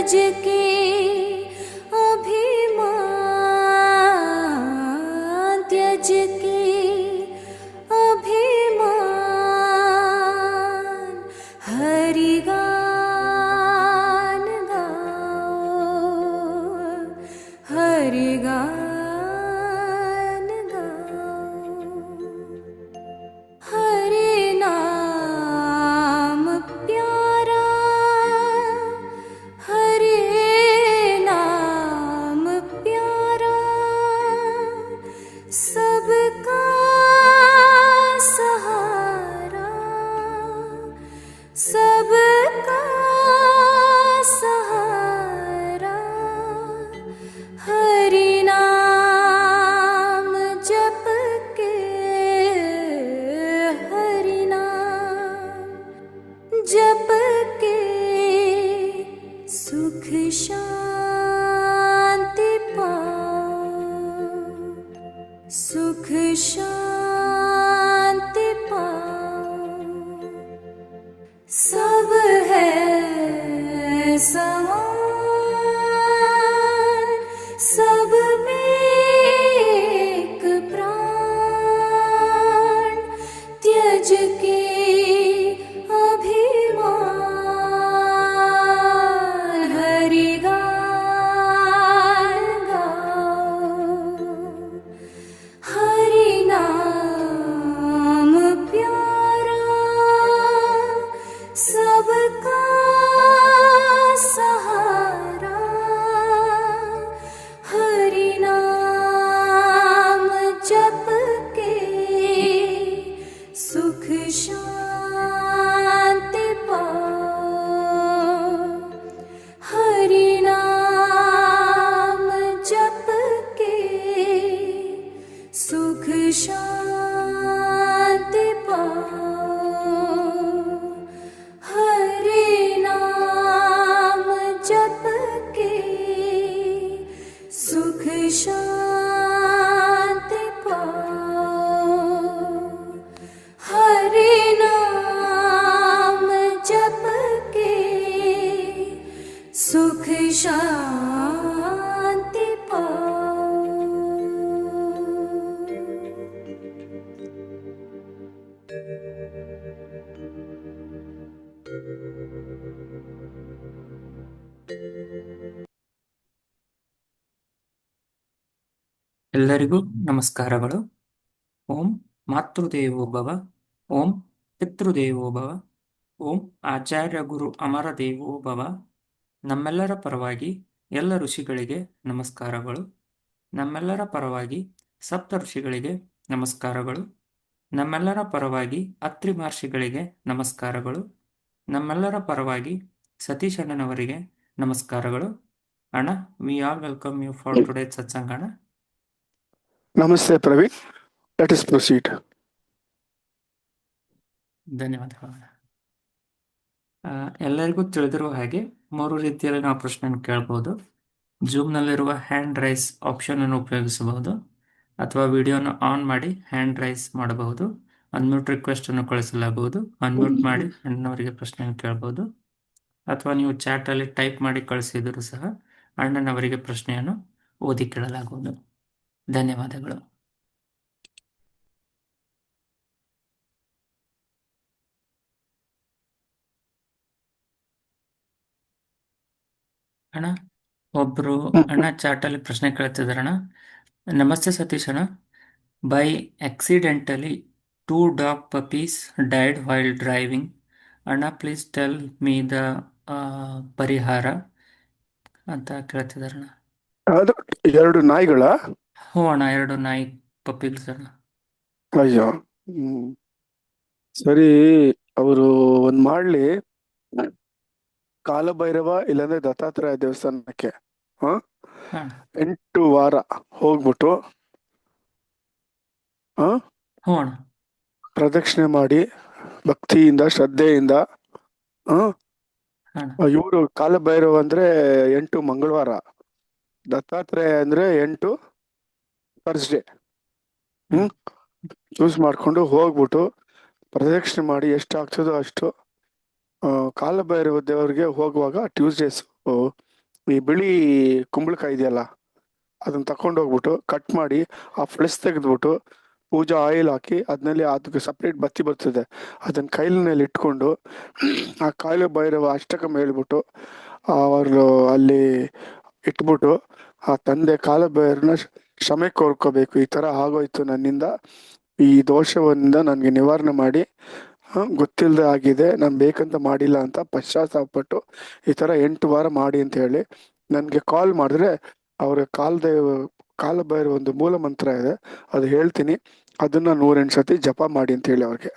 त्यज के अभिमान, त्यज के अभिमान, हरि गान गाओ, हरि गान गाओ। हरि नाम प्यारा, हरि नाम प्यारा, सबका सहारा, सबका सहारा। हरि नाम जप के, हरि नाम जप के, सुख शांति पाओ, सुख शांति पाओ। सब है समान, सब में एक प्राण, त्यज के अभिमान, हरि गान गाओ। हरि नाम प्यारा, सबका सहारा। हरि नाम जप के, सुख शांति पाओ। हरि नाम जप के, सुख शांति पाओ। हरि नाम जप के, सुख शांति पाओ। हरि नाम जप के, सुख शांति पाओ। ಎಲ್ಲರಿಗೂ ನಮಸ್ಕಾರಗಳು. ಓಂ ಮಾತೃದೇವೋ ಭವ, ಓಂ ಪಿತೃದೇವೋ ಭವ, ಓಂ ಆಚಾರ್ಯ ಗುರು ಅಮರ ದೇವೋ ಭವ. ನಮ್ಮೆಲ್ಲರ ಪರವಾಗಿ ಎಲ್ಲ ಋಷಿಗಳಿಗೆ ನಮಸ್ಕಾರಗಳು. ನಮ್ಮೆಲ್ಲರ ಪರವಾಗಿ ಸಪ್ತ ಋಷಿಗಳಿಗೆ ನಮಸ್ಕಾರಗಳು. ನಮ್ಮೆಲ್ಲರ ಪರವಾಗಿ ಅತ್ರಿ ಮಹರ್ಷಿಗಳಿಗೆ ನಮಸ್ಕಾರಗಳು. ನಮ್ಮೆಲ್ಲರ ಪರವಾಗಿ ಸತೀಶ್ ಅಣ್ಣನವರಿಗೆ ನಮಸ್ಕಾರಗಳು. ಅಣ್ಣ, we all welcome you for today satsang. ಅಣ್ಣ, Namaste Praveen. Let us proceed. ಧನ್ಯವಾದಗಳು. ಎಲ್ಲರಿಗೂ ತಿಳಿದಿರುವ ಹಾಗೆ 3 ರೀತಿಯಲ್ಲಿ ನಾವು ಪ್ರಶ್ನೆಯನ್ನು ಕೇಳಬಹುದು. ಜೂಮ್ನಲ್ಲಿರುವ ಹ್ಯಾಂಡ್ ರೈಸ್ ಆಪ್ಷನ್ ಅನ್ನು ಉಪಯೋಗಿಸಬಹುದು, ಅಥವಾ ವಿಡಿಯೋನ ಆನ್ ಮಾಡಿ ಹ್ಯಾಂಡ್ ರೈಸ್ ಮಾಡಬಹುದು. ಅನ್ಮ್ಯೂಟ್ ರಿಕ್ವೆಸ್ಟ್ ಅನ್ನು ಕಳಿಸಲಾಗುವುದು. ಅನ್ಮ್ಯೂಟ್ ಮಾಡಿ ಅಣ್ಣನವರಿಗೆ ಪ್ರಶ್ನೆಯನ್ನು ಕೇಳಬಹುದು, ಅಥವಾ ನೀವು ಚಾಟ್ ಅಲ್ಲಿ ಟೈಪ್ ಮಾಡಿ ಕಳಿಸಿದರೂ ಸಹ ಅಣ್ಣನವರಿಗೆ ಪ್ರಶ್ನೆಯನ್ನು ಓದಿ ಕೇಳಲಾಗುವುದು. ಧನ್ಯವಾದಗಳು. ಅಣ್ಣ, ಒಬ್ರು ಅಣ್ಣ ಚಾಟ್ ಅಲ್ಲಿ ಪ್ರಶ್ನೆ ಕೇಳ್ತಿದಾರಣ್ಣ. ನಮಸ್ತೆ ಸತೀಶ್ ಅಣ್ಣ. By accidentally 2 dog puppies died while driving. ಅಣ್ಣ, ಪ್ಲೀಸ್ ಟೆಲ್ ಮೀ ದ ಪರಿಹಾರ ಅಂತ ಕೇಳ್ತಿದಾರಣ್ಣ. ಅದು 2 ನಾಯಿಗಳ? ಹ್ಞೂ ಅಣ್ಣ, 2 ನಾಯಿ ಪಪ್ಪೀಸ್ ಅಣ್ಣ. ಅಯ್ಯೋ, ಸರಿ. ಅವರು ಒಂದ್ ಮಾಡ್ಲಿ, ಕಾಲಭೈರವ ಇಲ್ಲಾಂದ್ರೆ ದತ್ತಾತ್ರೇಯ ದೇವಸ್ಥಾನಕ್ಕೆ ಅಣ್ಣ 8 ವಾರ ಹೋಗ್ಬಿಟ್ಟು ಹ್ಞೂ ಅಣ್ಣ ಪ್ರದಕ್ಷಿಣೆ ಮಾಡಿ ಭಕ್ತಿಯಿಂದ ಶ್ರದ್ಧೆಯಿಂದ ಅಣ್ಣ ಇವರು ಕಾಲಭೈರವ ಅಂದ್ರೆ 8 ಮಂಗಳವಾರ, ದತ್ತಾತ್ರೇಯ ಅಂದ್ರೆ 8 ಥರ್ಸ್ಡೇ. ಚೂಸ್ ಮಾಡ್ಕೊಂಡು ಹೋಗ್ಬಿಟ್ಟು ಪ್ರದಕ್ಷಿಣೆ ಮಾಡಿ ಎಷ್ಟಾಗ್ತದೋ ಅಷ್ಟು. ಕಾಲಭೈರವ ದೇವರಿಗೆ ಹೋಗುವಾಗ ಟ್ಯೂಸ್ಡೇಸ್ ಈ ಬಿಳಿ ಕುಂಬಳಕಾಯಿ ಇದೆಯಲ್ಲ, ಅದನ್ನ ತಕೊಂಡು ಹೋಗ್ಬಿಟ್ಟು ಕಟ್ ಮಾಡಿ ಆ ಫ್ಲೆಶ್ ತೆಗೆದ್ಬಿಟ್ಟು ಪೂಜಾ ಆಯಿಲ್ ಹಾಕಿ ಅದ್ರಲ್ಲಿ ಅದಕ್ಕೆ ಸಪ್ರೇಟ್ ಬತ್ತಿ ಬರ್ತದೆ, ಅದನ್ನ ಕೈಲಿನಲ್ಲಿ ಇಟ್ಕೊಂಡು ಆ ಕಾಯಿಲೆ ಭೈರವ ಅಷ್ಟಕಂ ಹೇಳ್ಬಿಟ್ಟು ಅವರು ಅಲ್ಲಿ ಇಟ್ಬಿಟ್ಟು ಆ ತಂದೆ ಕಾಲ ಭೈರವನ ಕ್ಷಮೆ ಕೋರ್ಕೋಬೇಕು. ಈ ತರ ಆಗೋಯ್ತು ನನ್ನಿಂದ, ಈ ದೋಷವನ್ನ ನನಗೆ ನಿವಾರಣೆ ಮಾಡಿ, ಗೊತ್ತಿಲ್ಲದೆ ಆಗಿದೆ, ನಾನು ಬೇಕಂತ ಮಾಡಿಲ್ಲ ಅಂತ ಪಶ್ಚಾತ್ತಾಪಪಟ್ಟು ಈ ತರ 8 ವಾರ ಮಾಡಿ ಅಂತ ಹೇಳಿ ನನಗೆ ಕಾಲ್ ಮಾಡಿದ್ರೆ ಅವ್ರ ಕಾಲ ಭೈರವ ಒಂದು ಮೂಲ ಮಂತ್ರ ಇದೆ, ಅದು ಹೇಳ್ತೀನಿ, ಅದನ್ನ 108 ಸತಿ ಜಪ ಮಾಡಿ ಅಂತ ಹೇಳಿ ಅವ್ರಿಗೆ.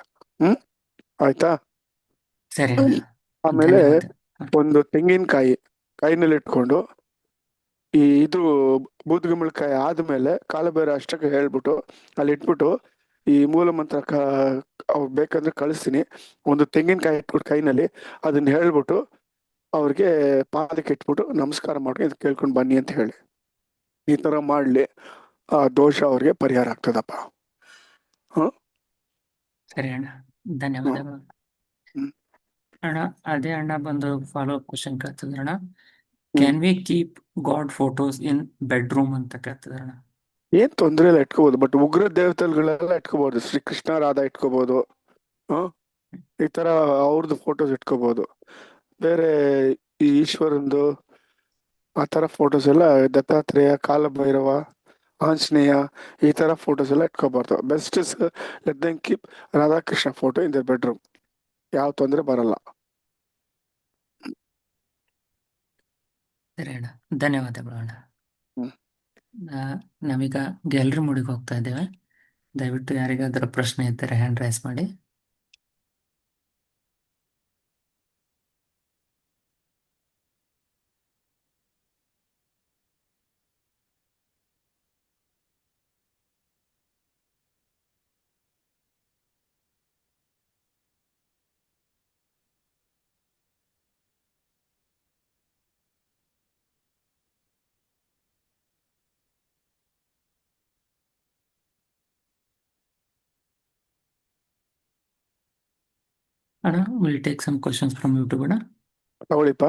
ಆಯ್ತಾ? ಸರಿ ಅಣ್ಣ, ಆಮೇಲೆ ಧನ್ಯವಾದ. ಒಂದು ತೆಂಗಿನಕಾಯಿ ಕೈನಲ್ಲಿ ಇಟ್ಕೊಂಡು ಇದು ಬೂದ್ಗುಂಬಳಕಾಯಿ ಆದ್ಮೇಲೆ ಕಾಲಭೈರವ ಅಷ್ಟಕ್ಕೆ ಹೇಳ್ಬಿಟ್ಟು ಅಲ್ಲಿ ಇಟ್ಬಿಟ್ಟು ಈ ಮೂಲ ಮಂತ್ರ ಅವ್ರು ಬೇಕಂದ್ರೆ ಕಳಿಸ್ತೀನಿ, ಒಂದು ತೆಂಗಿನಕಾಯಿ ಇಟ್ಬಿಟ್ಟು ಕೈನಲ್ಲಿ ಅದನ್ನ ಹೇಳ್ಬಿಟ್ಟು ಅವ್ರಿಗೆ ಪಾದಕ್ಕೆ ಇಟ್ಬಿಟ್ಟು ನಮಸ್ಕಾರ ಮಾಡಿ ಇದು ಕೇಳ್ಕೊಂಡು ಬನ್ನಿ ಅಂತ ಹೇಳಿ. ಈ ತರ ಮಾಡ್ಲಿ, ಆ ದೋಷ ಅವ್ರಿಗೆ ಪರಿಹಾರ ಆಗ್ತದಪ್ಪ. ಸರಿ ಅಣ್ಣ, ಧನ್ಯವಾದಗಳು. ಹ್ಮ್. ಅಣ್ಣ, ಅದೇ ಅಣ್ಣ ಬಂದು ಫಾಲೋ ಅಪ್ ಕ್ವಶನ್ ಕೇಳ್ತಿದ್ರಣ್ಣ, can we keep god photos in bedroom ಅಂತ ಕೇಳ್ತಿದ್ರಣ್ಣ. ಏನ್ ತೊಂದ್ರೆ ಇಲ್ಲ, ಇಟ್ಕೋಬಹುದು. ಬಟ್ ಉಗ್ರ ದೇವತೆಗಳೆಲ್ಲ ಇಟ್ಕೋಬಹುದು, ಶ್ರೀ ಕೃಷ್ಣ ರಾಧಾ ಇಟ್ಕೋಬಹುದು, ಈ ತರ ಅವ್ರದ್ದು ಫೋಟೋಸ್ ಇಟ್ಕೋಬಹುದು. ಬೇರೆ ಈ ಈಶ್ವರಂದು ಆ ತರ ಫೋಟೋಸ್ ಎಲ್ಲ, ದತ್ತಾತ್ರೇಯ, ಕಾಲಭೈರವ, ಆಂಜನೇಯ, ಈ ತರ ಫೋಟೋಸ್ ಎಲ್ಲ ಇಟ್ಕೋಬಾರ್ದು. Best is let them keep Radhakrishna photo in their bedroom, ಯಾವ ತೊಂದ್ರೆ ಬರಲ್ಲ. ಸರಿ ಅಣ್ಣ, ಧನ್ಯವಾದಗಳು ಅಣ್ಣ. ಹ್ಮ್. ನಾವೀಗ ಗ್ಯಾಲರಿ ಮೂಡಿಗೆ ಹೋಗ್ತಾ ಇದ್ದೇವೆ. ದಯವಿಟ್ಟು ಯಾರಿಗಾದ್ರೂ ಪ್ರಶ್ನೆ ಇದ್ದರೆ ಹ್ಯಾಂಡ್ ರೈಸ್ ಮಾಡಿ. ಅಣ್ಣ, will take some questions from YouTube ಅಣ್ಣ. ತಗೊಳ್ಳಿಪ್ಪ.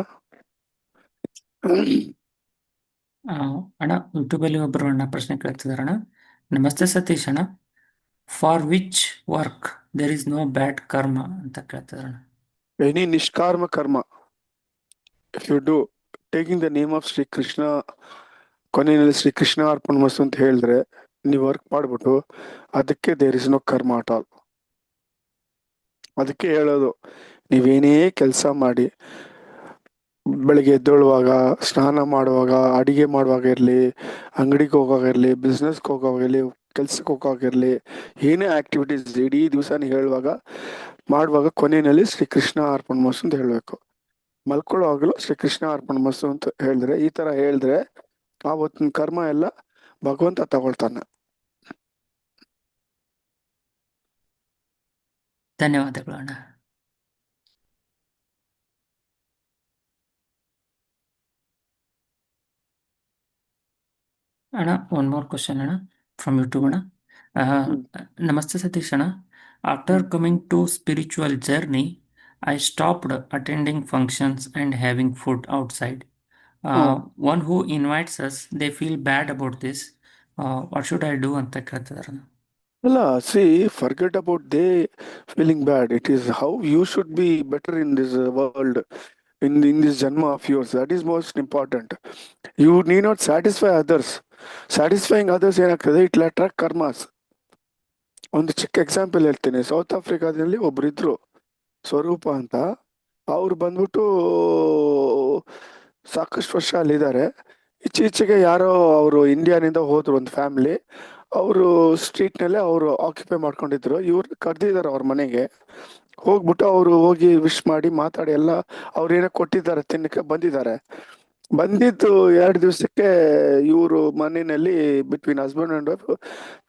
ಅಣ್ಣ, ಯೂಟ್ಯೂಬ್ ಅಲ್ಲಿ ಒಬ್ಬರು ಅಣ್ಣ ಪ್ರಶ್ನೆ ಕೇಳ್ತಿದಾರಣ್ಣ. ನಮಸ್ತೆ ಸತೀಶ್ ಅಣ್ಣ, for which work there is no bad karma ಅಂತ ಕೇಳ್ತಿದಾರಣ್ಣ. Any nishkama karma, if you do taking the name of Shri Krishna, ಕೊನೆಯಲ್ಲಿ ಶ್ರೀ ಕೃಷ್ಣ ಅರ್ಪಣ ಮಸ್ತು ಅಂತ ಹೇಳಿದ್ರೆ ನೀವು ವರ್ಕ್ ಮಾಡ್ಬಿಟ್ಟು ಅದಕ್ಕೆ ದೇರ್ ಇಸ್ ನೋ ಕರ್ಮ ಅಟ್ ಆಲ್. ಅದಕ್ಕೆ ಹೇಳೋದು, ನೀವೇನೇ ಕೆಲಸ ಮಾಡಿ, ಬೆಳಿಗ್ಗೆ ಎದ್ದೇಳುವಾಗ, ಸ್ನಾನ ಮಾಡುವಾಗ, ಅಡಿಗೆ ಮಾಡುವಾಗ ಇರಲಿ, ಅಂಗಡಿಗೆ ಹೋಗುವಾಗ ಇರಲಿ, ಬಿಸ್ನೆಸ್ಗೆ ಹೋಗುವಾಗ ಇರಲಿ, ಕೆಲ್ಸಕ್ಕೆ ಹೋಗುವಾಗ ಇರಲಿ, ಏನೇ ಆಕ್ಟಿವಿಟೀಸ್ ಇಡೀ ದಿವಸ ಮಾಡುವಾಗ ಕೊನೆಯಲ್ಲಿ ಶ್ರೀ ಕೃಷ್ಣ ಅರ್ಪಣ ಮಸ್ತು ಅಂತ ಹೇಳ್ಬೇಕು. ಮಲ್ಕೊಳ್ಳೋವಾಗಲೂ ಶ್ರೀ ಕೃಷ್ಣ ಅರ್ಪಣ ಮಸ್ತು ಅಂತ ಹೇಳಿದ್ರೆ, ಈ ತರ ಹೇಳಿದ್ರೆ ಆವತ್ತಿನ ಕರ್ಮ ಎಲ್ಲ ಭಗವಂತ ತಗೊಳ್ತಾನೆ. ಧನ್ಯವಾದಗಳು ಅಣ್ಣ. ಅಣ್ಣ, ಒನ್ ಮೋರ್ ಕ್ವಶನ್ ಅಣ್ಣ ಫ್ರಮ್ ಯೂಟ್ಯೂಬ್ ಅಣ್ಣ. ನಮಸ್ತೆ ಸತೀಶ್ ಅಣ್ಣ, after coming to spiritual journey I stopped attending functions and having food outside. One who invites us, they feel bad about this. What should I do ಅಂತ ಕೇಳ್ತಿದಾರೆ. ಅಲ್ಲ, see forget about they feeling bad. It is how you should be better in this world, in this janma of yours. That is most important. You need not satisfy others. Satisfying others ಏನಾಗ್ತದೆ, it will attract karmas. ಒಂದು ಚಿಕ್ಕ example ಹೇಳ್ತೀನಿ. South ಆಫ್ರಿಕಾದಲ್ಲಿ ಒಬ್ರು ಇದ್ರು, ಸ್ವರೂಪ ಅಂತ. ಅವ್ರು ಬಂದ್ಬಿಟ್ಟು ಸಾಕಷ್ಟು ವರ್ಷ ಅಲ್ಲಿದ್ದಾರೆ. ಇತ್ತೀಚೆಗೆ ಯಾರೋ ಅವರು ಇಂಡಿಯಾನಿಂದ ಹೋದ್ರು, ಒಂದು ಫ್ಯಾಮಿಲಿ. ಅವರು ಸ್ಟ್ರೀಟ್ನಲ್ಲೇ ಅವರು ಆಕ್ಯುಪೈ ಮಾಡ್ಕೊಂಡಿದ್ರು. ಇವ್ರು ಕರೆದಿದ್ದಾರೆ ಅವ್ರ ಮನೆಗೆ. ಹೋಗ್ಬಿಟ್ಟು ಅವರು ಹೋಗಿ ವಿಶ್ ಮಾಡಿ ಮಾತಾಡಿ ಎಲ್ಲ ಅವ್ರು ಏನೋ ಕೊಟ್ಟಿದ್ದಾರೆ ತಿನ್ನಕ್ಕೆ ಬಂದಿದ್ದಾರೆ. ಬಂದಿದ್ದು 2 ದಿವಸಕ್ಕೆ ಇವರು ಮನೆಯಲ್ಲಿ ಬಿಟ್ವೀನ್ ಹಸ್ಬೆಂಡ್ ಅಂಡ್ ವೈಫ್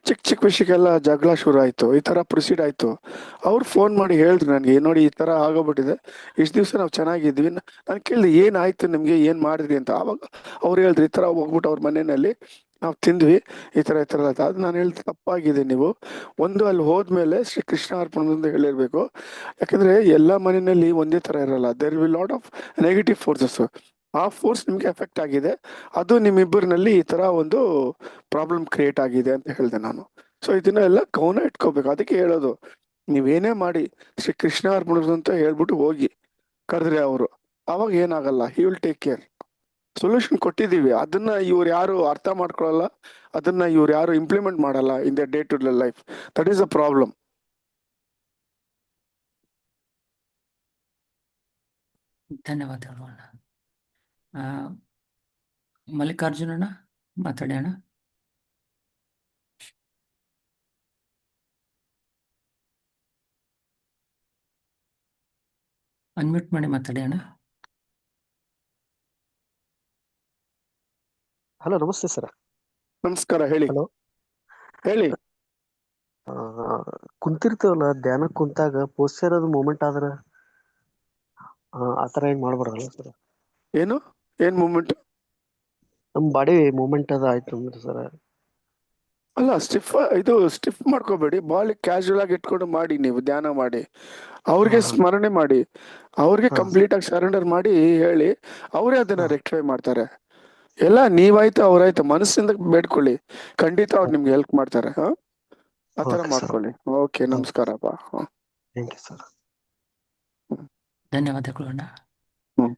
ಚಿಕ್ಕ ವಿಷಯಕ್ಕೆಲ್ಲ ಜಗಳ ಶುರು ಆಯ್ತು. ಈ ತರ ಪ್ರೊಸೀಡ್ ಆಯ್ತು. ಅವ್ರು ಫೋನ್ ಮಾಡಿ ಹೇಳಿದ್ರು ನನಗೆ, ನೋಡಿ ಈ ತರ ಆಗೋಗ್ಬಿಟ್ಟಿದೆ, ಇಷ್ಟು ದಿವಸ ನಾವು ಚೆನ್ನಾಗಿದ್ವಿ. ನಾನು ಕೇಳಿದೆ ಏನಾಯ್ತು ನಿಮ್ಗೆ, ಏನ್ ಮಾಡಿದ್ರಿ ಅಂತ. ಆವಾಗ ಅವ್ರು ಹೇಳಿದ್ರು, ಈ ತರ ಹೋಗ್ಬಿಟ್ಟು ಅವ್ರ ಮನೆಯಲ್ಲಿ ನಾವು ತಿಂದ್ವಿ, ಈ ತರ ಅದು ನಾನು ಹೇಳ್ದೆ ತಪ್ಪಾಗಿದೆ. ನೀವು ಒಂದು ಅಲ್ಲಿ ಹೋದ್ಮೇಲೆ ಶ್ರೀ ಕೃಷ್ಣ ಅರ್ಪಣ ಅಂತ ಹೇಳಿರ್ಬೇಕು. ಯಾಕಂದ್ರೆ ಎಲ್ಲಾ ಮನೆಯಲ್ಲಿ ಒಂದೇ ತರ ಇರಲ್ಲ. There will lot of negative forces. ಆ ಫೋರ್ಸ್ ನಿಮ್ಗೆ ಎಫೆಕ್ಟ್ ಆಗಿದೆ, ಅದು ನಿಮ್ಮಿಬ್ಬರಿನಲ್ಲಿ ಈ ತರ ಒಂದು ಪ್ರಾಬ್ಲಮ್ ಕ್ರಿಯೇಟ್ ಆಗಿದೆ ಅಂತ ಹೇಳಿದೆ ನಾನು. ಸೊ ಇದನ್ನ ಎಲ್ಲ ಗಮನ ಇಟ್ಕೋಬೇಕು. ಅದಕ್ಕೆ ಹೇಳೋದು, ನೀವೇನೇ ಮಾಡಿ ಶ್ರೀ ಕೃಷ್ಣ ಅರ್ಪಣ ಅಂತ ಹೇಳ್ಬಿಟ್ಟು ಹೋಗಿ ಕರೆದ್ರೆ ಅವರು, ಅವಾಗ ಏನಾಗಲ್ಲ, he will take care. Solution ಕೊಟ್ಟಿದೀವಿ, ಅದನ್ನ ಇವ್ರು ಯಾರು ಅರ್ಥ ಮಾಡ್ಕೊಳಲ್ಲ, ಅದನ್ನ ಇವ್ರು ಯಾರು ಇಂಪ್ಲಿಮೆಂಟ್ ಮಾಡಲ್ಲ in the day to day life. That is a problem. ಧನ್ಯವಾದಗಳು ಅಣ್ಣ. ಆ, ಮಲ್ಲಿಕಾರ್ಜುನಣ್ಣ ಮಾತಾಡಿ ಅಣ್ಣ. ಅನ್ಮ್ಯೂಟ್ ಮಾಡಿ ಮಾತಾಡಿ ಅಣ್ಣ. ಹಲೋ, ನಮಸ್ತೆ ಸರ್. ನಮಸ್ಕಾರ, ಹೇಳಿ ಹಲೋ. ಹೇಳಿ. ಕುಂತಿರ್ತೇವಲ್ಲ, ಧ್ಯಾನ ಕುಂತಾಗ ಪೋಸ್ಚರ್ ಅದು ಮೂಮೆಂಟ್ ಆದ್ರ ಆತರ ಹೆಂಗ್ ಮಾಡ್ಬಾರ್ದಲ್ಲ ಸರ್? ಏನು ಏನ್ ಮೂಮೆಂಟ್? ನಮ್ ಬಾಡಿ ಮೂಮೆಂಟ್ ಅದ ಆಯ್ತು ಅಂದ್ರೆ ಸರ್. ಅಲ್ಲ, ಸ್ಟಿಫ್ ಮಾಡ್ಕೋಬೇಡಿ, ಬಾಡಿ ಕ್ಯಾಶುವಲ್ ಆಗಿ ಇಟ್ಕೊಂಡು ಮಾಡಿ. ನೀವು ಧ್ಯಾನ ಮಾಡಿ, ಅವ್ರಿಗೆ ಹಾ, ಸ್ಮರಣೆ ಮಾಡಿ, ಅವ್ರಿಗೆ ಹಾ, ಕಂಪ್ಲೀಟ್ ಆಗಿ ಸರೆಂಡರ್ ಮಾಡಿ ಹೇಳಿ, ಅವರೇ ಅದನ್ನ ರೆಕ್ಟಿಫೈ ಮಾಡ್ತಾರೆ. ಎಲ್ಲ ನೀವಾಯ್ತು ಅವ್ರಾಯ್ತು, ಮನಸ್ಸಿಂದ ಬೇಡ್ಕೊಳ್ಳಿ, ಖಂಡಿತ ಅವ್ರು ನಿಮ್ಗೆ ಹೆಲ್ಪ್ ಮಾಡ್ತಾರೆ. ಆತರ ಓಕೆ ಸರ್. ಮಾಡ್ಕೊಳ್ಳಿ. ಓಕೆ, ನಮಸ್ಕಾರಪ್ಪ. Thank you sir. ಧನ್ಯವಾದಗಳು ಅಣ್ಣ. ಹ್ಮ್.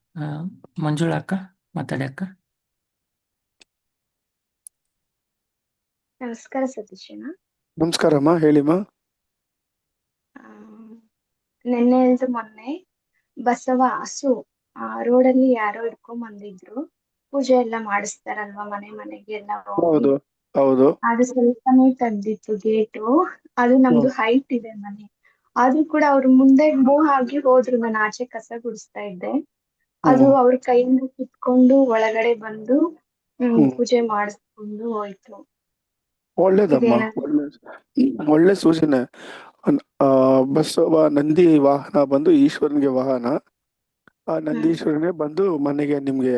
ಮಂಜುಳಾ ಅಕ್ಕ ಮಾತಾಡಿ ಅಕ್ಕ. ನಮಸ್ಕಾರ ಸತೀಶಣ್ಣ. ನಮಸ್ಕಾರಮ್ಮ, ಹೇಳಿಮ್ಮ. ನಿನ್ನೆ ಅಲ್ದು ಮೊನ್ನೆ ಬಸವ ಹಸು ರೋಡಲ್ಲಿ ಯಾರೋ ಹಿಡ್ಕೊಂಡ್ ಬಂದಿದ್ರು. ಪೂಜೆ ಎಲ್ಲ ಮಾಡಿಸ್ತಾರಲ್ವಾ ಮನೆ ಮನೆಗೆಲ್ಲ ಹೋಗಿ. ಹೌದು ಹೌದು. ಅದು ಸ್ವಲ್ಪನೇ ತೆಗ್ದಿತ್ತು ಗೇಟು. ಅದು ನಮ್ದು ಹೈಟ್ ಇದೆ ಮನೆ, ಆದ್ರೂ ಕೂಡ ಅವ್ರು ಮುಂದೆ ಮೂವ್ ಆಗಿ ಹೋದ್ರು. ನಾನು ಆಚೆ ಕಸ ಗುಡಿಸ್ತಾ ಇದ್ದೆ. ಅದು ಅವ್ರ ಕೈಯಿಂದ ಕಿತ್ಕೊಂಡು ಒಳಗಡೆ ಬಂದು ಪೂಜೆ ಮಾಡಿಸ್ಕೊಂಡು ಹೋಯ್ತು. ಒಳ್ಳೇದಮ್ಮ, ಒಳ್ಳೆ ಸೂಚನೆ. ಬಸವ ನಂದಿ ವಾಹನ ಬಂದು ಈಶ್ವರನ್ಗೆ ವಾಹನ. ಆ ನಂದೀಶ್ವರನೇ ಬಂದು ಮನೆಗೆ ನಿಮ್ಗೆ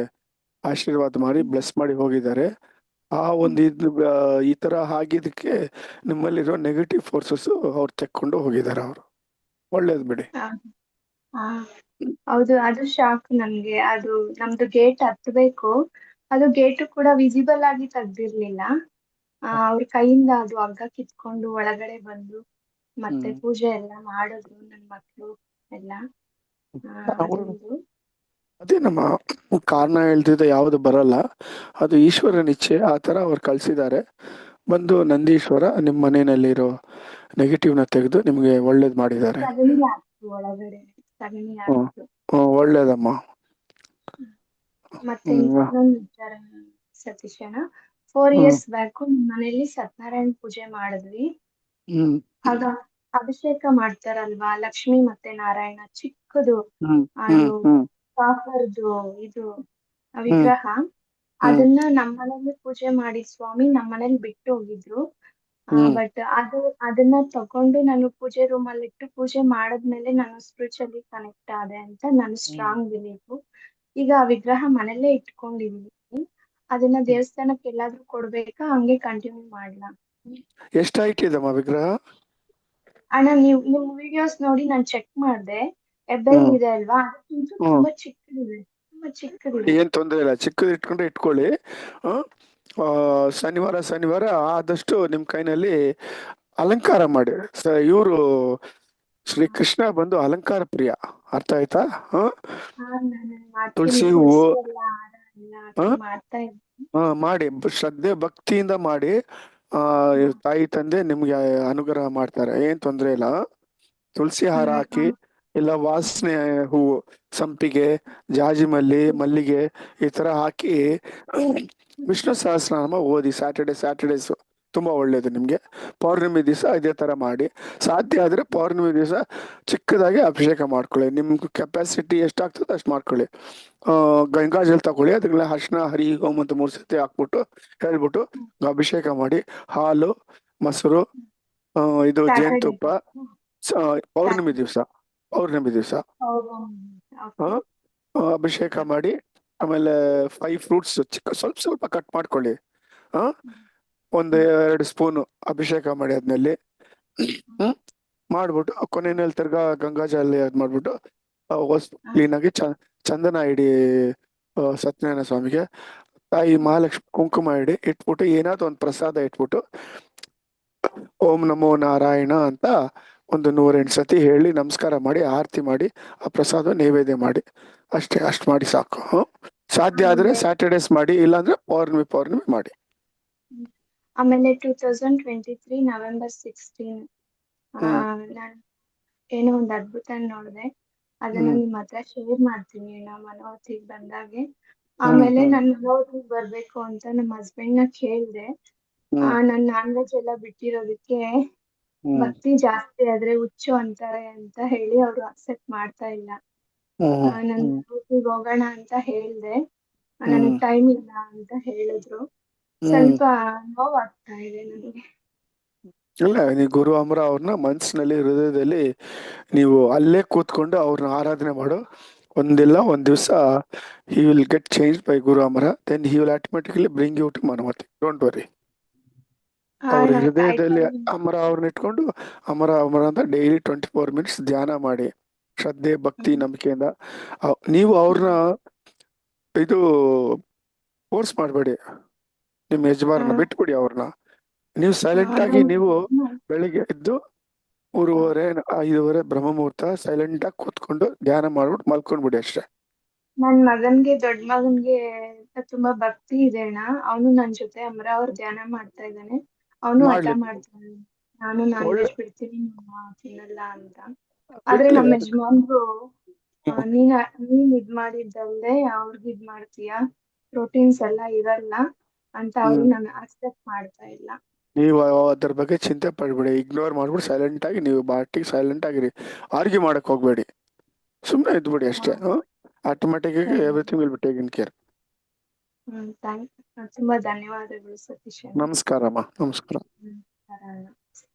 ಆಶೀರ್ವಾದ ಮಾಡಿ ಬ್ಲೆಸ್ ಮಾಡಿ ಹೋಗಿದ್ದಾರೆ. ಆ ಒಂದು ಈ ತರ ಆಗಿದ್ದಕ್ಕೆ ನಿಮ್ಮಲ್ಲಿರೋ ನೆಗೆಟಿವ್ ಫೋರ್ಸಸ್ ಅವ್ರು ತೆಕ್ಕೊಂಡು ಹೋಗಿದ್ದಾರೆ. ಅವರು ಒಳ್ಳೇದ್ ಬಿಡಿ. ಹೌದು, ಅದು ಶಾಕ್ ನನ್ಗೆ. ಅದು ನಮ್ದು ಗೇಟ್ ಹತ್ಬೇಕು, ಅದು ಗೇಟು ಕೂಡ ವಿಸಿಬಲ್ ಆಗಿ ತೆಗ್ದಿರ್ಲಿಲ್ಲ. ಅವ್ರ ಕೈಯಿಂದ ಅದು ಹಗ್ಗ ಕಿತ್ಕೊಂಡು ಒಳಗಡೆ ಬಂದು ಮತ್ತೆ ಪೂಜೆ ಎಲ್ಲ ಮಾಡಿದ್ರು ನನ್ ಮಕ್ಳು ಎಲ್ಲ. ಅದೇ ನಮ್ಮ ಕಾರಣ ಹೇಳ್ತಿದ್ದ ಯಾವ್ದು ಬರಲ್ಲ, ಅದು ಈಶ್ವರನ ಇಚ್ಛೆ. ಆ ತರ ಅವ್ರು ಕಳ್ಸಿದ್ದಾರೆ. ಬಂದು ನಂದೀಶ್ವರ ನಿಮ್ ಮನೆಯಲ್ಲಿರೋ ನೆಗೆಟಿವ್ ನ ತೆಗೆದು ನಿಮ್ಗೆ ಒಳ್ಳೇದ್ ಮಾಡಿದ್ದಾರೆ. ಒಳಗಡೆ ಒಳ್ಳೇದಮ್ಮ. ಮತ್ತೆ ಇನ್ನೊಂದು ವಿಚಾರ ಸತೀಶಣ್ಣ, 4 years ಬ್ಯಾಕ್ ನಿಮ್ ಮನೇಲಿ ಸತ್ಯನಾರಾಯಣ ಪೂಜೆ ಮಾಡಿದ್ವಿ. ಆಗ ಅಭಿಷೇಕ ಮಾಡ್ತಾರಲ್ವಾ, ಲಕ್ಷ್ಮಿ ಮತ್ತೆ ನಾರಾಯಣ ಚಿಕ್ಕದು, ಅದು ಕಾಪರ್ದು ಇದು ವಿಗ್ರಹ, ಅದನ್ನ ನಮ್ಮನೇಲಿ ಪೂಜೆ ಮಾಡಿ ಸ್ವಾಮಿ ನಮ್ಮನೇಲಿ ಬಿಟ್ಟು ಹೋಗಿದ್ರು. ಬಟ್ ಅದನ್ನ ತಗೊಂಡು ನಾನು ಪೂಜೆ ರೂಮ್ ಅಲ್ಲಿ ಇಟ್ಟು ಪೂಜೆ ಮಾಡದ್ಮೇಲೆ ನಾನು ಸ್ಪಿರಿಚುವಲಿ ಕನೆಕ್ಟ್ ಆದೆ ಅಂತ ನಾನು ಸ್ಟ್ರಾಂಗ್ ಬಿಲೀಫ್. ಈಗ ಆ ವಿಗ್ರಹ ಮನೇಲೇ ಇಟ್ಕೊಂಡಿದೀನಿ. ಅದನ್ನ ದೇವಸ್ಥಾನಕ್ಕೆ ಎಲ್ಲಾದ್ರೂ ಕೊಡ್ಬೇಕಾ, ಹಂಗೆ ಕಂಟಿನ್ಯೂ ಮಾಡ್ಲಾ? ಎಷ್ಟು ಹೈಟ್ ಇದಮ್ಮ ವಿಗ್ರಹ? ಅಣ್ಣ, ನಿಮ್ ವಿಡಿಯೋಸ್ ನೋಡಿ ನಾನ್ ಚೆಕ್ ಮಾಡ್ದೆ, ಎಬ್ಬೆಲ್ ಇದೆ ಅಲ್ವಾ, ತುಂಬಾ ಚಿಕ್ಕದಿದೆ, ತುಂಬಾ ಚಿಕ್ಕದಿದೆ. ಏನ್ ತೊಂದ್ರೆ ಇಲ್ಲ, ಚಿಕ್ಕದು ಇಟ್ಕೊಂಡ್ರೆ ಇಟ್ಕೊಳ್ಳಿ. ಶನಿವಾರ ಆದಷ್ಟು ನಿಮ್ ಕೈನಲ್ಲಿ ಅಲಂಕಾರ ಮಾಡಿ. ಇವರು ಶ್ರೀ ಕೃಷ್ಣ ಬಂದು ಅಲಂಕಾರ ಪ್ರಿಯ, ಅರ್ಥ ಆಯ್ತಾ? ತುಳಸಿ ಹೂವು ಮಾಡಿ ಶ್ರದ್ಧೆ ಭಕ್ತಿಯಿಂದ ಮಾಡಿ. ತಾಯಿ ತಂದೆ ನಿಮ್ಗೆ ಅನುಗ್ರಹ ಮಾಡ್ತಾರೆ, ಏನ್ ತೊಂದ್ರೆ ಇಲ್ಲ. ತುಳಸಿ ಹಾರ ಹಾಕಿ, ಇಲ್ಲ ವಾಸನೆ ಹೂವು, ಸಂಪಿಗೆ, ಜಾಜಿ ಮಲ್ಲಿಗೆ ಈ ತರ ಹಾಕಿ ವಿಷ್ಣು ಸಹಸ್ರನಾಮ ಓದಿ. ಸ್ಯಾಟರ್ಡೇಸ್ ತುಂಬಾ ಒಳ್ಳೇದು ನಿಮ್ಗೆ. ಪೌರ್ಣಮಿ ದಿವಸ ಇದೇ ತರ ಮಾಡಿ. ಸಾಧ್ಯ ಆದ್ರೆ ಪೌರ್ಣಮಿ ದಿವಸ ಚಿಕ್ಕದಾಗಿ ಅಭಿಷೇಕ ಮಾಡ್ಕೊಳ್ಳಿ. ನಿಮ್ಗೆ ಕೆಪಾಸಿಟಿ ಎಷ್ಟಾಗ್ತದೆ ಅಷ್ಟು ಮಾಡ್ಕೊಳ್ಳಿ. ಗಂಗಾಜಲ್ ತಗೊಳ್ಳಿ, ಅದಕ್ಕೆಲ್ಲ ಅರ್ಶಿನ ಹರಿ ಹೋಮ ಅಂತ 3 ಸತಿ ಹಾಕ್ಬಿಟ್ಟು ಹೇಳ್ಬಿಟ್ಟು ಅಭಿಷೇಕ ಮಾಡಿ. ಹಾಲು, ಮೊಸರು, ಇದು ಜೇನುತುಪ್ಪ, ಪೌರ್ಣಮಿ ದಿವಸ ಅಭಿಷೇಕ ಮಾಡಿ. ಆಮೇಲೆ 5 ಫ್ರೂಟ್ಸ್ ಸ್ವಲ್ಪ ಕಟ್ ಮಾಡ್ಕೊಳ್ಳಿ. 1-2 ಸ್ಪೂನ್ ಅಭಿಷೇಕ ಮಾಡಿ ಆದ್ಮೇಲೆ ಮಾಡ್ಬಿಟ್ಟು ಕೊನೆಯಲ್ಲಿ ತಿರ್ಗಾ ಗಂಗಾಜಲ ಅದ್ ಮಾಡ್ಬಿಟ್ಟು ಕ್ಲೀನ್ ಆಗಿ ಚಂದನ ಇಡಿ ಸತ್ಯನಾರಾಯಣ ಸ್ವಾಮಿಗೆ ತಾಯಿ ಮಹಾಲಕ್ಷ್ಮಿ ಕುಂಕುಮ ಇಟ್ಬಿಟ್ಟು ಏನಾದ್ರು ಒಂದು ಪ್ರಸಾದ ಇಟ್ಬಿಟ್ಟು ಓಂ ನಮೋ ನಾರಾಯಣ ಅಂತ ಒಂದು 108 ಸತಿ ಹೇಳಿ ನಮಸ್ಕಾರ ಮಾಡಿ ಆರತಿ ಮಾಡಿ ಆ ಪ್ರಸಾದ ನೈವೇದ್ಯ ಮಾಡಿ ಅಷ್ಟು ಮಾಡಿ ಸಾಕು. ಸಾಧ್ಯ ಆದ್ರೆ ಸ್ಯಾಟರ್ಡೇಸ್ ಮಾಡಿ, ಇಲ್ಲಾಂದ್ರೆ ಪೌರ್ಣಮಿ ಮಾಡಿ. ಆಮೇಲೆ 2023 ನವೆಂಬರ್ 16 ನಾನು ಏನೋ ಒಂದು ಅದ್ಭುತ ನೋಡಿದೆ, ಅದನ್ನ ನಿಮ್ಮ ಹತ್ರ ಶೇರ್ ಮಾಡ್ತೀನಿ ಅಣ್ಣ ಮನೋಹತಿಗೆ ಬಂದಾಗೆ. ಆಮೇಲೆ ನಾನು ಮನೋಹತಿಗೆ ಬರ್ಬೇಕು ಅಂತ ನಮ್ಮ ಹಸ್ಬೆಂಡ್ ನ ಕೇಳ್ದೆ. ನನ್ ನಾನ್ ವೆಜ್ ಎಲ್ಲ ಬಿಟ್ಟಿರೋದಕ್ಕೆ ಭಕ್ತಿ ಜಾಸ್ತಿ ಆದ್ರೆ ಹುಚ್ಚು ಅಂತಾರೆ ಅಂತ ಹೇಳಿ ಅವ್ರು ಅಕ್ಸೆಪ್ಟ್ ಮಾಡ್ತಾ ಇಲ್ಲ. ನನ್ ಊಟಿಗೆ ಹೋಗೋಣ ಅಂತ ಹೇಳ್ದೆ, ನನಗ್ ಟೈಮ್ ಇಲ್ಲ ಅಂತ ಹೇಳಿದ್ರು. ಸ್ವಲ್ಪ ನೋವಾಗ್ತಾ ಇದೆ ನನಗೆ. ಇಲ್ಲ, ನೀವು ಗುರು ಅಮರ ಅವ್ರನ್ನ ಮನಸ್ಸಿನಲ್ಲಿ ಹೃದಯದಲ್ಲಿ ನೀವು ಅಲ್ಲೇ ಕೂತ್ಕೊಂಡು ಅವ್ರನ್ನ ಆರಾಧನೆ ಮಾಡು. ಒಂದಿಲ್ಲ ಒಂದ್ ದಿವಸ he will get change by guru Amara, then he will automatically bring you to ಮನೋಹತಿ. Don't worry. ಅವ್ರ ಹೃದಯದಲ್ಲಿ ಅಮರ ಅವ್ರನ್ನ ಇಟ್ಕೊಂಡು ಅಮರ ಅಮರ ಅಂತ ಡೈಲಿ 24 ಮಿನಿಟ್ಸ್ ಧ್ಯಾನ ಮಾಡಿ ಶ್ರದ್ಧೆ ಭಕ್ತಿ ನಂಬಿಕೆಯಿಂದ ನೀವು ಅವ್ರನ್ನ ಇದು ಫೋರ್ಸ್ ಮಾಡಬೇಡಿ. ನಿಮ್ಮ ಯಜಮಾನನ ಬಿಟ್ಬಿಡಿ ಅವ್ರನ್ನ. ನೀವು ಸೈಲೆಂಟ್ ಆಗಿ ನೀವು ಬೆಳಿಗ್ಗೆ ಎದ್ದು 3:30-5 ಬ್ರಹ್ಮ ಮುಹೂರ್ತ ಸೈಲೆಂಟ್ ಆಗಿ ಕೂತ್ಕೊಂಡು ಧ್ಯಾನ ಮಾಡ್ಬಿಟ್ಟು ಮಲ್ಕೊಂಡ್ಬಿಡಿ ಅಷ್ಟೇ. ನನ್ ಮಗನ್ಗೆ ದೊಡ್ಡ ಮಗನ್ಗೆ ತುಂಬಾ ಭಕ್ತಿ ಇದೆ ಅಣ್ಣ. ಅವನು ನನ್ ಜೊತೆ ಅಮರ ಅವ್ರ ಧ್ಯಾನ ಮಾಡ್ತಾ ಇದ್ದಾನೆ. ಅವನು ಹಠ ಮಾಡ್ತಾನೆ, ನಾನು ನಾನ್ ವೆಜ್ ಬಿಡ್ತೀನಿ ತಿನ್ನಲ್ಲ ಅಂತ. ಆದ್ರೆ ನಮ್ಮ ಯಜಮಾನ್ರು ನೀನ್ ಇದ್ ಮಾಡಿದ್ದಲ್ದೆ ಅವ್ರಿಗೆ ಇದ್ ಮಾಡ್ತೀಯಾ, ಪ್ರೋಟೀನ್ಸ್ ಎಲ್ಲ ಇರಲ್ಲ ಅಂತ ಅವ್ರು ನನ್ನ ಅಕ್ಸೆಪ್ಟ್ ಮಾಡ್ತಾ ಇಲ್ಲ. ನೀವು ಅದ್ರ ಬಗ್ಗೆ ಚಿಂತೆ ಪಡ್ಬೇಡಿ, ಇಗ್ನೋರ್ ಮಾಡ್ಬಿಟ್ಟು ಸೈಲೆಂಟ್ ಆಗಿ ನೀವು ಬಾಟಿಗೆ ಸೈಲೆಂಟ್ ಆಗಿರಿ. ಆರ್ಗ್ಯೂ ಮಾಡಕ್ ಹೋಗ್ಬೇಡಿ, ಸುಮ್ಮನೆ ಇದ್ಬಿಡಿ ಅಷ್ಟೇ. ಆಟೋಮೆಟಿಕ್ ಆಗಿ everything will be taken care. ತುಂಬಾ ಧನ್ಯವಾದಗಳು ಸತೀಶ್. ನಮಸ್ಕಾರಮ್ಮ. ನಮಸ್ಕಾರ.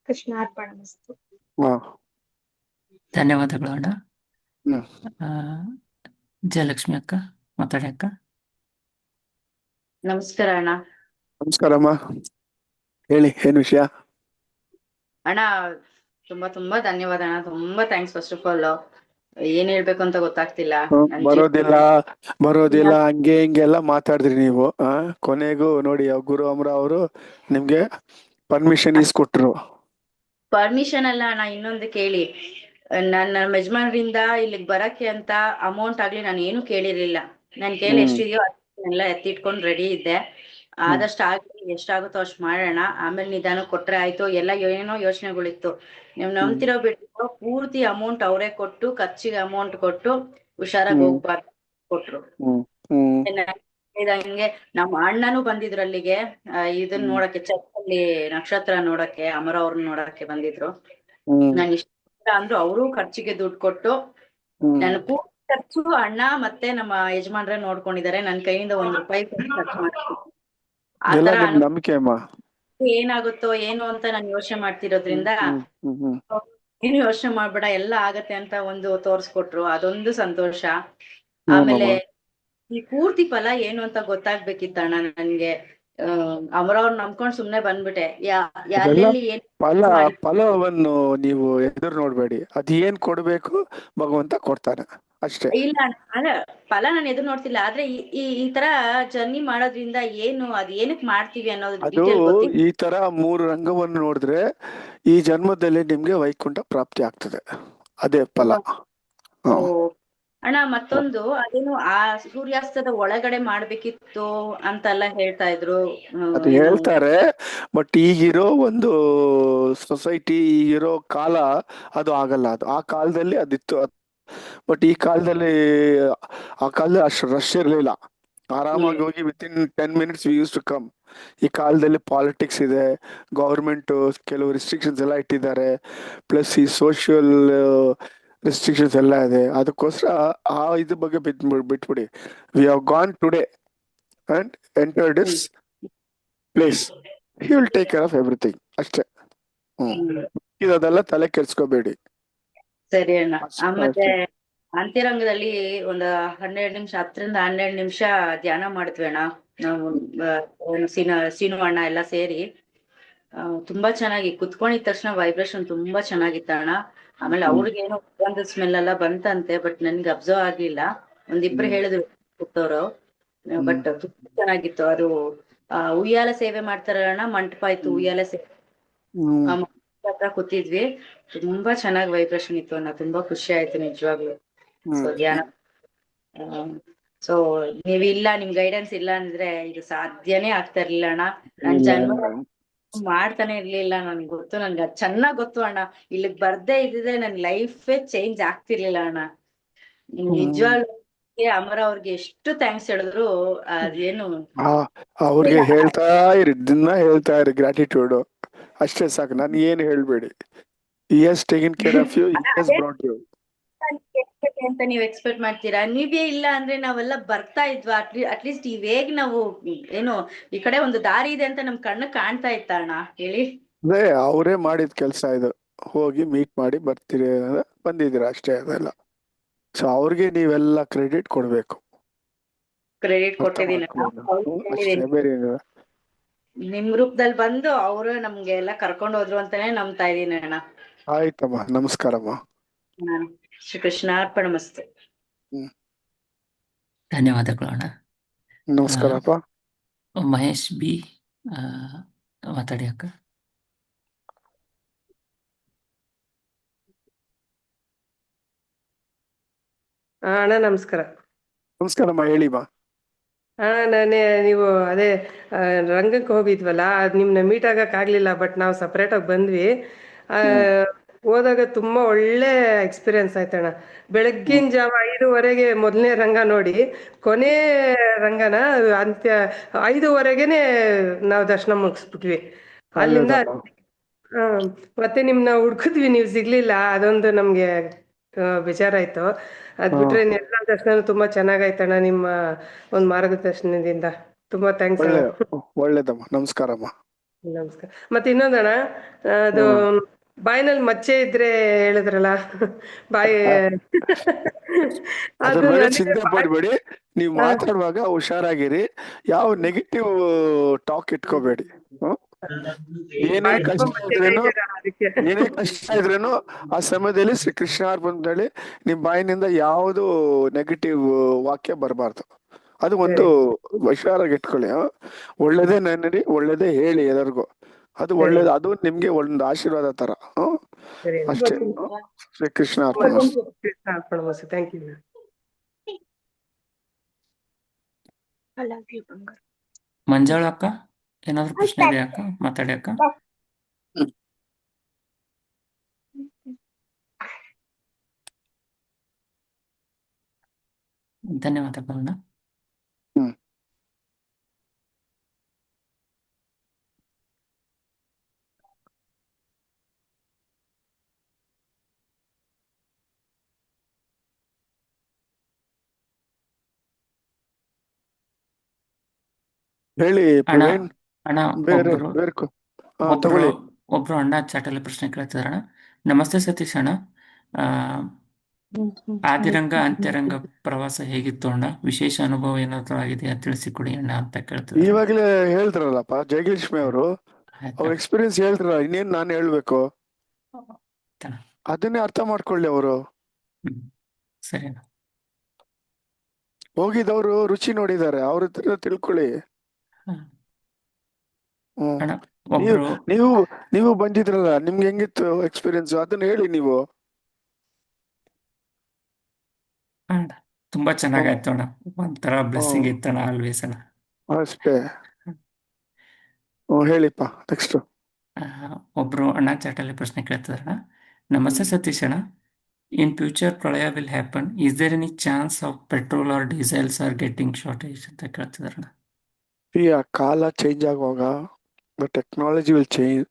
ಕೃಷ್ಣಾರ್ಪಣಮಸ್ತು. ಧನ್ಯವಾದಗಳು ಅಣ್ಣ. ಜಯಲಕ್ಷ್ಮಿ ಅಕ್ಕ ಮಾತಾಡಿ ಅಕ್ಕ. ನಮಸ್ಕಾರ ಅಣ್ಣ. ನಮಸ್ಕಾರಮ್ಮ, ಹೇಳಿ ಏನ್ ವಿಷಯ? ಅಣ್ಣ ತುಂಬಾ ತುಂಬಾ ಧನ್ಯವಾದ ಅಣ್ಣ, ತುಂಬಾ ಥ್ಯಾಂಕ್ಸ್. ಫಸ್ಟ್ ಆಫ್ ಆಲ್ ಏನ್ ಹೇಳ್ಬೇಕು ಅಂತ ಗೊತ್ತಾಗ್ತಿಲ್ಲ. ಬರೋದಿಲ್ಲ ಹಂಗೆ ಹಿಂಗೆಲ್ಲ ಮಾತಾಡಿದ್ರಿ ನೀವು. ಕೊನೆಗೂ ನೋಡಿ ಗುರು ಅಮರ ಅವರು ನಿಮ್ಗೆ ಪರ್ಮಿಷನ್ ಇಸ್ಕೊಟ್ರು. ಪರ್ಮಿಷನ್ ಅಲ್ಲ ಅಣ್ಣ, ಇನ್ನೊಂದು ಕೇಳಿ. ನನ್ನ ಯಜಮಾನ್ರಿಂದ ಇಲ್ಲಿಗೆ ಬರಕ್ಕೆ ಅಂತ ಅಮೌಂಟ್ ಆಗ್ಲಿ ನಾನು ಏನು ಕೇಳಿರ್ಲಿಲ್ಲ. ನನ್ ಕೈಲಿ ಎಷ್ಟಿದೆಯೋ ಅದನ್ನೆಲ್ಲ ಎತ್ತಿಟ್ಕೊಂಡು ರೆಡಿ ಇದ್ದೆ. ಆದಷ್ಟು ಆಗ್ಲಿ, ಎಷ್ಟಾಗುತ್ತೋ ಅಷ್ಟು ಮಾಡೋಣ, ಆಮೇಲೆ ನಿಧಾನ ಕೊಟ್ರೆ ಆಯ್ತು. ಎಲ್ಲ ಏನೋ ಯೋಚನೆಗಳಿತ್ತು. ನೀವು ನಂಬ್ತಿರೋ ಬಿಟ್ಟು ಪೂರ್ತಿ ಅಮೌಂಟ್ ಅವರೇ ಕೊಟ್ಟು, ಖರ್ಚಿಗೆ ಅಮೌಂಟ್ ಕೊಟ್ಟು ಹುಷಾರಾಗಿ ಹೋಗ್ಬಾರ್ದು ಕೊಟ್ರು. ಹಂಗೆ ನಮ್ಮ ಅಣ್ಣನೂ ಬಂದಿದ್ರು ಅಲ್ಲಿಗೆ, ಇದನ್ನ ನೋಡಕ್ಕೆ, ಚರ್ಚಲ್ಲಿ ನಕ್ಷತ್ರ ನೋಡಕ್ಕೆ, ಅಮರ ಅವ್ರನ್ನ ನೋಡಕ್ಕೆ ಬಂದಿದ್ರು. ನಾನು ಇಷ್ಟ ಅಂದ್ರು ಅವರು ಖರ್ಚಿಗೆ ದುಡ್ಡು ಕೊಟ್ಟು, ನನ್ನ ಪೂರ್ತಿ ಖರ್ಚು ಅಣ್ಣ ಮತ್ತೆ ನಮ್ಮ ಯಜಮಾನ್ರೆ ನೋಡ್ಕೊಂಡಿದ್ದಾರೆ. ನನ್ ಕೈಯಿಂದ ₹1 ಖರ್ಚು ಮಾಡ್ತೀನಿ. ಆತರ ಏನಾಗುತ್ತೋ ಏನೋ ಅಂತ ನಾನು ಯೋಚನೆ ಮಾಡ್ತಿರೋದ್ರಿಂದ ಏನು ಯೋಚನೆ ಮಾಡ್ಬೇಡ, ಎಲ್ಲ ಆಗತ್ತೆ ಅಂತ ಒಂದು ತೋರ್ಸ್ಕೊಟ್ರು. ಅದೊಂದು ಸಂತೋಷ. ಆಮೇಲೆ ಈ ಪೂರ್ತಿ ಫಲ ಏನು ಅಂತ ಗೊತ್ತಾಗ್ಬೇಕಿತ್ತಣ್ಣ ನನ್ಗೆ. ಅಮರ ಅವ್ರ ನಂಬ್ಕೊಂಡ್ ಸುಮ್ನೆ ಬಂದ್ಬಿಟ್ಟೆ. ಫಲವನ್ನು ನೀವು ಎದುರು ನೋಡ್ಬೇಡಿ, ಅದ್ ಏನ್ ಕೊಡ್ಬೇಕು ಭಗವಂತ ಕೊಡ್ತಾನೆ ಅಷ್ಟೇ. ಇಲ್ಲ ಅಲ್ಲ, ಫಲ ನಾನು ಎದುರು ನೋಡ್ತಿಲ್ಲ. ಆದ್ರೆ ಈ ತರ ಜರ್ನಿ ಮಾಡೋದ್ರಿಂದ ಏನು, ಅದ್ ಏನಕ್ ಮಾಡ್ತೀವಿ ಅನ್ನೋದು ಈ ತರ 3 ರಂಗವನ್ನು ನೋಡಿದ್ರೆ ಈ ಜನ್ಮದಲ್ಲಿ ನಿಮ್ಗೆ ವೈಕುಂಠ ಪ್ರಾಪ್ತಿ ಆಗ್ತದೆ. ಅದೇ ಫಲ. ಅಣ್ಣ ಮತ್ತೊಂದು, ಅದೇನು ಆ ಸೂರ್ಯಾಸ್ತದ ಒಳಗಡೆ ಮಾಡ್ಬೇಕಿತ್ತು ಅಂತೆಲ್ಲ ಹೇಳ್ತಾ ಇದ್ರು. ಅದು ಹೇಳ್ತಾರೆ, ಬಟ್ ಈಗಿರೋ ಒಂದು ಸೊಸೈಟಿ, ಈಗಿರೋ ಕಾಲ ಅದು ಆಗಲ್ಲ. ಅದು ಆ ಕಾಲದಲ್ಲಿ ಅದಿತ್ತು, ಬಟ್ ಈ ಕಾಲದಲ್ಲಿ ಆ ಕಾಲದಲ್ಲಿ ಅಷ್ಟು ರಶ್ ಇರ್ಲಿಲ್ಲ. ಆರಾಮಾಗಿ ಹೋಗಿ within 10 minutes we used to come. ಈ ಕಾಲದಲ್ಲಿ ಪಾಲಿಟಿಕ್ಸ್ ಇದೆ, ಗೌರ್ಮೆಂಟ್ ಕೆಲವು ರಿಸ್ಟ್ರಿಕ್ಷನ್ಸ್ ಎಲ್ಲ ಇಟ್ಟಿದ್ದಾರೆ, ಪ್ಲಸ್ ಈ ಸೋಷಿಯಲ್ ರೆಸ್ಟ್ರಿಕ್ಷನ್ಸ್ ಎಲ್ಲ ಇದೆ. ಅದಕ್ಕೋಸ್ಕರ ಆ ಇದ್ರ ಬಗ್ಗೆ ಬಿಟ್ಬಿಡಿ. We have gone today and entered this place. He will take care of everything ಅಷ್ಟೇ. ಇದೆಲ್ಲ ತಲೆ ಕೆಡ್ಸ್ಕೋಬೇಡಿ. ಸರಿ ಅಣ್ಣ. ಮತ್ತೆ ಅಂತ್ಯರಂಗದಲ್ಲಿ ಒಂದು 12 ನಿಮಿಷ, 10-12 ನಿಮಿಷ ಧ್ಯಾನ ಮಾಡಿದ್ವಿ ಅಣ್ಣ ನಾವು, ಸೀನು ಅಣ್ಣ ಎಲ್ಲ ಸೇರಿ. ತುಂಬಾ ಚೆನ್ನಾಗಿ ಕುತ್ಕೊಂಡಿದ ತಕ್ಷಣ ವೈಬ್ರೇಷನ್ ತುಂಬಾ ಚೆನ್ನಾಗಿತ್ತ ಅಣ್ಣ. ಆಮೇಲೆ ಅವ್ರಿಗೇನೋ ಒಂದು ಸ್ಮೆಲ್ ಎಲ್ಲ ಬಂತಂತೆ, ಬಟ್ ನನ್ಗೆ ಅಬ್ಸರ್ವ್ ಆಗ್ಲಿಲ್ಲ. ಒಂದಿಬ್ರು ಹೇಳಿದ್ರು ಕೂತವ್ರು. ಬಟ್ ತುಂಬಾ ಚೆನ್ನಾಗಿತ್ತು ಅದು. ಉಯ್ಯಾಲ ಸೇವೆ ಮಾಡ್ತಾರಣ್ಣ, ಮಂಟಪ ಇತ್ತು, ಉಯ್ಯಾಲ ಸೇವೆ ಆ ಮಂಟಪದ ಹತ್ರ ಕೂತಿದ್ವಿ. ತುಂಬಾ ಚೆನ್ನಾಗಿ ವೈಬ್ರೇಷನ್ ಇತ್ತು ಅಣ್ಣ, ತುಂಬಾ ಖುಷಿ ಆಯ್ತು ನಿಜವಾಗ್ಲು. ಸೊ ಧ್ಯಾನ ಸೊ ನೀವಿಲ್ಲ, ನಿಮ್ ಗೈಡೆನ್ಸ್ ಇಲ್ಲ ಅಂದ್ರೆ ಇದು ಸಾಧ್ಯನೇ ಆಗ್ತಾ ಇರ್ಲಿಲ್ಲ ಅಣ್ಣ. ನನ್ ಜನ್ಮ ಮಾಡ್ತಾನೆ ಇರ್ಲಿಲ್ಲ, ನನ್ಗೆ ಗೊತ್ತು, ನನ್ಗೆ ಅದ್ ಚೆನ್ನಾಗ್ ಗೊತ್ತು ಅಣ್ಣ. ಇಲ್ಲಿಗ್ ಬರ್ದೇ ಇದ್ದಿದ್ರೆ ನನ್ ಲೈಫೇ ಚೇಂಜ್ ಆಗ್ತಿರ್ಲಿಲ್ಲ ಅಣ್ಣ. ನಿಜವಾಗ್ಲೂ ಅಮರ ಅವ್ರಿಗೆ ಎಷ್ಟು ಥ್ಯಾಂಕ್ಸ್ ಹೇಳಿದ್ರು ಅದೇನು. ಅವ್ರಿಗೆ ಹೇಳ್ತಾ ಇರಿ, ದಿನ ಹೇಳ್ತಾ ಇರಿ ಗ್ರಾಟಿಟ್ಯೂಡ್, ಅಷ್ಟೇ ಸಾಕು. ನನ್ ಏನು ಹೇಳ್ಬೇಡಿ. He has taken care of you, he has brought you. ಅಂತ ನೀವ್ ಎಕ್ಸ್ಪೆಕ್ಟ್ ಮಾಡ್ತೀರಾ? ನೀವೇ ಇಲ್ಲ ಅಂದ್ರೆ ನಾವೆಲ್ಲ ಬರ್ತಾ ಇದ್ವಾ? ಅಟ್ಲೀಸ್ಟ್ ಇವೇಗ್ ನಾವು ಏನು ಈ ಕಡೆ ಒಂದು ದಾರಿ ಇದೆ ಅಂತ ನಮ್ ಕಣ್ಣು ಕಾಣ್ತಾ ಇತ್ತ ಅಣ್ಣ ಹೇಳಿ? ಅದೇ ಅವರೇ ಮಾಡಿದ ಕೆಲಸ ಇದು. ಹೋಗಿ ಮೀಟ್ ಮಾಡಿ ಬರ್ತೀರಿ ಬಂದಿದ್ದೀರಾ ಅಷ್ಟೇ, ಅದೆಲ್ಲ. ಸೊ ಅವ್ರಿಗೆ ನೀವೆಲ್ಲ ಕ್ರೆಡಿಟ್ ಕೊಡ್ಬೇಕು. ಕ್ರೆಡಿಟ್ ಕೊಟ್ಟಿದ್ದೀನಿ ಅಷ್ಟೇ, ಬೇರೆ ಏನಿಲ್ಲ. ನಿಮ್ ರೂಪದಲ್ಲಿ ಬಂದು ಅವರು ನಮ್ಗೆ ಎಲ್ಲ ಕರ್ಕೊಂಡ್ ಹೋದ್ರು ಅಂತಾನೆ ನಂಬ್ತಾ ಇದೀನಿ ಅಣ್ಣ. ಆಯ್ತಮ್ಮ, ನಮಸ್ಕಾರಮ್ಮ. ಶ್ರೀ ಕೃಷ್ಣಾರ್ಪಣಮಸ್ತು. ಧನ್ಯವಾದಗಳು ಅಣ್ಣ. ನಮಸ್ಕಾರಪ್ಪ. ಮಹೇಶ್ ಬಿ ಮಾತಾಡಿ ಅಕ್ಕ. ಅಣ್ಣ ನಮಸ್ಕಾರ. ನಮಸ್ಕಾರಮ್ಮ, ಹೇಳಿಮ್ಮ. ನೀವು ಅದೇ ರಂಗಕ್ಕೆ ಹೋಗಿದ್ವಲ್ಲ, ಅದು ನಿಮ್ನ ಮೀಟ್ ಆಗಕ್ ಆಗ್ಲಿಲ್ಲ, ಬಟ್ ನಾವು ಸಪ್ರೇಟ್ ಆಗಿ ಬಂದ್ವಿ. ಹೋದಾಗ ತುಂಬಾ ಒಳ್ಳೆ ಎಕ್ಸ್ಪೀರಿಯನ್ಸ್ ಆಯ್ತಣ್ಣ. ಬೆಳಗ್ಗಿನ ಜಾವ 5:30ಗೆ ಮೊದಲನೇ ರಂಗ ನೋಡಿ, ಕೊನೆ ರಂಗನ ಅಂತ್ಯ 5:30ಗೆನೆ ನಾವು ದರ್ಶನ ಮುಗಿಸ್ಬಿಟ್ವಿ. ಅಲ್ಲಿಂದ ಮತ್ತೆ ನಿಮ್ನ ಹುಡ್ಕಿದ್ವಿ, ನೀವು ಸಿಗ್ಲಿಲ್ಲ. ಅದೊಂದು ನಮ್ಗೆ ಬೇಜಾರಾಯ್ತು. ಅದ್ ಬಿಟ್ರೆ ಎಲ್ಲ ದರ್ಶನ ತುಂಬಾ ಚೆನ್ನಾಗಾಯ್ತಣ್ಣ. ನಿಮ್ಮ ಒಂದ್ ಮಾರ್ಗದರ್ಶನದಿಂದ ತುಂಬಾ ಥ್ಯಾಂಕ್ಸ್ ಅಣ್ಣ. ಒಳ್ಳೇದಮ್ಮ, ನಮಸ್ಕಾರಮ್ಮ. ನಮಸ್ಕಾರ. ಮತ್ತೆ ಇನ್ನೊಂದಣ್ಣ, ಅದು ಬಾಯಿನಲ್ಲಿ ಮಚ್ಚೆ ಇದ್ರೆ ಹೇಳಿದ್ರಲ್ಲ, ಬಾಯಿ ಅದ್ರ ಬಗ್ಗೆ ಚಿಂತೆ ಪಡ್ಬೇಡಿ. ನೀವು ಮಾತಾಡುವಾಗ ಹುಷಾರಾಗಿರಿ, ಯಾವ ನೆಗೆಟಿವ್ ಟಾಕ್ ಇಟ್ಕೋಬೇಡಿ. ಏನೇ ಕಷ್ಟ ಇದ್ರೇನು ಆ ಸಮಯದಲ್ಲಿ ಶ್ರೀ ಕೃಷ್ಣಾರ್ಪಣೆ ಅಂತ ಹೇಳಿ ನಿಮ್ ಬಾಯಿನಿಂದ ಯಾವುದು ನೆಗೆಟಿವ್ ವಾಕ್ಯ ಬರಬಾರ್ದು. ಅದು ಒಂದು ಹುಷಾರಾಗಿ ಇಟ್ಕೊಳ್ಳಿ. ಒಳ್ಳೇದೇ ನೆನರಿ, ಒಳ್ಳೇದೇ ಹೇಳಿ ಎಲ್ಲರಿಗೂ. ಅದು ಒಳ್ಳೇದು, ಅದು ನಿಮ್ಗೆ ಒಂದು ಆಶೀರ್ವಾದ ತರ. ಅಷ್ಟೇ. ಶ್ರೀ ಕೃಷ್ಣಾರ್ಪಣೆ. Thank you. ಮಂಜಾಳ ಅಕ್ಕ, ಏನಾದ್ರು ಪ್ರಶ್ನೆ ಇದೆಯಾ ಅಕ್ಕ? ಮಾತಾಡಿ ಅಕ್ಕ. ಧನ್ಯವಾದಗಳನ್ನ. ಹೇಳಿ ಪ್ರವೀಣ್. ಅಣ್ಣ, ಒಬ್ರು ಅಣ್ಣ ಚಾಟಲ್ಲಿ ಪ್ರಶ್ನೆ ಕೇಳ್ತಿದಾರಣ. ನಮಸ್ತೆ ಸತೀಶ್ ಅಣ್ಣ, ಆದಿರಂಗ ಅಂತ್ಯರಂಗ ಪ್ರವಾಸ ಹೇಗಿತ್ತು ಅಣ್ಣ? ವಿಶೇಷ ಅನುಭವ ಏನಾದ್ರು ಆಗಿದೆಯಾ? ತಿಳಿಸಿಕೊಡಿ ಅಣ್ಣ ಅಂತ ಕೇಳ್ತಿದ್ದಾರೆ. ಇವಾಗಲೇ ಹೇಳ್ತಾರಲ್ಲಪ್ಪ ಜಯಲಕ್ಷ್ಮಿ ಅವರು, ಅವ್ರ ಎಕ್ಸ್ಪೀರಿಯನ್ಸ್ ಹೇಳ್ತಾರ. ಇನ್ನೇನ್ ನಾನು ಹೇಳ್ಬೇಕು? ಅದನ್ನೇ ಅರ್ಥ ಮಾಡ್ಕೊಳ್ಳಿ ಅವರು. ಸರಿ, ಹೋಗಿದವರು ರುಚಿ ನೋಡಿದ್ದಾರೆ, ಅವ್ರ ಹತ್ರ ತಿಳ್ಕೊಳ್ಳಿ. ನೀವು ಬಂದಿದ್ರಲ್ಲ, ನಿಮ್ಗೆ ಹೆಂಗಿತ್ತು ಎಕ್ಸ್ಪೀರಿಯನ್ಸ್? ಅದನ್ನ ಹೇಳಿ ನೀವು. ತುಂಬಾ ಚೆನ್ನಾಗಾಯ್ತು ಅಣ್ಣ, ಒಂಥರ ಬ್ಲೆಸ್ಸಿಂಗ್ ಇತ್ತಣ್ಣ ಆಲ್ವೇಸ್ ಅಣ್ಣ. ಅಷ್ಟೇ. ಹೇಳಿಪ್ಪ ನೆಕ್ಸ್ಟ್. ಒಬ್ರು ಅಣ್ಣ ಚಾಟಲ್ಲಿ ಪ್ರಶ್ನೆ ಕೇಳ್ತಿದಾರಣ. ನಮಸ್ತೆ ಸತೀಶ್ ಅಣ್ಣ, in future pralaya will happen, is there any chance of petrol or diesels are getting shortage ಅಂತ ಕೇಳ್ತಿದಾರಣ. ಆ ಕಾಲ ಚೇಂಜ್ ಆಗುವಾಗ the technology will change,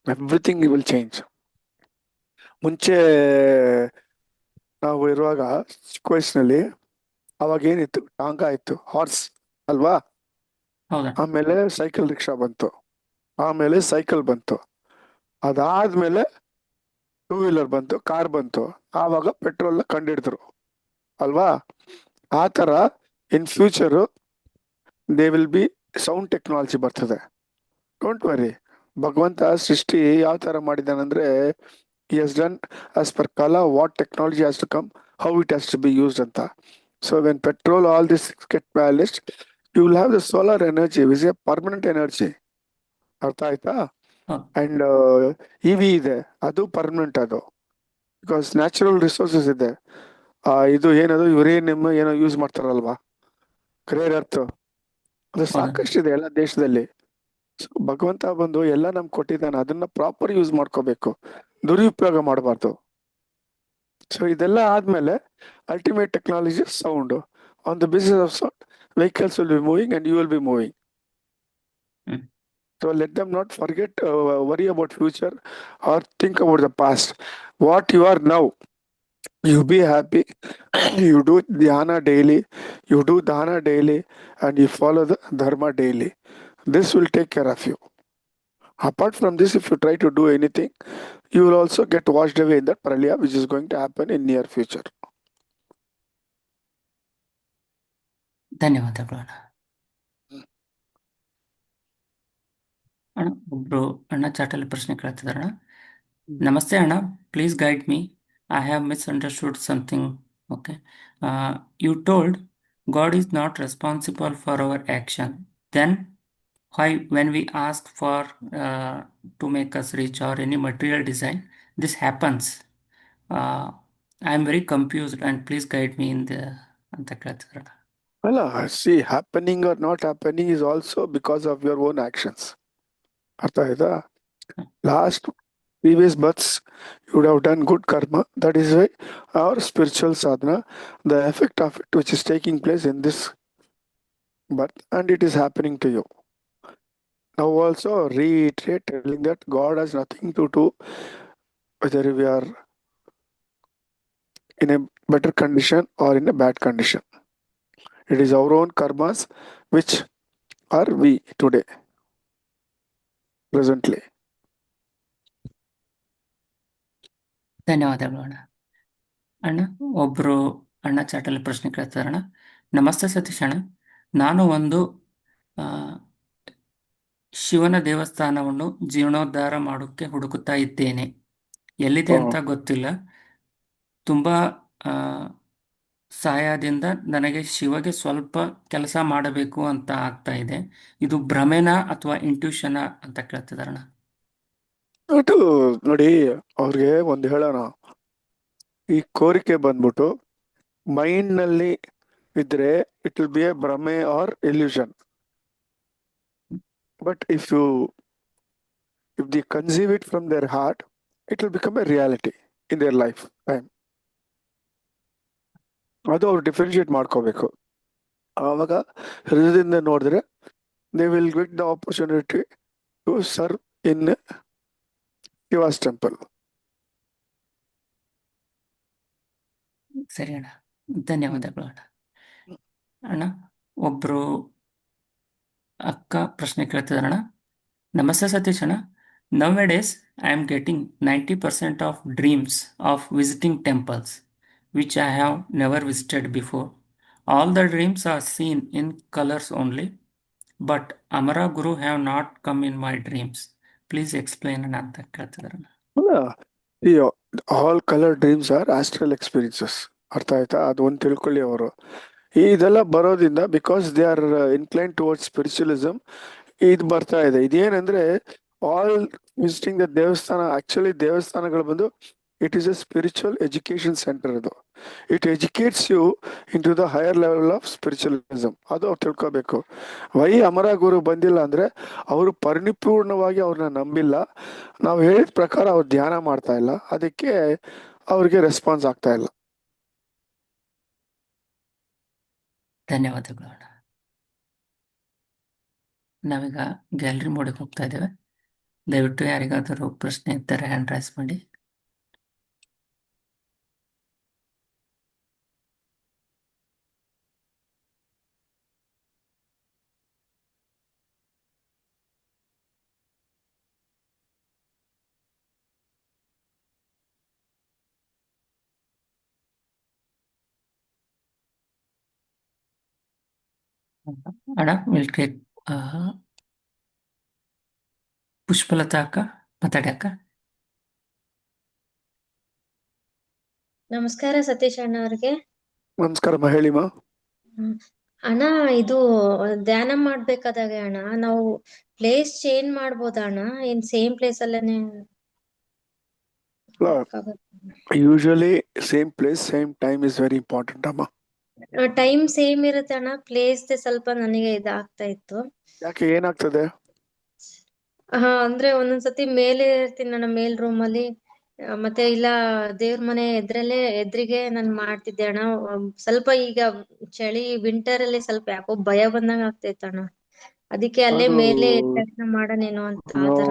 everything will change. ಮುಂಚೆ ನಾವು ಇರುವಾಗ ಚಿಕ್ಕ ವಯಸ್ಸಿನಲ್ಲಿ ಅವಾಗ ಏನಿತ್ತು? ಟಾಂಗಾ ಇತ್ತು, ಹಾರ್ಸ್ ಅಲ್ವಾ? ಆಮೇಲೆ ಸೈಕಲ್ ರಿಕ್ಷಾ ಬಂತು, ಆಮೇಲೆ ಸೈಕಲ್ ಬಂತು, ಅದಾದ್ಮೇಲೆ 2 ವೀಲರ್ ಬಂತು, ಕಾರ್ ಬಂತು, ಆವಾಗ ಪೆಟ್ರೋಲ್ ಕಂಡಿಡಿದ್ರು ಅಲ್ವಾ? ಆ ತರ in future they will be sound technology ಬರ್ತದೆ. Don't worry. ಭಗವಂತ ಸೃಷ್ಟಿ ಯಾವ ತರ ಮಾಡಿದಾನಂದ್ರೆ, he has done as per kala what technology has to come, how it has to be used ಅಂತ. So when petrol all this get balanced, you will have the solar energy with a permanent energy. ಅರ್ಥ ಆಯ್ತಾ? And EV ಇದೆ, ಅದು permanent, ಅದು because natural resources ಇದೆ. ಇದು ಏನದು uranium ಏನೋ ಯೂಸ್ ಮಾಡ್ತಾರಲ್ವಾ, ರೇರ್ ಅರ್ತ್, ಅದು ಹೌದಾ ಸಾಕಷ್ಟಿದೆ ಎಲ್ಲ ದೇಶದಲ್ಲಿ. So, ಭಗವಂತ ಬಂದು ಎಲ್ಲ ನಮ್ಗೆ ಕೊಟ್ಟಿದ್ದಾನೆ, ಅದನ್ನ ಪ್ರಾಪರ್ ಯೂಸ್ ಮಾಡ್ಕೋಬೇಕು, ದುರುಪಯೋಗ ಮಾಡಬಾರ್ದು. ಸೊ ಇದೆಲ್ಲ ಆದ್ಮೇಲೆ ultimate technology sound. On the basis of sound vehicles will be moving and you will be moving. Hmm So let them not forget, worry about future or think about the past. What you are now, you be happy. You do dhyana daily, you do dana daily, and you follow the dharma daily. This will take care of you. Apart from this, if you try to do anything, you will also get washed away in that pralaya, which is going to happen in near future. ಧನ್ಯವಾದಗಳು ಅಣ್ಣ. ಅಣ್ಣ ಒಬ್ರು ಅಣ್ಣ ಚಾಟಲ್ಲಿ ಪ್ರಶ್ನೆ ಕೇಳ್ತಿದಾರಣ್ಣ. ನಮಸ್ತೆ ಅಣ್ಣ, please guide me. I have misunderstood something. Okay, you told God is not responsible for our action. Then why when we ask for to make us rich or any material design, this happens. I am very confused and please guide me in the ಅಂತ ಕೇಳ್ತಿದಾರಣ್ಣ. Well, see, happening or not happening is also because of your own actions. Artha aita? Last previous births, you would have done good karma. That is why our spiritual sadhana, the effect of it which is taking place in this birth, and it is happening to you. Now also reiterate telling that God has nothing to do whether we are in a better condition or in a bad condition. It is our own karmas which are we today, presently. ಧನ್ಯವಾದಗಳು ಅಣ್ಣ. ಅಣ್ಣ ಒಬ್ರು ಅಣ್ಣ ಚಾಟಲ್ಲಿ ಪ್ರಶ್ನೆ ಕೇಳ್ತಿದಾರಣ್ಣ. ನಮಸ್ತೆ ಸತೀಶ್ ಅಣ್ಣ, ನಾನು ಒಂದು ಆ, ಶಿವನ ದೇವಸ್ಥಾನವನ್ನು ಜೀರ್ಣೋದ್ಧಾರ ಮಾಡೋಕ್ಕೆ ಹುಡುಕುತ್ತಾ ಇದ್ದೇನೆ. ಎಲ್ಲಿದೆ ಅಂತ ಗೊತ್ತಿಲ್ಲ. ತುಂಬಾ ಸಹಾಯದಿಂದ ನನಗೆ ಶಿವಗೆ ಸ್ವಲ್ಪ ಕೆಲಸ ಮಾಡಬೇಕು ಅಂತ ಆಗ್ತಾ ಇದೆ. ಇದು ಭ್ರಮೆನಾ ಅಥವಾ ಇಂಟ್ಯೂಷನಾ ಅಂತ ಕೇಳ್ತಿದಾರಣ್ಣ. ಒಟ್ಟು ನೋಡಿ, ಅವ್ರಿಗೆ ಒಂದು ಹೇಳೋಣ, ಈ ಕೋರಿಕೆ ಬಂದ್ಬಿಟ್ಟು ಮೈಂಡ್ ನಲ್ಲಿ ಇದ್ರೆ ಇಟ್ ವಿಲ್ ಬಿ ಎ ಭ್ರಮೆ or illusion. But if the conceive it from their heart, it will become a reality in their life time. ಅದು ಅವ್ರು ಡಿಫ್ರೆನ್ಶಿಯೇಟ್ ಮಾಡ್ಕೋಬೇಕು. ಆವಾಗ ಹೃದಯದಿಂದ ನೋಡಿದ್ರೆ they will get the opportunity to serve in Shiva's temple. ಸರಿ ಅಣ್ಣ, ಧನ್ಯವಾದಗಳು ಅಣ್ಣ. ಅಣ್ಣ ಒಬ್ರು ಅಕ್ಕ ಪ್ರಶ್ನೆ ಕೇಳ್ತಿದಾರಣ್ಣ. ನಮಸ್ತೆ ಸತೀಶ್ ಅಣ್ಣ, nowadays I am getting 90% of dreams of visiting temples which I have never visited before. All the dreams are seen in colors only, but Amara Guru have not come in my dreams. Please explain ಅಂತ ಕೇಳ್ತಿದಾರಣ್ಣ. All colour dreams are astral experiences. ಅರ್ಥ ಆಯ್ತಾ? ಅದು ಒಂದು ತಿಳ್ಕೊಳ್ಳಿ ಅವರು. ಇದೆಲ್ಲ ಬರೋದ್ರಿಂದ because they are incline towards spiritualism ಇದು ಬರ್ತಾ ಇದೆ. ಇದೇನಂದ್ರೆ ಆಲ್ ವಿಸಿಟಿಂಗ್ ದ ದೇವಸ್ಥಾನ, ಆಕ್ಚುಲಿ ದೇವಸ್ಥಾನಗಳು ಬಂದು it is a spiritual education centre. ಅದು it educates you into the higher level of spiritualism. ಅದು ಅವ್ರು ತಿಳ್ಕೋಬೇಕು. ವೈ ಅಮರ ಗುರು ಬಂದಿಲ್ಲ ಅಂದ್ರೆ ಅವರು ಪರಿಪೂರ್ಣವಾಗಿ ಅವ್ರನ್ನ ನಂಬಿಲ್ಲ, ನಾವು ಹೇಳಿದ ಪ್ರಕಾರ ಅವ್ರು ಧ್ಯಾನ ಮಾಡ್ತಾ ಇಲ್ಲ, ಅದಕ್ಕೆ ಅವ್ರಿಗೆ ರೆಸ್ಪಾನ್ಸ್ ಆಗ್ತಾ ಇಲ್ಲ. ಧನ್ಯವಾದಗಳು ಅಣ್ಣ. ನಾವೀಗ ಗ್ಯಾಲರಿ ಮೋಡಿಗೆ ಹೋಗ್ತಾ ಇದ್ದೇವೆ. ದಯವಿಟ್ಟು ಯಾರಿಗಾದರೂ ಪ್ರಶ್ನೆ ಇದ್ದರೆ ಹ್ಯಾಂಡ್ ರೈಸ್ ಮಾಡಿ. ಅಣ್ಣ ವಿಲ್ ಟೇಕ್ ಪುಷ್ಪಲತಾ ಅಕ್ಕ ಮಾತಾಡಿ ಅಕ್ಕ. ನಮಸ್ಕಾರ ಸತೀಶ್ ಅಣ್ಣ ಅವ್ರಿಗೆ. ನಮಸ್ಕಾರ, ಹೇಳಿಮಾ. ಅಣ್ಣ ಇದು ಧ್ಯಾನ ಮಾಡ್ಬೇಕಾದಾಗ ಅಣ್ಣ ನಾವು ಪ್ಲೇಸ್ ಚೇಂಜ್ ಮಾಡ್ಬೋದಾ ಅಣ್ಣ? ಏನ್ ಸೇಮ್ ಪ್ಲೇಸ್ ಅಲ್ಲೇನೆ usually same place same time is very important ಅಮ್ಮ. ಟೈಮ್ ಸೇಮ್ ಇರುತ್ತೆ ಅಣ್ಣ, ಪ್ಲೇಸ್ ಸ್ವಲ್ಪ ನನಗೆ ಇದಾಗ್ತಾ ಇತ್ತು. ಯಾಕೆ, ಏನಾಗ್ತದೆ? ಅಂದ್ರೆ ಒಂದೊಂದ್ಸತಿ ಮೇಲೆ ಇರ್ತೀನಿ ನನ್ನ ಮೇಲ್ ರೂಮ್ ಅಲ್ಲಿ, ಮತ್ತೆ ಇಲ್ಲ ದೇವ್ರ ಮನೆ ಎದುರಿಗೆ ನಾನು ಮಾಡ್ತಿದ್ದೆ ಅಣ್ಣ. ಸ್ವಲ್ಪ ಈಗ ಚಳಿ ವಿಂಟರ್ ಅಲ್ಲಿ ಸ್ವಲ್ಪ ಯಾಕೋ ಭಯ ಬಂದಂಗ ಆಗ್ತೈತೆ ಅಣ್ಣ, ಅದಕ್ಕೆ ಅಲ್ಲೇ ಅದು ಮೇಲೆ ದರ್ಶನ ಮಾಡೋಣೇನೋ ಅಂತ ಆತರ.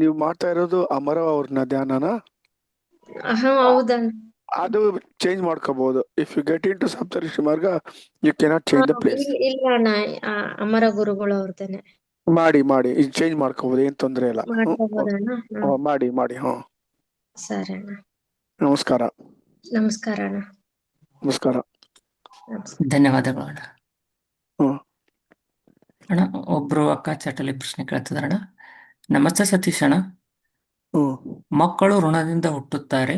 ನೀವು ಮಾಡ್ತಾ ಇರೋದು ಅಮರ ಅವ್ರನ್ನ ಧ್ಯಾನನ? ಹೌದಣ್ಣ. ಅದು ಚೇಂಜ್ ಮಾಡ್ಕೋಬಹುದು. If you get into Saptarshi Marga you cannot change the place. ಇಲ್ಲ ಅಣ್ಣ, ಅಮರ ಗುರುಗಳು ಅವ್ರದ್ದೇನೆ. ಮಾಡಿ ಇದು ಚೇಂಜ್ ಮಾಡ್ಕೋಬಹುದು, ಏನ್ ತೊಂದ್ರೆ ಇಲ್ಲ. ಮಾಡ್ಕೋಬೋದಣ್ಣ? ಮಾಡಿ. ಸರಿ ಅಣ್ಣ. ನಮಸ್ಕಾರ. ನಮಸ್ಕಾರ ಅಣ್ಣ. ನಮಸ್ಕಾರ. ಧನ್ಯವಾದಗಳು ಅಣ್ಣ. ಹ್ಮ್. ಅಣ್ಣ ಒಬ್ರು ಅಕ್ಕ ಚಾಟಲ್ಲಿ ಪ್ರಶ್ನೆ ಕೇಳ್ತಿದಾರಣ್ಣ. ನಮಸ್ತೆ ಸತೀಶ್ ಅಣ್ಣ. ಮಕ್ಕಳು ಋಣದಿಂದ ಹುಟ್ಟುತ್ತಾರೆ.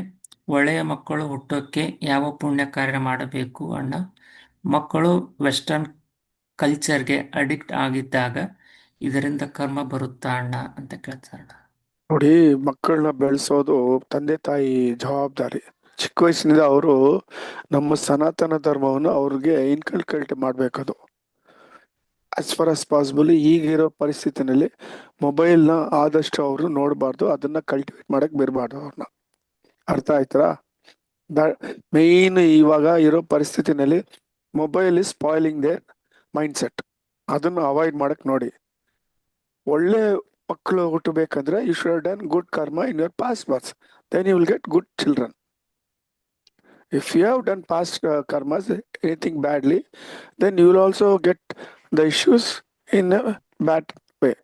ಒಳ್ಳೆಯ ಮಕ್ಕಳು ಹುಟ್ಟೋಕೆ ಯಾವ ಪುಣ್ಯ ಕಾರ್ಯ ಮಾಡಬೇಕು ಅಣ್ಣ? ಮಕ್ಕಳು ವೆಸ್ಟರ್ನ್ ಕಲ್ಚರ್ಗೆ ಅಡಿಕ್ಟ್ ಆಗಿದ್ದಾಗ ಇದರಿಂದ ಕರ್ಮ ಬರುತ್ತಾ ಅಣ್ಣ ಅಂತ ಕೇಳ್ತಾರಣ್ಣ. ನೋಡಿ, ಮಕ್ಕಳನ್ನ ಬೆಳೆಸೋದು ತಂದೆ ತಾಯಿ ಜವಾಬ್ದಾರಿ. ಚಿಕ್ಕ ವಯಸ್ಸಿನಿಂದ ಅವರು ನಮ್ಮ ಸನಾತನ ಧರ್ಮವನ್ನು ಅವ್ರಿಗೆ ಇನ್ಕಲ್ಕೇಟ್ ಮಾಡ್ಬೇಕದು. ಆಸ್ ಫಾರ್ ಆಸ್ ಪಾಸಿಬಲ್ ಈಗಿರೋ ಪರಿಸ್ಥಿತಿನಲ್ಲಿ ಮೊಬೈಲ್ನ ಆದಷ್ಟು ಅವರು ನೋಡಬಾರ್ದು, ಅದನ್ನ ಕಲ್ಟಿವೇಟ್ ಮಾಡಕ್ ಬಿರಬಾರ್ದು ಅವ್ರನ್ನ. ಅರ್ಥ ಆಯ್ತಾ? ಮೇನ್ ಇವಾಗ ಇರೋ ಪರಿಸ್ಥಿತಿನಲ್ಲಿ mobile is spoiling their mindset. ಅದನ್ನು ಅವಾಯ್ಡ್ ಮಾಡಕ್ ನೋಡಿ. ಒಳ್ಳೆ ಮಕ್ಕಳು ಹುಟ್ಟಬೇಕಂದ್ರೆ you should done good karma in your past births, then you will get good children. If you have done past karmas, anything badly, then you will also get the issues in a bad way.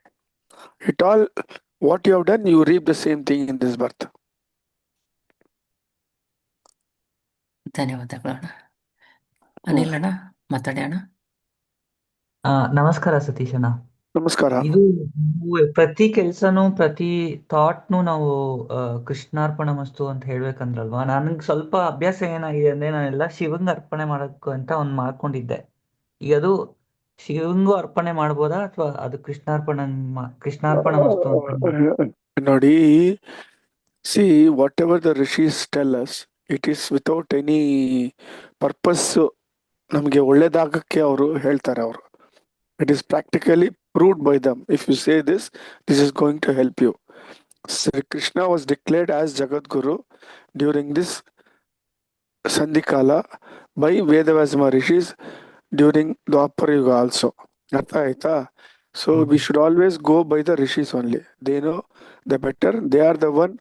It all, what you have done, you reap the same thing in this birth. ಧನ್ಯವಾದಗಳು ಅಣ್ಣ. ಅನಿಲ್ ಅಣ್ಣ ಮಾತಾಡಿ ಅಣ್ಣ. ನಮಸ್ಕಾರ ಸತೀಶ್ ಅಣ್ಣ. ನಮಸ್ಕಾರ. ಇದು ಪ್ರತಿ ಕೆಲ್ಸನೂ ಪ್ರತಿ ಥಾಟ್ನು ನಾವು ಕೃಷ್ಣಾರ್ಪಣ ಮಸ್ತು ಅಂತ ಹೇಳ್ಬೇಕಂದ್ರಲ್ವಾ? ನನಗೆ ಸ್ವಲ್ಪ ಅಭ್ಯಾಸ ಏನಾಗಿದೆ ಅಂದ್ರೆ, ನಾನೆಲ್ಲ ಶಿವಂಗ್ ಅರ್ಪಣೆ ಮಾಡಕ್ ಅಂತ ಮಾಡ್ಕೊಂಡಿದ್ದೆ. ಈಗ ಅದು ಶಿವಂಗೂ ಅರ್ಪಣೆ ಮಾಡ್ಬೋದಾ, ಅಥವಾ ಅದು ಕೃಷ್ಣಾರ್ಪಣ ಮಸ್ತು ಅಂತ? ನೋಡಿ, see, whatever the rishis tell us, it is without any purpose. ನಮಗೆ ಒಳ್ಳೇದಾಗಕ್ಕೆ ಅವರು ಹೇಳ್ತಾರೆ. ಅವರು it is practically proved by them. If you say this is going to help you. Sri Krishna was declared as Jagat Guru during this Sandhikala by Vedavyasa Rishis during Dwapara Yuga also. Artha aita? So we should always go by the Rishis only. They know the better. They are the one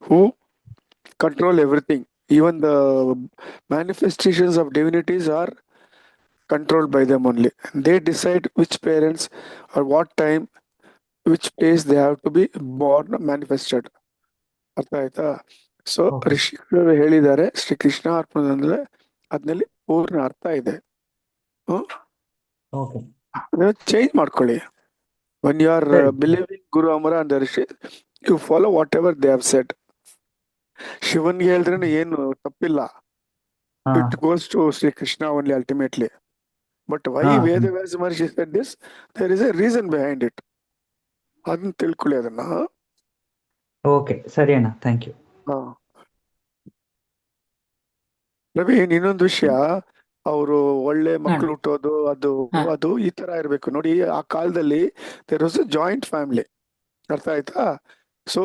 who control everything. Even the manifestations of divinities are controlled by them only. They decide which parents or what time, which place they have to be born, manifested. ಅರ್ಥ ಆಯ್ತಾ? So ಋಷಿಗಳು ಹೇಳಿದ್ದಾರೆ ಶ್ರೀ ಕೃಷ್ಣ ಅರ್ಪಣೆ ಅಂದ್ರೆ ಅದ್ರಲ್ಲಿ ಪೂರ್ಣ ಅರ್ಥ ಇದೆ. ಚೇಂಜ್ ಮಾಡ್ಕೊಳ್ಳಿ. when you are believing Guru Amara and the Rishi, you follow whatever they have said. ಶಿವನ್ಗೆ ಹೇಳಿದ್ರೆ ಏನು ತಪ್ಪಿಲ್ಲ. It goes to Sri Krishna only ultimately. But why Vedavyasa Maharishi said this? There is a reason behind it. ಅದನ್ನ ತಿಳ್ಕೊಳ್ಳಿ ಅದನ್ನ. Okay, ಸರಿ ಅಣ್ಣ, thank you. Ravi, ಇನ್ನೊಂದು ವಿಷಯ, ಅವರು ಒಳ್ಳೆ ಮಕ್ಕಳು ಹುಟ್ಟೋದು ಅದು ಈ ತರ ಇರ್ಬೇಕು. ನೋಡಿ, ಆ ಕಾಲದಲ್ಲಿ there was a joint family. ಅರ್ಥ ಆಯ್ತಾ? ಸೊ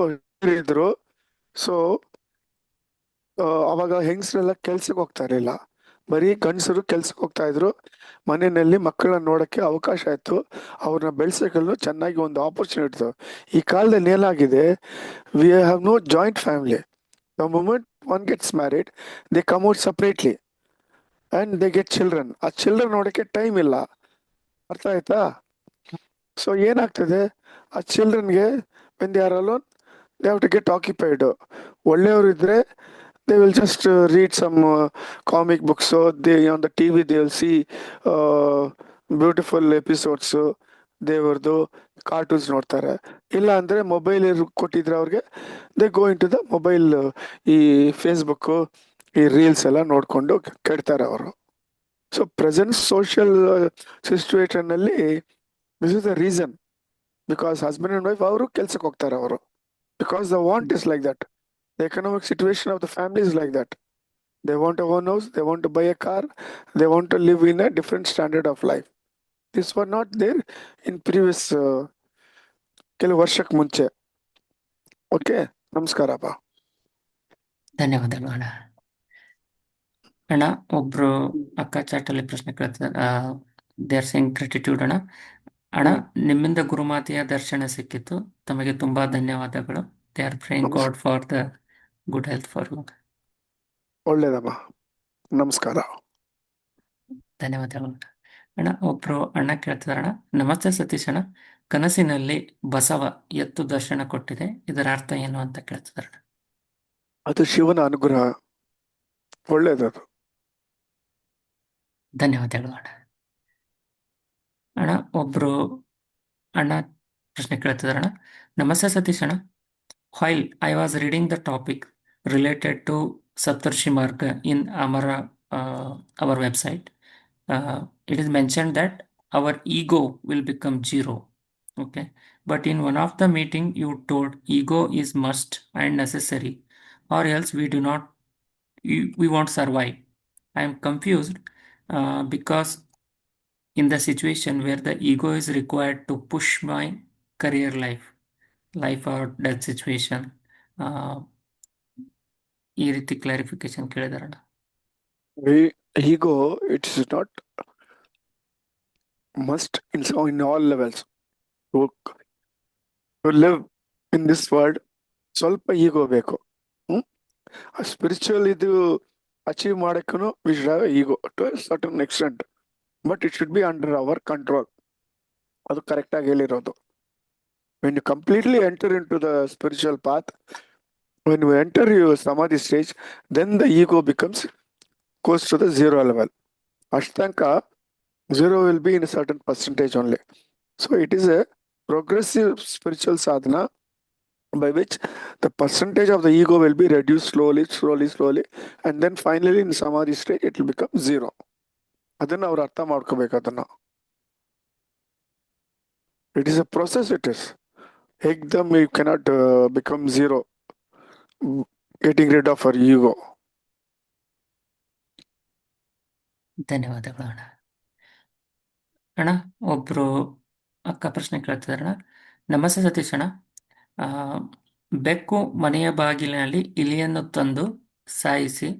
ಇದ್ರು. ಸೊ ಅವಾಗ ಹೆಂಗಸರೆಲ್ಲ ಕೆಲ್ಸಕ್ಕೆ ಹೋಗ್ತಾ ಇರಲಿಲ್ಲ, ಬರೀ ಗಂಡಸರು ಕೆಲ್ಸಕ್ಕೆ ಹೋಗ್ತಾ ಇದ್ರು. ಮನೆಯಲ್ಲಿ ಮಕ್ಕಳನ್ನ ನೋಡಕ್ಕೆ ಅವಕಾಶ ಆಯ್ತು, ಅವ್ರನ್ನ ಬೆಳೆಸೋಕಲ್ಲೂ ಚೆನ್ನಾಗಿ ಒಂದು ಆಪರ್ಚುನಿಟಿ ಇತ್ತು. ಈ ಕಾಲದಲ್ಲಿ ಏನಾಗಿದೆ, we have no joint family. The moment one gets married, they come out separately and they get children. ಆ ಚಿಲ್ಡ್ರನ್ ನೋಡಕ್ಕೆ ಟೈಮ್ ಇಲ್ಲ. ಅರ್ಥ ಆಯ್ತಾ? ಸೊ ಏನಾಗ್ತದೆ, ಆ ಚಿಲ್ಡ್ರನ್ಗೆ when they are alone they have to get occupied. ಒಳ್ಳೆಯವರು ಇದ್ರೆ they will just read some comic books. So they on the TV they will see beautiful episodes. ದೇವರದು ಕಾರ್ಟೂನ್ಸ್ ನೋಡ್ತಾರೆ. ಇಲ್ಲ ಅಂದ್ರೆ ಮೊಬೈಲ್ ಕೊಟ್ಟಿದ್ರೆ ಅವ್ರಿಗೆ they go into the mobile, ಈ Facebook, ಈ ರೀಲ್ಸ್ ಎಲ್ಲ ನೋಡ್ಕೊಂಡು ಕೆಡ್ತಾರೆ ಅವರು. ಸೊ ಪ್ರೆಸೆಂಟ್ ಸೋಷಿಯಲ್ ಸಿಚುವೇಶನ್ ಅಲ್ಲಿ this is the reason. Because husband and wife ಅವರು ಕೆಲ್ಸಕ್ಕೆ ಹೋಗ್ತಾರೆ ಅವರು. Because the want is like that. The economic situation of the family is like that. They want a own house, they want to buy a car, they want to live in a different standard of life. This was not there in previous ಕೆಲವು ವರ್ಷಕ್ಕೆ ಮುಂಚೆ. Okay, ನಮಸ್ಕಾರಪ್ಪ. ಧನ್ಯವಾದಗಳು ಅಣ್ಣ. ಅಣ್ಣ, ಒಬ್ರು ಅಕ್ಕ ಚಾಟಲ್ಲಿ ಪ್ರಶ್ನೆ ಕೇಳ್ತಿದ್ದಾರೆ. ದೇ ಆರ್ ಸೇಯಿಂಗ್ ಗ್ರಾಟಿಟ್ಯೂಡ್ ಅಣ್ಣ. ಅಣ್ಣ, ನಿಮ್ಮಿಂದ ಗುರುಮಾತೆಯ ದರ್ಶನ ಸಿಕ್ಕಿತ್ತು, ತಮಗೆ ತುಂಬಾ ಧನ್ಯವಾದಗಳು. They are praying God for the good health for you. ಒಳ್ಳೇದಮ್ಮ, ನಮಸ್ಕಾರ. ಧನ್ಯವಾದಗಳು ಅಣ್ಣ. ಒಬ್ರು ಅಣ್ಣ ಕೇಳ್ತಿದಾರೆ ಅಣ್ಣ, ನಮಸ್ತೆ ಸತೀಶ್ ಅಣ್ಣ, ಕನಸಿನಲ್ಲಿ ಬಸವ ಎತ್ತು ದರ್ಶನ ಕೊಟ್ಟಿದೆ, ಇದರ ಅರ್ಥ ಏನು ಅಂತ ಕೇಳ್ತಿದಾರೆ ಅಣ್ಣ. ಅದು ಶಿವನ ಅನುಗ್ರಹ, ಒಳ್ಳೇದದು. ಧನ್ಯವಾದಗಳು ಅಣ್ಣ. ಅಣ್ಣ, ಒಬ್ರು ಅಣ್ಣ ಪ್ರಶ್ನೆ ಕೇಳ್ತಿದಾರೆ ಅಣ್ಣ, ನಮಸ್ತೆ ಸತೀಶ್ ಅಣ್ಣ, while I was reading the topic related to Saptarshi Marga in our website, it is mentioned that our ego will become zero. Okay, but in one of the meeting you told ego is must and necessary, or else we won't survive. I am confused because in the situation where the ego is required to push my career life or death situation, ಈ ರೀತಿ clarification ಕೇಳಿದಾರಣ್ಣ. Ego, it is not must in all levels. To live in this world, ಸ್ವಲ್ಪ ಈಗೋ ಬೇಕು. Spiritual ಇದು achieve ಮಾಡಕ್ಕೂ we should have ego to certain extent, but it should be under our control. ಅದು correct ಆಗಿ ಹೇಳಿರೋದು. when you completely enter into the spiritual path, when you enter your samadhi stage, then the ego becomes goes to the zero level. Ashtanka zero will be in a certain percentage only. So it is a progressive spiritual sadhana by which the percentage of the ego will be reduced slowly, and then finally in samadhi stage it will become zero. ಅದನ್ನ ಅವ್ರು ಅರ್ಥ ಮಾಡ್ಕೋಬೇಕು. ಅದನ್ನ it is a process. It is ekdam you cannot become zero getting rid of our ego. ಧನ್ಯವಾದಗಳು ಅಣ್ಣ. ಅಣ್ಣ, ಒಬ್ರು ಅಕ್ಕ ಪ್ರಶ್ನೆ ಕೇಳ್ತಿದಾರೆ ಅಣ್ಣ, ನಮಸ್ತೆ ಸತೀಶ್ ಅಣ್ಣ, ಬೆಕ್ಕು ಮನೆಯ ಬಾಗಿಲಿನಲ್ಲಿ ಇಲಿಯನ್ನು ತಂದು ಸಾಯಿಸಿ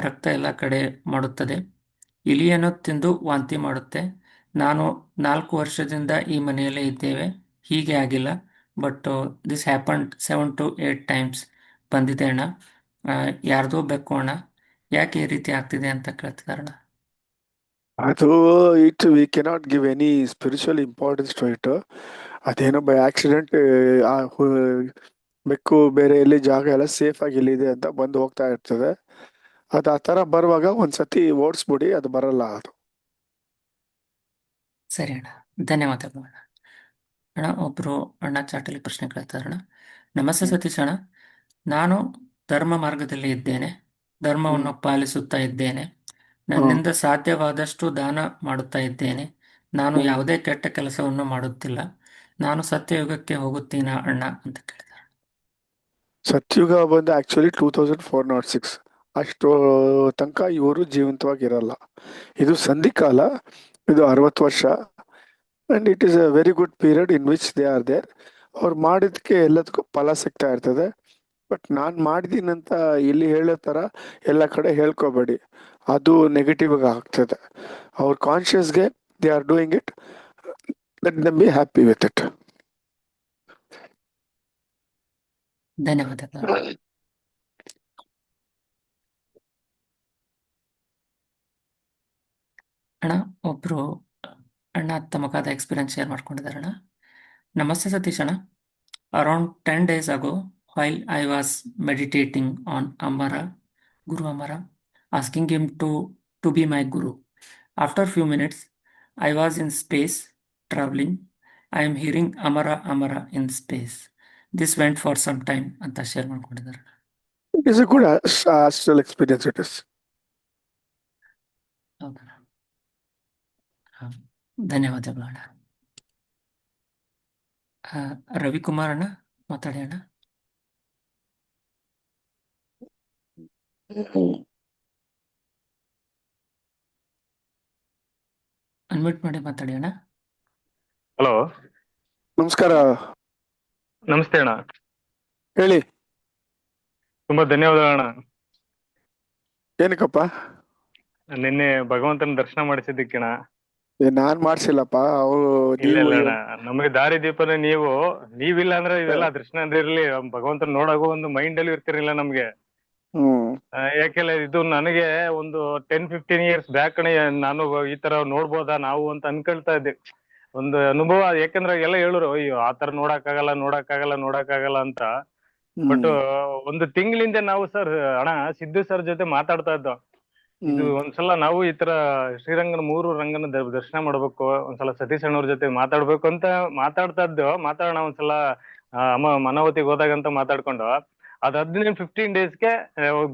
ರಕ್ತ ಎಲ್ಲ ಕಡೆ ಮಾಡುತ್ತದೆ, ಇಲಿಯನ್ನು ತಿಂದು ವಾಂತಿ ಮಾಡುತ್ತೆ. ನಾನು 4 ವರ್ಷದಿಂದ ಈ ಮನೆಯಲ್ಲೇ ಇದ್ದೇವೆ, ಹೀಗೆ ಆಗಿಲ್ಲ, but this happened 7 to 8 times ಬಂದಿದೆ ಅಣ್ಣ. ಯಾರ್ದೋ ಬೆಕ್ಕು ಅಣ್ಣ, ಯಾಕೆ ಈ ರೀತಿ ಆಗ್ತಿದೆ ಅಂತ ಕೇಳ್ತಿದಾರಣ್ಣ. ಅದು it we cannot give any spiritual importance to it. ಅದೇನೋ ಬೈ ಆಕ್ಸಿಡೆಂಟ್ ಬೆಕ್ಕು ಬೇರೆ ಎಲ್ಲಿ ಜಾಗ ಎಲ್ಲ ಸೇಫ್ ಆಗಿ ಇಲ್ಲಿದೆ ಅಂತ ಬಂದು ಹೋಗ್ತಾ ಇರ್ತದೆ. ಅದು ಆ ತರ ಬರುವಾಗ ಒಂದ್ಸತಿ ಓಡಿಸ್ಬಿಡಿ, ಅದು ಬರಲ್ಲ ಅದು. ಸರಿ ಅಣ್ಣ, ಧನ್ಯವಾದಗಳು ಅಣ್ಣ. ಅಣ್ಣ, ಒಬ್ರು ಅಣ್ಣ ಚಾಟಲ್ಲಿ ಪ್ರಶ್ನೆ ಕೇಳ್ತಾರಣ್ಣ, ನಮಸ್ತೆ ಸತೀಶ್ ಅಣ್ಣ, ನಾನು ಧರ್ಮ ಮಾರ್ಗದಲ್ಲಿ ಇದ್ದೇನೆ, ಧರ್ಮವನ್ನು ಪಾಲಿಸುತ್ತಾ ಇದ್ದೇನೆ, ನನ್ನಿಂದ ಸಾಧ್ಯವಾದಷ್ಟು ದಾನ ಮಾಡುತ್ತಾ ಇದ್ದೇನೆ, ನಾನು ಯಾವುದೇ ಕೆಟ್ಟ ಕೆಲಸವನ್ನು ಮಾಡುತ್ತಿಲ್ಲ, ನಾನು ಸತ್ಯಯುಗಕ್ಕೆ ಹೋಗುತ್ತೀನಾ ಅಣ್ಣ ಅಂತ ಕೇಳಿದ್ದಾರೆ. ಸತ್ಯುಗ ಬಂದು ಆಕ್ಚುಲಿ 2406 ಅಷ್ಟು ತನಕ ಇವರು ಜೀವಂತವಾಗಿರಲ್ಲ. ಇದು ಸಂಧಿಕಾಲ, ಇದು 60 ವರ್ಷ, and it is a very good period in which they are there. ಅವ್ರು ಮಾಡಿದಕ್ಕೆ ಎಲ್ಲದಕ್ಕೂ ಫಲ ಸಿಗ್ತಾ ಇರ್ತದೆ. ಬಟ್ ನಾನು ಮಾಡಿದ್ದೀನಂತ ಇಲ್ಲಿ ಹೇಳೋ ಥರ ಎಲ್ಲ ಕಡೆ ಹೇಳ್ಕೋಬೇಡಿ, ಅದು ನೆಗೆಟಿವ್ ಆಗ್ತದೆ. ಅವ್ರ ಕಾನ್ಶಿಯಸ್ಗೆ they are doing it, let them be happy with it. ಧನ್ಯವಾದಗಳು. ಅಣ್ಣ, ಒಬ್ರು ಅಣ್ಣ ತಮಗಾದ ಎಕ್ಸ್ಪೀರಿಯನ್ಸ್ ಶೇರ್ ಮಾಡ್ಕೊಂಡಿದ್ದಾರೆ ಅಣ್ಣ. ನಮಸ್ತೆ ಸತೀಶ್ ಅಣ್ಣ, around 10 days ago while I was meditating on Guru Amara, asking him to be my guru. After few minutes, I was in space traveling. I am hearing Amara in space. This went for some time ಅಂತ share ಮಾಡ್ಕೊಂಡಿದ್ದಾರೆ. It is a good astral experience. It is. ಹೌದಾ? ಧನ್ಯವಾದಗಳು ಅಣ್ಣ. ರವಿಕುಮಾರ್ ಅಣ್ಣ ಮಾತಾಡಿ ಅಣ್ಣ. Unmute ಮಾಡಿ ಮಾತಾಡಿ ಅಣ್ಣ. ಹಲೋ, ನಮಸ್ಕಾರ, ನಮಸ್ತೆ ಅಣ್ಣ. ಹೇಳಿ. ತುಂಬಾ ಧನ್ಯವಾದ ಅಣ್ಣ. ಏನಕ್ಕಪ್ಪ? ನಿನ್ನೆ ಭಗವಂತನ ದರ್ಶನ ಮಾಡಿಸಿದ್ದಕ್ಕೆ ಅಣ್ಣ. ನಾನ್ ಮಾಡ್ಸಿಲ್ಲಪ್ಪ, ಅವ್ರು ಇಲ್ಲ ನೀವು. ಇಲ್ಲ ಅಣ್ಣ, ನಮಗೆ ದಾರಿ ದೀಪನೇ ನೀವು. ನೀವಿಲ್ಲ ಅಂದ್ರೆ ಇದೆಲ್ಲ ದರ್ಶನ ಇರ್ಲಿ, ಭಗವಂತನ ನೋಡಾಗೋ ಒಂದು ಮೈಂಡ್ ಅಲ್ಲಿ ಇರ್ತಿರ್ಲಿಲ್ಲ ನಮ್ಗೆ. ಹ್ಮ್ ಯಾಕೆಲ್ಲ ಇದು ನನಗೆ ಒಂದು 10-15 ಇಯರ್ಸ್ ಬ್ಯಾಕ್ ನಾನು ಈ ತರ ನೋಡ್ಬೋದಾ ನಾವು ಅಂತ ಅನ್ಕೊಳ್ತಾ ಇದ್ದೆ. ಒಂದು ಅನುಭವ, ಯಾಕಂದ್ರೆ ಎಲ್ಲ ಹೇಳೋರು ಅಯ್ಯೋ ಆ ತರ ನೋಡಕ್ಕಾಗಲ್ಲ ಅಂತ. ಬಟ್ ಒಂದು ತಿಂಗಳಿಂದ ನಾವು ಸರ್ ಅಣ್ಣ ಸಿದ್ದು ಸರ್ ಜೊತೆ ಮಾತಾಡ್ತಾ ಇದ್ದೋ. ಇದು ಒಂದ್ಸಲ ನಾವು ಈ ತರ ಶ್ರೀರಂಗನ 3 ರಂಗನ ದರ್ಶನ ಮಾಡ್ಬೇಕು, ಒಂದ್ಸಲ ಸತೀಶ್ ಅಣ್ಣವ್ರ ಜೊತೆ ಮಾತಾಡ್ಬೇಕು ಅಂತ ಮಾತಾಡ್ತಾ ಇದ್ದೋ. ಮಾತಾಡೋಣ ಒಂದ್ಸಲ ಮನಾವತಿಗೆ ಹೋದಾಗಂತ ಮಾತಾಡ್ಕೊಂಡು, ಅದ್ 15 ಡೇಸ್ಗೆ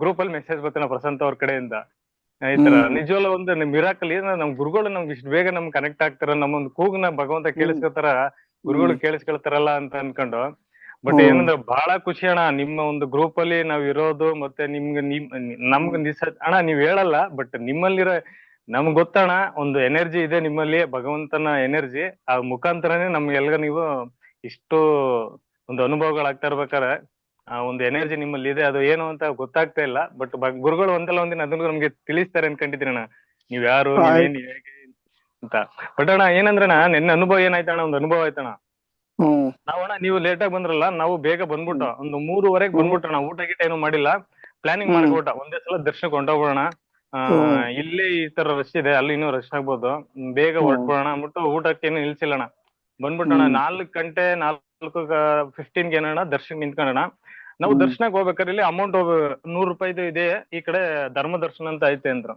ಗ್ರೂಪ್ ಅಲ್ಲಿ ಮೆಸೇಜ್ ಬರ್ತಾನೆ ಪ್ರಶಾಂತ್ ಅವ್ರ ಕಡೆಯಿಂದ. ಈ ತರ ನಿಜವಲ್ಲ ಒಂದು ಮಿರಾಕಲ್. ಏನ ನಮ್ ಗುರುಗಳು ನಮ್ಗೆ ಇಷ್ಟು ಬೇಗ ನಮ್ ಕನೆಕ್ಟ್ ಆಗ್ತಾರ, ನಮ್ಮೊಂದು ಕೂಗ್ನ ಭಗವಂತ ಕೇಳಿಸ್ಕೊತಾರ, ಗುರುಗಳು ಕೇಳಿಸ್ಕೊಳ್ತಾರಲ್ಲ ಅಂತ ಅನ್ಕೊಂಡು. ಬಟ್ ಏನಂದ್ರೆ ಬಹಳ ಖುಷಿ ಅಣ್ಣ, ನಿಮ್ಮ ಒಂದು ಗ್ರೂಪ್ ಅಲ್ಲಿ ನಾವ್ ಇರೋದು. ಮತ್ತೆ ನಮ್ಗೆ ಅಣ್ಣ ನೀವ್ ಹೇಳಲ್ಲ, ಬಟ್ ನಿಮ್ಮಲ್ಲಿರೋ ನಮ್ಗ್ ಗೊತ್ತಣ್ಣ, ಒಂದು ಎನರ್ಜಿ ಇದೆ ನಿಮ್ಮಲ್ಲಿ, ಭಗವಂತನ ಎನರ್ಜಿ. ಆ ಮುಖಾಂತರನೇ ನಮ್ಗೆಲ್ಗ ನೀವು ಇಷ್ಟು ಒಂದು ಅನುಭವಗಳಾಗ್ತಾ ಇರ್ಬೇಕಾರೆ ಆ ಒಂದು ಎನರ್ಜಿ ನಿಮ್ಮಲ್ಲಿ ಇದೆ. ಅದು ಏನು ಅಂತ ಗೊತ್ತಾಗ್ತಾ ಇಲ್ಲ. ಬಟ್ ಗುರುಗಳು ಒಂದಲ್ಲ ಒಂದಿನ ಅದನ್ನು ನಮ್ಗೆ ತಿಳಿಸ್ತಾರೆ ಅನ್ಕೊಂಡಿದ್ದೀನಿ ಅಣ್ಣ. ನೀವ್ ಯಾರು, ನೀವೇನ್ ಹೇಗೆ ಅಂತ. ಬಟ್ ಅಣ್ಣ ಏನಂದ್ರಣ್ಣ, ನಿನ್ನೆ ಅನುಭವ ಏನಾಯ್ತಣ್ಣ, ಒಂದು ಅನುಭವ ಆಯ್ತಣ್ಣ. ನಾವಣ್ಣ ನೀವು ಲೇಟ್ ಆಗಿ ಬಂದ್ರಲ್ಲ, ನಾವು ಬೇಗ ಬಂದ್ಬಿಟ್ಟು ಒಂದು 3:30ಗೆ ಬಂದ್ಬಿಟ್ಟಣ. ಊಟ ಗೀಟ ಏನು ಮಾಡಿಲ್ಲ, ಪ್ಲಾನಿಂಗ್ ಮಾಡ್ಕೊಬಿಟ್ಟ ಒಂದೇ ಸಲ ದರ್ಶನಕ್ಕೆ ಹೊಂಟೋಗ್ಬಿಡೋಣ. ಇಲ್ಲಿ ಈ ತರ ರಶ್ ಇದೆ, ಅಲ್ಲಿ ಇನ್ನೂ ರಶ್ ಆಗ್ಬೋದು, ಬೇಗ ಹೊರಟ್ಬಿಡೋಣ ಅಂದ್ಬಿಟ್ಟು ಊಟಕ್ಕೆ ಏನು ನಿಲ್ಸಿಲ್ಲಣ್ಣ. ಬಂದ್ಬಿಟ್ಟಣ 4 ಗಂಟೆ 4:15 ಏನಣ್ಣ ದರ್ಶನ ನಿಂತ್ಕೊಂಡಣ. ನಾವು ದರ್ಶನಕ್ಕೆ ಹೋಗ್ಬೇಕಾದ್ರೆ ಇಲ್ಲಿ ಅಮೌಂಟ್ ₹100 ಇದೆ, ಈ ಕಡೆ ಧರ್ಮ ದರ್ಶನ ಅಂತ ಐತೆ ಅಂದ್ರು.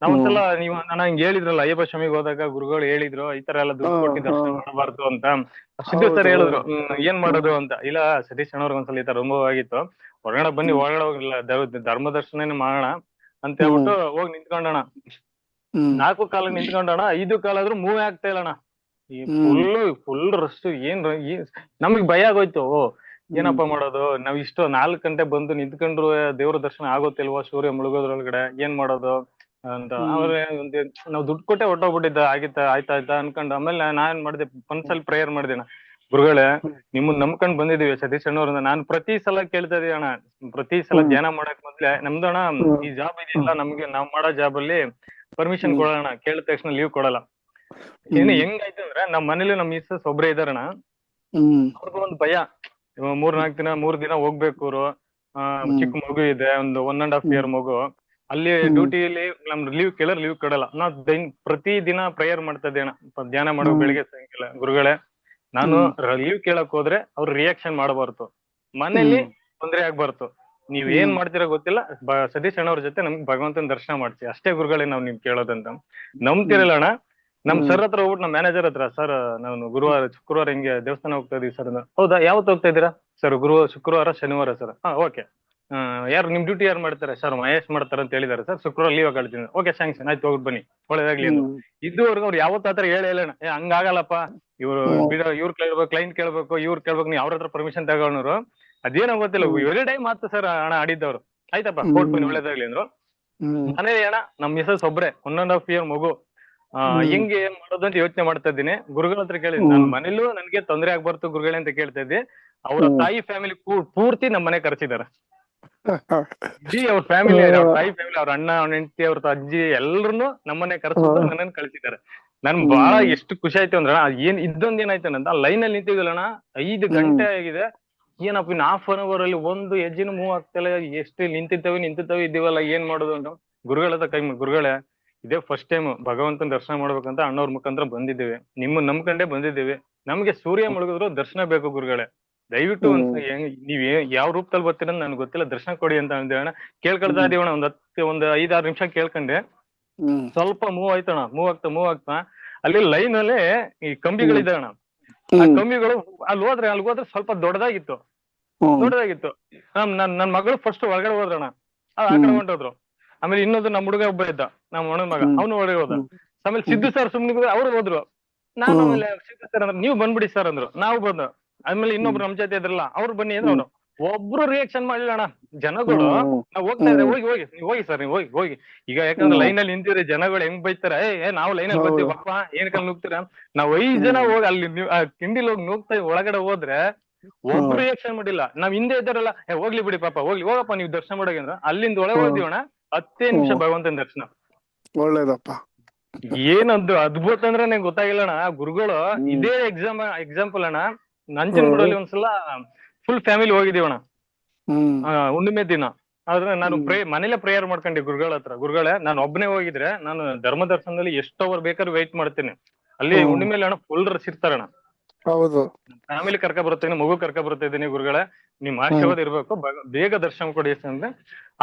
ನಾವೊಂದ್ಸಲ ನೀವು ನಾನು ಹಿಂಗ್ ಹೇಳಿದ್ರಲ್ಲ, ಅಯ್ಯಪ್ಪ ಸ್ವಾಮಿಗೆ ಹೋದಾಗ ಗುರುಗಳು ಹೇಳಿದ್ರು ಈ ತರ ಎಲ್ಲ ದುಡ್ಡು ಕೊಟ್ಟು ದರ್ಶನ ಮಾಡಬಾರ್ದು ಅಂತ. ಸಿದ್ದು ಸರ್ ಹೇಳಿದ್ರು ಏನ್ ಮಾಡೋದು ಅಂತ. ಇಲ್ಲ ಸತೀಶ್ ಅಣ್ಣವ್ರಿಗೆ ಒಂದ್ಸಲ ಈ ತರ ಅನುಭವ ಆಗಿತ್ತು, ಹೊರಗಡೆ ಬನ್ನಿ, ಒಳಗಡೆ ಹೋಗಿಲ್ಲ, ಧರ್ಮ ದರ್ಶನ ಮಾಡೋಣ ಅಂತ ಹೇಳ್ಬಿಟ್ಟು ಹೋಗಿ ನಿಂತ್ಕೊಂಡಣ. 4 ಕಾಲ ನಿಂತ್ಕೊಂಡಣ, 5 ಕಾಲ ಆದ್ರೂ ಮೂವ್ ಆಗ್ತಾ ಇಲ್ಲಣ್ಣ. ಈ ಫುಲ್ ರಶ್. ನಮಗ್ ಭಯ ಆಗೋಯ್ತು, ಏನಪ್ಪಾ ಮಾಡೋದು, ನಾವ್ ಇಷ್ಟು 4 ಗಂಟೆ ಬಂದು ನಿಂತ್ಕೊಂಡ್ರು ದೇವ್ರ ದರ್ಶನ ಆಗೋತಿಲ್ವಾ, ಸೂರ್ಯ ಮುಳುಗೋದ್ರೊಳಗಡೆ ಏನ್ ಮಾಡೋದು ಅಂತ. ಆಮೇಲೆ ನಾವ್ ದುಡ್ಡು ಕೊಟ್ಟೆ ಹೊಟ್ಟೋಗ್ಬಿಟ್ಟಿದ್ದ. ಆಯ್ತಾ ಅನ್ಕೊಂಡು ಆಮೇಲೆ ನಾನ್ ಮಾಡಿದೆ, ಮನ್ಸಲ್ಲಿ ಪ್ರೇಯರ್ ಮಾಡಿದೆ, ಗುರುಗಳೇ ನಿಮ್ಮನ್ನ ನಂಬ್ಕೊಂಡ್ ಬಂದಿದೀವಿ ಸತೀಶ್ ಅಣ್ಣವ್ರಿಂದ. ನಾನು ಪ್ರತಿ ಸಲ ಕೇಳ್ತಾ ಇದೀವಿ ಅಣ್ಣ, ಪ್ರತಿ ಸಲ ಧ್ಯಾನ ಮಾಡಕ್ ಮೊದ್ಲೆ ನಮ್ದು ಅಣ್ಣ ಈ ಜಾಬ್ ಇದೆಯಲ್ಲ, ನಮ್ಗೆ ನಾವ್ ಮಾಡೋ ಜಾಬ್ ಅಲ್ಲಿ ಪರ್ಮಿಷನ್ ಕೊಡೋಣ, ಕೇಳಿದ ತಕ್ಷಣ ಲೀವ್ ಕೊಡಲ್ಲ. ಹೆಂಗಾಯ್ತು ಅಂದ್ರೆ ನಮ್ ಮನೇಲಿ ನಮ್ ಮಿಸ್ಸಸ್ ಒಬ್ರೇ ಇದಾರಣ್ಣ, ಅವ್ರಿಗೂ ಒಂದು ಭಯ. 3 ದಿನ ಹೋಗ್ಬೇಕು ಅವ್ರು. ಚಿಕ್ಕ ಮಗು ಇದೆ, ಒಂದು 1.5 year ಮಗು. ಅಲ್ಲಿ ಡ್ಯೂಟಿಯಲ್ಲಿ ನಮ್ ಲೀವ್ ಕೇಳರ್ ಲೀವ್ ಕೊಡಲ್ಲ. ನಾವ್ ಪ್ರತಿ ದಿನ ಪ್ರೇಯರ್ ಮಾಡ್ತಾ ಇದ್ದೆ ಅಣ್ಣ, ಧ್ಯಾನ ಮಾಡೋ ಬೆಳಿಗ್ಗೆ ಸಾಯಂಕಾಲ. ಗುರುಗಳೇ ನಾನು ಲೀವ್ ಕೇಳಕ್ ಹೋದ್ರೆ ಅವ್ರು ರಿಯಾಕ್ಷನ್ ಮಾಡಬಾರ್ದು, ಮನೇಲಿ ತೊಂದ್ರೆ ಆಗ್ಬಾರ್ದು, ನೀವ್ ಏನ್ ಮಾಡ್ತೀರಾ ಗೊತ್ತಿಲ್ಲ, ಸತೀಶ್ ಅಣ್ಣವ್ರ ಜೊತೆ ನಮ್ಗೆ ಭಗವಂತನ ದರ್ಶನ ಮಾಡ್ಸಿ ಅಷ್ಟೇ ಗುರುಗಳೇ ನಾವ್ ನಿಮ್ ಕೇಳೋದಂತ. ನಂಬ್ತಿರಲ್ಲ ಅಣ್ಣ, ನಮ್ ಸರ್ ಹತ್ರ ಹೋಗ್ಬಿಟ್ಟು ನಮ್ ಮ್ಯಾನೇಜರ್ ಹತ್ರ, ಸರ್ ನಾನು ಶುಕ್ರವಾರ ಹಿಂಗೆ ದೇವಸ್ಥಾನ ಹೋಗ್ತಾ ಇದೀವಿ ಸರ್. ಹೌದಾ, ಯಾವತ್ತು ಹೋಗ್ತಾ ಇದ್ದೀರಾ ಸರ್? ಶುಕ್ರವಾರ ಶನಿವಾರ ಸರ್. ಓಕೆ, ಯಾರು ನಿಮ್ ಡ್ಯೂಟಿ ಯಾರು ಮಾಡ್ತಾರೆ ಸರ್? ಮಹೇಶ್ ಮಾಡ್ತಾರೆ ಅಂತ ಹೇಳಿದಾರೆ ಸರ್, ಶುಕ್ರವಾರ ಲೀವ್ ಹಾಕೊಳ್ತೀನಿ. ಓಕೆ ಸ್ಯಾಂಕ್ಷನ್ ಆಯ್ತು, ಹೋಗ್ಬಿಟ್ಟು ಬನ್ನಿ, ಒಳ್ಳೇದಾಗ್ಲಿ ಅಂತ. ಇದುವರೆಗೂ ಅವ್ರು ಯಾವತ್ತ ಹತ್ರ ಹೇಳಲ್ಲ, ಹಂಗಾಗಲ್ಲಪ್ಪ, ಇವ್ರು ಕ್ಲೈಂಟ್ ಕೇಳ್ಬೇಕು, ಇವ್ರು ಕೇಳ್ಬೇಕು, ನೀವು ಅವ್ರ ಹತ್ರ ಪರ್ಮಿಷನ್ ತಗೊಳೋರು. ಅದೇನೋ ಗೊತ್ತಿಲ್ಲ, ಎವ್ರಿ ಟೈಮ್ ಮಾತ್ರ ಸರ್ ಹಣ ಆಡಿದ್ದವ್ರು. ಆಯ್ತಪ್ಪ ಕೊಟ್ ಬನ್ನಿ, ಒಳ್ಳೇದಾಗ್ಲಿ ಅಂದ್ರು. ಮನೇಲಿ ಅಣ್ಣ ನಮ್ ಮಿಸಸ್ ಒಬ್ರೆ 1.5 year ಮಗು. ಹೆಂಗೆ ಏನ್ ಮಾಡೋದು ಅಂತ ಯೋಚನೆ ಮಾಡ್ತಾ ಇದ್ದೀನಿ. ಗುರುಗಳ ಹತ್ರ ಕೇಳಿದ್ವಿ, ನನ್ ಮನೇಲೂ ನನ್ಗೆ ತೊಂದ್ರೆ ಆಗ್ಬಾರ್ದು ಗುರುಗಳೇ ಅಂತ ಕೇಳ್ತಾ ಇದ್ದೆ. ಅವ್ರ ತಾಯಿ ಫ್ಯಾಮಿಲಿ ಪೂರ್ತಿ ನಮ್ ಮನೆ ಕರ್ಸಿದಾರೆ. ಇಡೀ ಅವ್ರ ಫ್ಯಾಮಿಲಿ, ಅವ್ರ ತಾಯಿ ಫ್ಯಾಮಿಲಿ, ಅವ್ರ ಅಣ್ಣ, ಅವ್ನ ಹೆಂಡತಿ, ಅವ್ರ ಅಜ್ಜಿ ಎಲ್ಲರನ್ನು ನಮ್ಮನೆ ಕರ್ಸ್ಬಿಟ್ಟು ನನ್ನನ್ನು ಕಳ್ಸಿದ್ದಾರೆ. ನನ್ ಬಹಳ ಎಷ್ಟು ಖುಷಿ ಆಯ್ತು ಅಂದ್ರೆ, ಇದೊಂದ್ ಏನಾಯ್ತು ಅಂತ ಲೈನ್ ಅಲ್ಲಿ ನಿಂತಿದ್ವಲ್ಲಣ್ಣ, 5 ಗಂಟೆ ಆಗಿದೆ. ಏನಪ್ಪ ಇನ್ ½ hour ಅಲ್ಲಿ ಒಂದು ಹೆಜ್ಜೆನು ಮೂವ್ ಆಗ್ತಿಲ್ಲ, ಎಷ್ಟು ನಿಂತಿರ್ತವೆ ಇದೀವಲ್ಲ, ಏನ್ ಮಾಡೋದು ಅಂತ ಗುರುಗಳ ಹತ್ರ ಕೈ ಗುರುಗಳೇ ಇದೇ ಫಸ್ಟ್ ಟೈಮ್ ಭಗವಂತನ ದರ್ಶನ ಮಾಡ್ಬೇಕಂತ ಅಣ್ಣವ್ರ ಮುಖಾಂತರ ಬಂದಿದ್ದೇವೆ, ನಿಮ್ಮ ನಂಬ್ಕೊಂಡೇ ಬಂದಿದ್ದೇವೆ. ನಮ್ಗೆ ಸೂರ್ಯ ಮುಳುಗಿದ್ರು ದರ್ಶನ ಬೇಕು ಗುರುಗಳೇ, ದಯವಿಟ್ಟು ನೀವ್ ಯಾವ ರೂಪದಲ್ಲಿ ಬರ್ತೀರ ಅಂತ ನನ್ಗೆ ಗೊತ್ತಿಲ್ಲ, ದರ್ಶನ ಕೊಡಿ ಅಂತ ಅಂದೇವಣ್ಣ. ಕೇಳ್ಕೊಳ್ತಾ ಇದೀವಣ್ಣ, ಒಂದು 5-6 ನಿಮಿಷ ಕೇಳ್ಕೊಂಡೆ. ಸ್ವಲ್ಪ ಮೂವ್ ಆಗ್ತಾ ಅಲ್ಲಿ ಲೈನ್ ಅಲ್ಲೇ ಈ ಕಂಬಿಗಳಿದೆ ಅಣ್ಣ. ಆ ಕಂಬಿಗಳು ಅಲ್ಲಿ ಹೋದ್ರೆ ಸ್ವಲ್ಪ ದೊಡ್ಡದಾಗಿತ್ತು. ನನ್ ಮಗಳು ಫಸ್ಟ್ ಒಳಗಡೆ ಹೋದ್ರಣ್ಣ, ಆ ಕಡೆ ಹೊಂಟೋದ್ರು. ಆಮೇಲೆ ಇನ್ನೊಂದು ನಮ್ ಹುಡುಗ ಒಬ್ಬ ಇದ್ದ, ನಮ್ ಒಣ ಮಗ, ಅವನು ಒಳಗೆ ಹೋದ. ಆಮೇಲೆ ಸಿದ್ದು ಸರ್ ಸುಮ್ನೆ ಅವ್ರು ಹೋದ್ರು. ನಾನು ಹ್ಮ್ ಆಮೇಲೆ ಶಿವಕುಮಾರ್ ಸರ್ ಅಂದ್ರೆ ನೀವು ಬಂದ್ಬಿಡಿ ಸರ್ ಅಂದ್ರು, ನಾವು ಬಂದು ಆಮೇಲೆ ಇನ್ನೊಬ್ರು ನಮ್ ಜೊತೆ ಇದ್ರಲ್ಲ ಅವ್ರು ಬನ್ನಿ ಅಂದ್ರೆ ಅವ್ರು ಒಬ್ರು ರಿಯಾಕ್ಷನ್ ಮಾಡ್ಲಿಲ್ಲ ಅಣ್ಣ. ಜನಗಳು ನಾವ್ ಹೋಗ್ತಾ ಇದ್ರೆ ಹೋಗಿ ಹೋಗಿ ನೀವು ಹೋಗಿ ಸರ್, ನೀವು ಹೋಗಿ ಹೋಗಿ. ಈಗ ಯಾಕಂದ್ರೆ ಲೈನ್ ಅಲ್ಲಿ ನಿಂತಿದ್ರೆ ಜನಗಳು ಹೆಂಗ್ ಬೈತಾರೆ, ನಾವು ಲೈನ್ ಅಲ್ಲಿ ಬರ್ತೀವಿ ಬಪ್ಪ ಏನಕ್ಕೆ ನುಗ್ತೀರಾ. ನಾವ್ 5 ಜನ ಹೋಗಿ ಅಲ್ಲಿ ತಿಂಡಿಲಿ ಹೋಗಿ ನುಗ್ತಾ ಒಳಗಡೆ ಹೋದ್ರೆ ಒಬ್ರು ರಿಯಾಕ್ಷನ್ ಮಾಡಿಲ್ಲ. ನಾವ್ ಹಿಂದೆ ಇದ್ದಾರಲ್ಲ ಹೋಗ್ಲಿ ಬಿಡಿ ಪಾಪ, ಹೋಗ್ಲಿ ಹೋಗಪ್ಪ ನೀವು ದರ್ಶನ ಮಾಡೋಕೆ ಅಂದ್ರ ಅಲ್ಲಿಂದ ಒಳಗೆ ಹೋದಿವಣ್ಣ 10 ನಿಮಿಷ ಭಗವಂತನ ದರ್ಶನ. ಒಳ್ಳೇದಪ್ಪ. ಏನದ್ದು ಅದ್ಭುತ ಅಂದ್ರೆ ನಂಗೆ ಗೊತ್ತಾಗಿಲ್ಲ ಅಣ್ಣ. ಗುರುಗಳು ಇದೇ ಎಕ್ಸಾಂಪಲ್ ಅಣ್ಣ. ನಂಜನಗೂಡಲ್ಲಿ ಒಂದ್ಸಲ ಫುಲ್ ಫ್ಯಾಮಿಲಿ ಹೋಗಿದೀವಣ್ಣ ಹುಣ್ಣಿಮೆ ದಿನ. ಆದ್ರೆ ನಾನು ಮನೇಲೆ ಪ್ರೇಯರ್ ಮಾಡ್ಕೊಂಡೆ ಗುರುಗಳ ಹತ್ರ. ಗುರುಗಳೇ ನಾನು ಒಬ್ಬನೇ ಹೋಗಿದ್ರೆ ನಾನು ಧರ್ಮ ದರ್ಶನದಲ್ಲಿ ಎಷ್ಟು ಅವರ್ ಬೇಕಾದ್ರೂ ವೆಯ್ಟ್ ಮಾಡ್ತೇನೆ. ಅಲ್ಲಿ ಹುಣ್ಣಿಮೆಲಿ ಅಣ್ಣ ಫುಲ್ ರಶ್ ಇರ್ತಾರಣ್ಣ. ಹೌದು. ಫ್ಯಾಮಿಲಿ ಕರ್ಕ ಬರುತ್ತೇನೆ, ಮಗು ಕರ್ಕ ಬರ್ತಾ ಇದ್ದೀನಿ ಗುರುಗಳೇ, ನಿಮ್ ಆಶೀರ್ವಾದ ಇರ್ಬೇಕು, ಬೇಗ ದರ್ಶನ ಕೊಡಿ ಅಂದ್ರೆ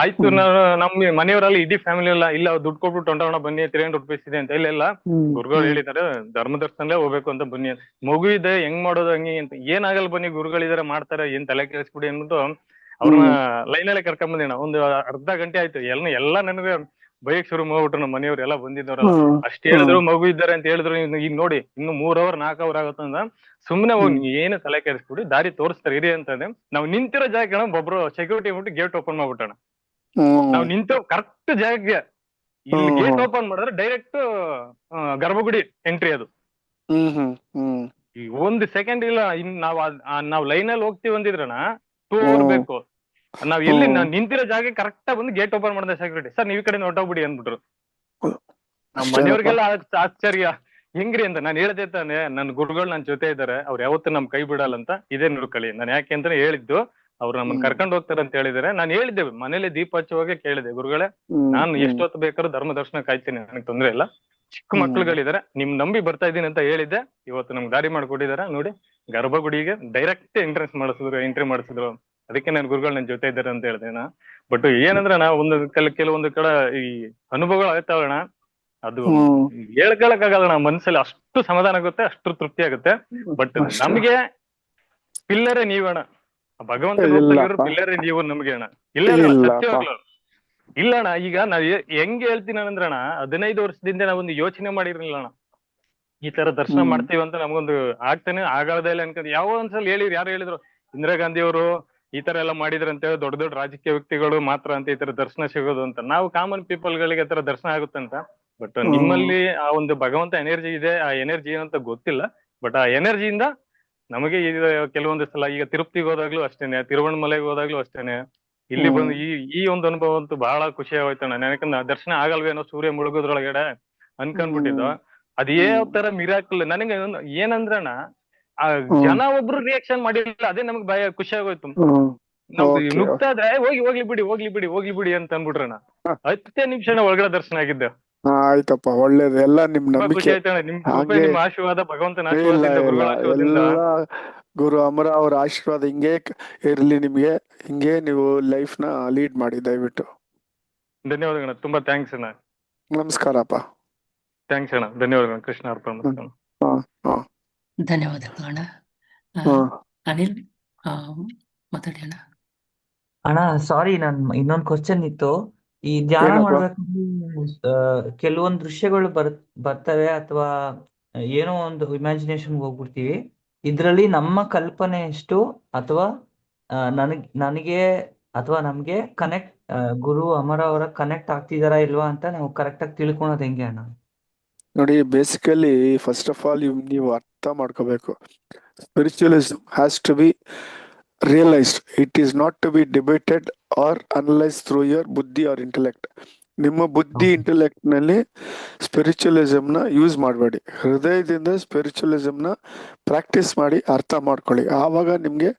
ಆಯ್ತು. ನಾನು ನಮ್ಮ ಮನೆಯವರಲ್ಲಿ ಇಡೀ ಫ್ಯಾಮಿಲಿ ಎಲ್ಲ ಇಲ್ಲ ದುಡ್ಡು ಕೊಟ್ಬಿಟ್ಟು ಹೊಂಟೋಣ ಬನ್ನಿ 300 ರೂಪೀಸ್ ಇದೆ ಅಂತ. ಇಲ್ಲ ಗುರುಗಳು ಹೇಳಿದ್ದಾರೆ ಧರ್ಮ ದರ್ಶನಲ್ಲೇ ಹೋಗ್ಬೇಕು ಅಂತ ಬನ್ನಿ. ಮಗು ಇದೆ ಹೆಂಗ್ ಮಾಡೋದು ಹಂಗೆ ಅಂತ. ಏನಾಗಲ್ಲ ಬನ್ನಿ ಗುರುಗಳಿದಾರೆ ಮಾಡ್ತಾರೆ, ಏನ್ ತಲೆ ಕೆಡಿಸ್ಬಿಡಿ ಅಂದ್ಬಿಟ್ಟು ಅವ್ರನ್ನ ಲೈನಲ್ಲೇ ಕರ್ಕೊಂಡ್ ಬಂದಿಣ. ಒಂದು ಅರ್ಧ ಗಂಟೆ ಆಯ್ತು. ಎಲ್ಲ ನನಗೆ ಬೈಕ್ ಶುರು ಮಾಡ್ಬಿಟ್ರು. ನಮ್ಮ ಮನೆಯವ್ರು ಎಲ್ಲ ಬಂದಿದ್ದವ್ರಲ್ಲ. ಅಷ್ಟೇ ಹೇಳಿದ್ರು ಮಗು ಇದ್ದಾರೆ ಅಂತ ಹೇಳಿದ್ರು. ಈಗ ನೋಡಿ ಇನ್ನು 3 ಅವರ್ 4 ಅವರ್ ಆಗುತ್ತಂದ ಸುಮ್ನೆ ಹೋಗಿ ಏನು ತಲೆ ಕೆಡಿಸ್ಬಿಡಿ, ದಾರಿ ತೋರಿಸ್ತಾರೆ ಇರಿ ಅಂತಂದ್ರೆ ನಾವು ನಿಂತಿರೋ ಜಾಗ ಒಬ್ರು ಸೆಕ್ಯೂರಿಟಿ ಬಿಟ್ಟು ಗೇಟ್ ಓಪನ್ ಮಾಡ್ಬಿಟ್ಟಣ. ನಾವ್ ನಿಂತು ಕರೆಕ್ಟ್ ಜಾಗಕ್ಕೆ ಇಲ್ಲಿ ಗೇಟ್ ಓಪನ್ ಮಾಡಿದ್ರೆ ಡೈರೆಕ್ಟ್ ಗರ್ಭಗುಡಿ ಎಂಟ್ರಿ ಅದು. ಒಂದ್ ಸೆಕೆಂಡ್ ಇಲ್ಲ. ಇನ್ ನಾವ್ ಲೈನ್ ಅಲ್ಲಿ ಹೋಗ್ತೀವಿ ಅಂದಿದ್ರಣ 2 ಅವರ್ ಬೇಕು. ನಾವ್ ಎಲ್ಲಿ ನಿಂತಿರೋ ಜಾಗ ಕರೆಕ್ಟ್ ಬಂದು ಗೇಟ್ ಓಪನ್ ಮಾಡಿದೆ ಸೆಕ್ಯೂರಿಟಿ. ಸರ್ ನೀವ್ ಈ ಕಡೆ ಹೊರಟೋಗ್ಬಿಡಿ ಅಂದ್ಬಿಟ್ರು. ನಮ್ ಮನೆಯವ್ರಿಗೆಲ್ಲ ಆಶ್ಚರ್ಯ, ಹೆಂಗ್ರಿ ಅಂತ. ನಾನು ಹೇಳ್ದೆ ತಾನೆ ನನ್ ಗುರುಗಳು ನನ್ ಜೊತೆ ಇದಾರೆ, ಅವ್ರು ಯಾವತ್ತೂ ನಮ್ ಕೈ ಬಿಡಲ್ಲ ಅಂತ. ಇದೇ ನುಡ್ಕಳಿ. ನಾನು ಯಾಕೆ ಅಂತಾನೆ ಹೇಳಿದ್ದು, ಅವ್ರು ನಮ್ಮನ್ನ ಕರ್ಕೊಂಡ್ ಹೋಗ್ತಾರೆ ಅಂತ ಹೇಳಿದಾರೆ. ನಾನು ಹೇಳಿದ್ದೆ ಮನೇಲಿ ದೀಪ ಹಚ್ಚುವಾಗ ಕೇಳಿದೆ, ಗುರುಗಳೇ ನಾನು ಎಷ್ಟೊತ್ತು ಬೇಕಾದ್ರೂ ಧರ್ಮ ದರ್ಶನ ಕಾಯ್ತೀನಿ, ನನಗೆ ತೊಂದ್ರೆ ಇಲ್ಲ. ಚಿಕ್ಕ ಮಕ್ಳುಗಳಿದಾರೆ, ನಿಮ್ ನಂಬಿ ಬರ್ತಾ ಇದೀನಿ ಅಂತ ಹೇಳಿದ್ದೆ. ಇವತ್ತು ನಮ್ಗೆ ದಾರಿ ಮಾಡ್ಕೊಟ್ಟಿದಾರೆ ನೋಡಿ. ಗರ್ಭಗುಡಿಗೆ ಡೈರೆಕ್ಟ್ ಎಂಟ್ರಿ ಮಾಡಿಸಿದ್ರು. ಅದಕ್ಕೆ ನನ್ ಗುರುಗಳು ನನ್ ಜೊತೆ ಇದ್ದಾರೆ ಅಂತ ಹೇಳ್ದೆ. ಬಟ್ ಏನಂದ್ರೆ ಕೆಲವೊಂದು ಕಡೆ ಈ ಅನುಭವಗಳು ಆಗ್ತಾವಣ್ಣ, ಅದು ಹೇಳ್ಕೊಳಕ್ಕಾಗಲ್ಲ. ಮನ್ಸಲ್ಲಿ ಅಷ್ಟು ಸಮಾಧಾನ ಆಗುತ್ತೆ, ಅಷ್ಟು ತೃಪ್ತಿ ಆಗುತ್ತೆ. ಬಟ್ ನಮ್ಗೆ ಪಿಲ್ಲರೇ ನೀವಣ್ಣ, ಭಗವಂತ ಪಿಲ್ಲರೇ ನೀವು ನಮ್ಗೆ ಅಣ್ಣ. ಇಲ್ಲ ಸತ್ಯವಾಗ್ಲು ಇಲ್ಲ ಅಣ್ಣ. ಈಗ ನಾವ್ ಹೆಂಗ್ ಹೇಳ್ತೀನಿ ಅಂದ್ರಣ್ಣ, 15 ವರ್ಷದಿಂದ ನಾವೊಂದು ಯೋಚನೆ ಮಾಡಿರ್ಲಿಲ್ಲ ಅಣ್ಣ ಈ ತರ ದರ್ಶನ ಮಾಡ್ತೀವಿ ಅಂತ. ನಮ್ಗೊಂದು ಆಗ್ತಾನೆ ಆಗದೇ ಇಲ್ಲ ಅನ್ಕೊಂಡು ಯಾವ ಒಂದ್ಸಲ ಯಾರು ಹೇಳಿದ್ರು, ಇಂದಿರಾ ಗಾಂಧಿ ಅವರು ಈ ತರ ಎಲ್ಲ ಮಾಡಿದ್ರಂತೆ, ದೊಡ್ಡ ದೊಡ್ಡ ರಾಜಕೀಯ ವ್ಯಕ್ತಿಗಳು ಮಾತ್ರ ಅಂತ ಈ ತರ ದರ್ಶನ ಸಿಗೋದು ಅಂತ. ನಾವು ಕಾಮನ್ ಪೀಪಲ್ ಗಳಿಗೆ ಆ ತರ ದರ್ಶನ ಆಗುತ್ತಂತ. ಬಟ್ ನಿಮ್ಮಲ್ಲಿ ಆ ಒಂದು ಭಗವಂತ ಎನರ್ಜಿ ಇದೆ. ಆ ಎನರ್ಜಿ ಏನಂತ ಗೊತ್ತಿಲ್ಲ. ಬಟ್ ಆ ಎನರ್ಜಿಯಿಂದ ನಮಗೆ ಕೆಲವೊಂದು ಸಲ ಈಗ ತಿರುಪತಿಗೆ ಹೋದಾಗ್ಲೂ ಅಷ್ಟೇನೆ, ತಿರುವಣ್ಣಮಲೆಗೆ ಹೋದಾಗ್ಲೂ ಅಷ್ಟೇನೆ, ಇಲ್ಲಿ ಬಂದು ಈ ಒಂದು ಅನುಭವ ಅಂತೂ ಬಹಳ ಖುಷಿ ಆಗೋಯ್ತಣ್ಣ. ನನಗೆ ದರ್ಶನ ಆಗಲ್ವೇನೋ ಸೂರ್ಯ ಮುಳುಗೋದ್ರೊಳಗಡೆ ಅನ್ಕೊಂಡ್ಬಿಟ್ಟಿದ್ದು. ಅದ್ ಯಾವ ತರ ಮಿರಾಕಲ್. ನನಗೆ ಏನಂದ್ರಣ್ಣ, ಆ ಜನ ಒಬ್ರು ರಿಯಾಕ್ಷನ್ ಮಾಡಿಲ್ಲ, ಅದೇ ನಮ್ಗೆ ಭಯ ಖುಷಿ ಆಗೋಯ್ತು. ನಾವು ನುಗ್ತಾ ಇದ್ರೆ ಹೋಗ್ಲಿ ಬಿಡಿ ಅಂತ ಅನ್ಬಿಟ್ರಣ್ಣ. 10 ನಿಮಿಷ ಒಳಗಡೆ ದರ್ಶನ ಆಗಿದ್ದೆ. ಆಯ್ತಪ್ಪ, ಒಳ್ಳೇದು. ಎಲ್ಲ ನಿಮ್ ಖುಷಿ ಆಯ್ತಣ್ಣ. ನಿಮ್ ಆಶೀರ್ವಾದ, ಭಗವಂತನ ಆಶೀರ್ವಾದದಿಂದ, ಗುರುಗಳ ಆಶೀರ್ವಾದದಿಂದ, ಗುರು ಅಮರ ಅವರ ಆಶೀರ್ವಾದ ಹಿಂಗೆ ಇರ್ಲಿ ನಿಮ್ಗೆ. ಹಿಂಗೆ ನೀವು ಲೈಫ್ ನ ಲೀಡ್ ಮಾಡಿ ದಯವಿಟ್ಟು. ಧನ್ಯವಾದಗಳು. ತುಂಬಾ ಥ್ಯಾಂಕ್ಸ್ ಅಣ್ಣ. ನಮಸ್ಕಾರಪ್ಪ. ಥ್ಯಾಂಕ್ಸ್ ಅಣ್ಣ. ಧನ್ಯವಾದಗಳು. ಕೃಷ್ಣ ಅರ್ಪಣ. ಧನ್ಯವಾದಗಳು ಅಣ್ಣ. ಅನಿಲ್ ಮಾತಾಡಿ ಅಣ್ಣ. ಅಣ್ಣ ಸಾರಿ, ಇನ್ನೊಂದು ಕ್ವಶನ್ ಇತ್ತು. ಈ ಧ್ಯಾನ ಮಾಡ್ಬೇಕಾದ್ರೆ ಕೆಲವೊಂದು ದೃಶ್ಯಗಳು ಬರ್ತವೆ, ಅಥವಾ ಏನೋ ಒಂದು ಇಮ್ಯಾಜಿನೇಷನ್ ಹೋಗ್ಬಿಡ್ತೀವಿ. ಇದ್ರಲ್ಲಿ ನಮ್ಮ ಕಲ್ಪನೆ ಎಷ್ಟು, ಅಥವಾ ನನಗೆ ಅಥವಾ ನಮ್ಗೆ ಕನೆಕ್ಟ್ ಗುರು ಅಮರ ಅವರ ಕನೆಕ್ಟ್ ಆಗ್ತಿದಾರಾ ಇಲ್ವಾ ಅಂತ ನಾವು ಕರೆಕ್ಟ್ ಆಗಿ ತಿಳ್ಕೊಳೋದು ಹೆಂಗೆ ಅಣ್ಣ? ನೋಡಿ, ಬೇಸಿಕಲಿ ಫಸ್ಟ್ ಆಫ್ ಆಲ್ ನೀವು ಅರ್ಥ ಮಾಡ್ಕೋಬೇಕು. Spiritualism has to be realised. It is not to be debated or analyse through your ಬುದ್ಧಿ ಆರ್ ಇಂಟೆಲೆಕ್ಟ್. ನಿಮ್ಮ ಬುದ್ಧಿ ಇಂಟೆಲೆಕ್ಟ್ ನಲ್ಲಿ ಸ್ಪಿರಿಚುವಲಿಸಮ್ ನ ಯೂಸ್ ಮಾಡಬೇಡಿ. ಹೃದಯದಿಂದ ಸ್ಪಿರಿಚುವಲಿಸಮ್ ನ ಪ್ರಾಕ್ಟೀಸ್ ಮಾಡಿ ಅರ್ಥ ಮಾಡ್ಕೊಳ್ಳಿ. ಆವಾಗ ನಿಮ್ಗೆ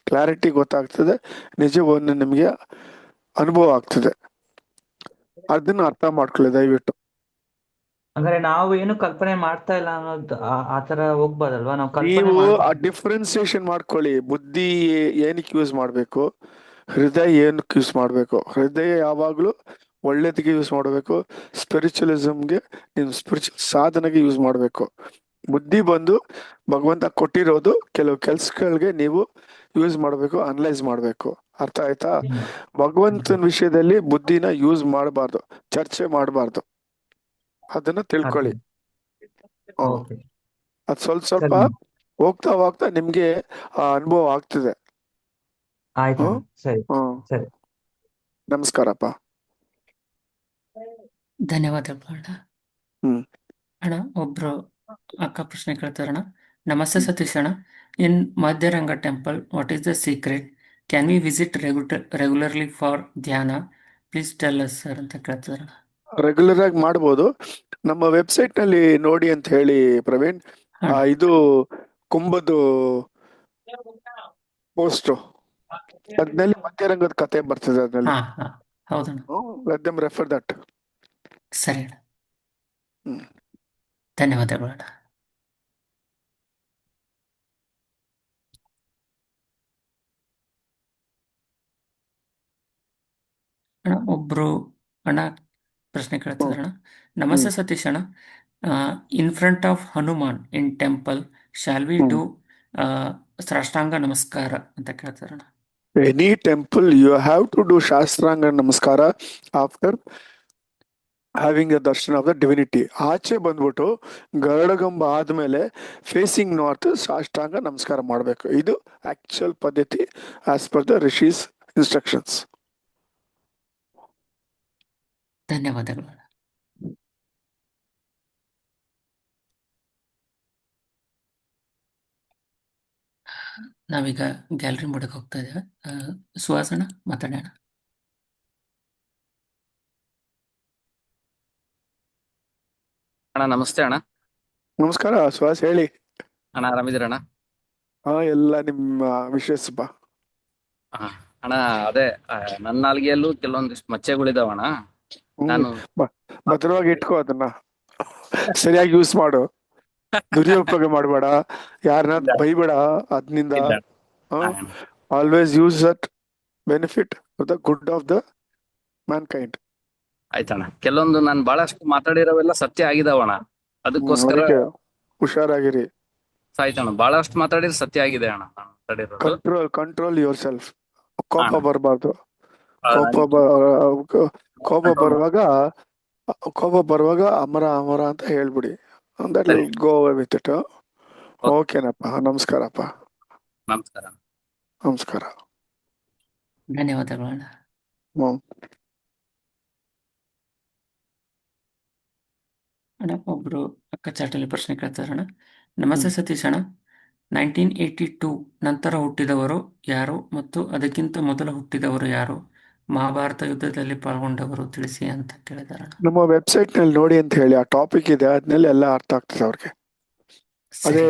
ಕ್ಲಾರಿಟಿ ಗೊತ್ತಾಗ್ತದೆ, ನಿಜವನ್ನು ನಿಮ್ಗೆ ಅನುಭವ ಆಗ್ತದೆ. ಅದನ್ನ ಅರ್ಥ ಮಾಡ್ಕೊಳ್ಳಿ ದಯವಿಟ್ಟು. ಅಂದ್ರೆ ನಾವು ಏನು ಕಲ್ಪನೆ ಮಾಡ್ತಾ ಇಲ್ಲ ಅನ್ನೋದು ಆತರ ಹೋಗ್ಬಾರ್ದಲ್ವಾ? ನೀವು ಆ ಡಿಫ್ರೆನ್ಸಿಯೇಷನ್ ಮಾಡ್ಕೊಳ್ಳಿ. ಬುದ್ಧಿ ಏನಕ್ಕೆ ಯೂಸ್ ಮಾಡ್ಬೇಕು, ಹೃದಯ ಏನಕ್ಕೆ ಯೂಸ್ ಮಾಡ್ಬೇಕು. ಹೃದಯ ಯಾವಾಗ್ಲೂ ಒಳ್ಳೇದಕ್ಕೆ ಯೂಸ್ ಮಾಡಬೇಕು. ಸ್ಪಿರಿಚುವಲಿಸಮ್ಗೆ, ನೀವು ಸ್ಪಿರಿಚುವಲ್ ಸಾಧನೆಗೆ ಯೂಸ್ ಮಾಡಬೇಕು. ಬುದ್ಧಿ ಬಂದು ಭಗವಂತ ಕೊಟ್ಟಿರೋದು ಕೆಲವು ಕೆಲ್ಸಗಳಿಗೆ ನೀವು ಯೂಸ್ ಮಾಡಬೇಕು, ಅನಲೈಸ್ ಮಾಡಬೇಕು. ಅರ್ಥ ಆಯ್ತಾ? ಭಗವಂತನ ವಿಷಯದಲ್ಲಿ ಬುದ್ಧಿನ ಯೂಸ್ ಮಾಡಬಾರ್ದು, ಚರ್ಚೆ ಮಾಡಬಾರ್ದು. ಅದನ್ನ ತಿಳ್ಕೊಳ್ಳಿ. ಅದು ಸ್ವಲ್ಪ ಸರಿ ಹೋಗ್ತಾ ಹೋಗ್ತಾ ನಿಮ್ಗೆ ಆ ಅನುಭವ ಆಗ್ತದೆ. ಆಯ್ತಣ್ಣ. ಹ್ಮ್ ಸರಿ ಹ್ಮ್ ಸರಿ. ನಮಸ್ಕಾರಪ್ಪ. ಧನ್ಯವಾದಗಳು ಅಣ್ಣ. ಹ್ಮ್ ಅಣ್ಣ ಒಬ್ರು ಅಕ್ಕ ಪ್ರಶ್ನೆ ಕೇಳ್ತಾರಣ. ನಮಸ್ತೆ ಸತೀಶ್ ಅಣ್ಣ. In Madhyaranga temple what is the secret? Can we visit regularly for dhyana? Please tell us sir ಅಂತ ಕೇಳ್ತಾರಣ. ರೆಗ್ಯುಲರ್ ಆಗಿ ಮಾಡ್ಬೋದು. ನಮ್ಮ ವೆಬ್ಸೈಟ್ ನಲ್ಲಿ ನೋಡಿ ಅಂತ ಹೇಳಿ ಪ್ರವೀಣ್. ಅಣ್ಣ ಇದು ಕುಂಭದ್ದು ಪೋಸ್ಟ್ ಅದ್ನಲ್ಲಿ ಮಧ್ಯರಂಗದ ಕತೆ ಬರ್ತದೆ ಅದ್ರಲ್ಲಿ. ಹಾ ಹೌದಣ್ಣ. Let them refer that. ಸರಿ ಅಣ್ಣ. ಹ್ಮ್ ಧನ್ಯವಾದಗಳು ಅಣ್ಣ. ಅಣ್ಣ ಒಬ್ರು ಅಣ್ಣ ಪ್ರಶ್ನೆ ಕೇಳ್ತಿದಾರಣ. ನಮಸ್ತೆ ಹ್ಮ್ ಸತೀಶ್ ಅಣ್ಣ. In front of Hanuman in temple shall we hmm do sashtanga namaskara ಅಂತ ಕೇಳ್ತಾರಣ. Any temple you have to do sashtanga namaskara after having a darshan of the divinity. ಆಚೆ ಬಂದ್ಬಿಟ್ಟು ಗರುಡಗಂಬ ಆದ್ಮೇಲೆ ಫೇಸಿಂಗ್ ನಾರ್ತ್ ಸಾಷ್ಟಾಂಗ ನಮಸ್ಕಾರ ಮಾಡಬೇಕು. ಇದು ಆಕ್ಚುಯಲ್ ಪದ್ಧತಿ as per the rishis instructions. ಧನ್ಯವಾದಗಳು ಅಣ್ಣ. ನಾವೀಗ ಗ್ಯಾಲರಿ ಮೋಡಕ್ಕೆ ಹೋಗ್ತಾ ಇದ್ದೇವೆ. ಸುಹಾಸಣ್ಣ ಮಾತಾಡೋಣ. ಅಣ್ಣ ನಮಸ್ತೆ ಅಣ್ಣ. ನಮಸ್ಕಾರ ಸುಹಾಸ್, ಹೇಳಿ. ಅಣ್ಣ ಆರಾಮಿದ್ದೀರಣ್ಣ? ಎಲ್ಲ ನಿಮ್ಮ ವಿಶೇಷಪ್ಪ. ಅಣ್ಣ ಅದೇ ನನ್ನ ನಾಲ್ಗೆಯಲ್ಲೂ ಕೆಲವೊಂದಿಷ್ಟು ಮಚ್ಚೆಗಳಿದಾವಣ್ಣ. ನಾನು ಭದ್ರವಾಗಿ ಇಟ್ಕೋ, ಅದನ್ನ ಸರಿಯಾಗಿ ಯೂಸ್ ಮಾಡು, ದುರುಪಯೋಗ ಮಾಡಬೇಡ, ಯಾರನ್ನ ಬೈಬೇಡ. ಅದ್ನಿಂದ always use that benefit for the good of the mankind. ಆಯ್ತಣ್ಣ. ಕೆಲವೊಂದು ನಾನು ಬಹಳಷ್ಟು ಮಾತಾಡಿರೋವೆಲ್ಲ ಸತ್ಯ ಆಗಿದಾವಣ್ಣ. ಅದಕ್ಕೋಸ್ಕರ ಅದಕ್ಕೆ ಹುಷಾರಾಗಿರಿ. ಆಯ್ತಣ್ಣ. ಬಹಳಷ್ಟು ಮಾತಾಡಿದ್ರೆ ಸತ್ಯ ಆಗಿದೆ ಅಣ್ಣ ನಾನು ಮಾತಾಡಿರೋದು. Control your self. ಕೋಪ ಅಣ್ಣ. ಬರಬಾರ್ದು. ಕೋಪ ಬರುವಾಗ ಅಮರ ಅಮರ ಅಂತ ಹೇಳ್ಬಿಡಿ. That will go away with it. ಓಕೆನಪ್ಪ, ನಮಸ್ಕಾರಪ್ಪ. ನಮಸ್ಕಾರ. ನಮಸ್ಕಾರ. ಧನ್ಯವಾದಗಳು ಅಣ್ಣ. ಅಣ್ಣ ಒಬ್ರು ಅಕ್ಕ ಚಾಟಲ್ಲಿ ಪ್ರಶ್ನೆ ಕೇಳ್ತಾರಣ್ಣ. ನಮಸ್ತೆ ಸತೀಶ್ ಅಣ್ಣ. 1982 ನಂತರ ಹುಟ್ಟಿದವರು ಯಾರು ಮತ್ತು ಅದಕ್ಕಿಂತ ಮೊದಲು ಹುಟ್ಟಿದವರು ಯಾರು? ಮಹಾಭಾರತ ಯುದ್ಧದಲ್ಲಿ ಪಾಲ್ಗೊಂಡವರು ತಿಳಿಸಿ ಅಂತ ಕೇಳಿದಾರಣ್ಣ. ನಮ್ಮ ವೆಬ್ಸೈಟ್ ನಲ್ಲಿ ನೋಡಿ ಅಂತ ಹೇಳಿ ಆ ಟಾಪಿಕ್ ಇದೆ, ಅದ್ನಲ್ಲಿ ಎಲ್ಲ ಅರ್ಥ ಆಗ್ತದೆ ಅವ್ರಿಗೆ. ಅದೇ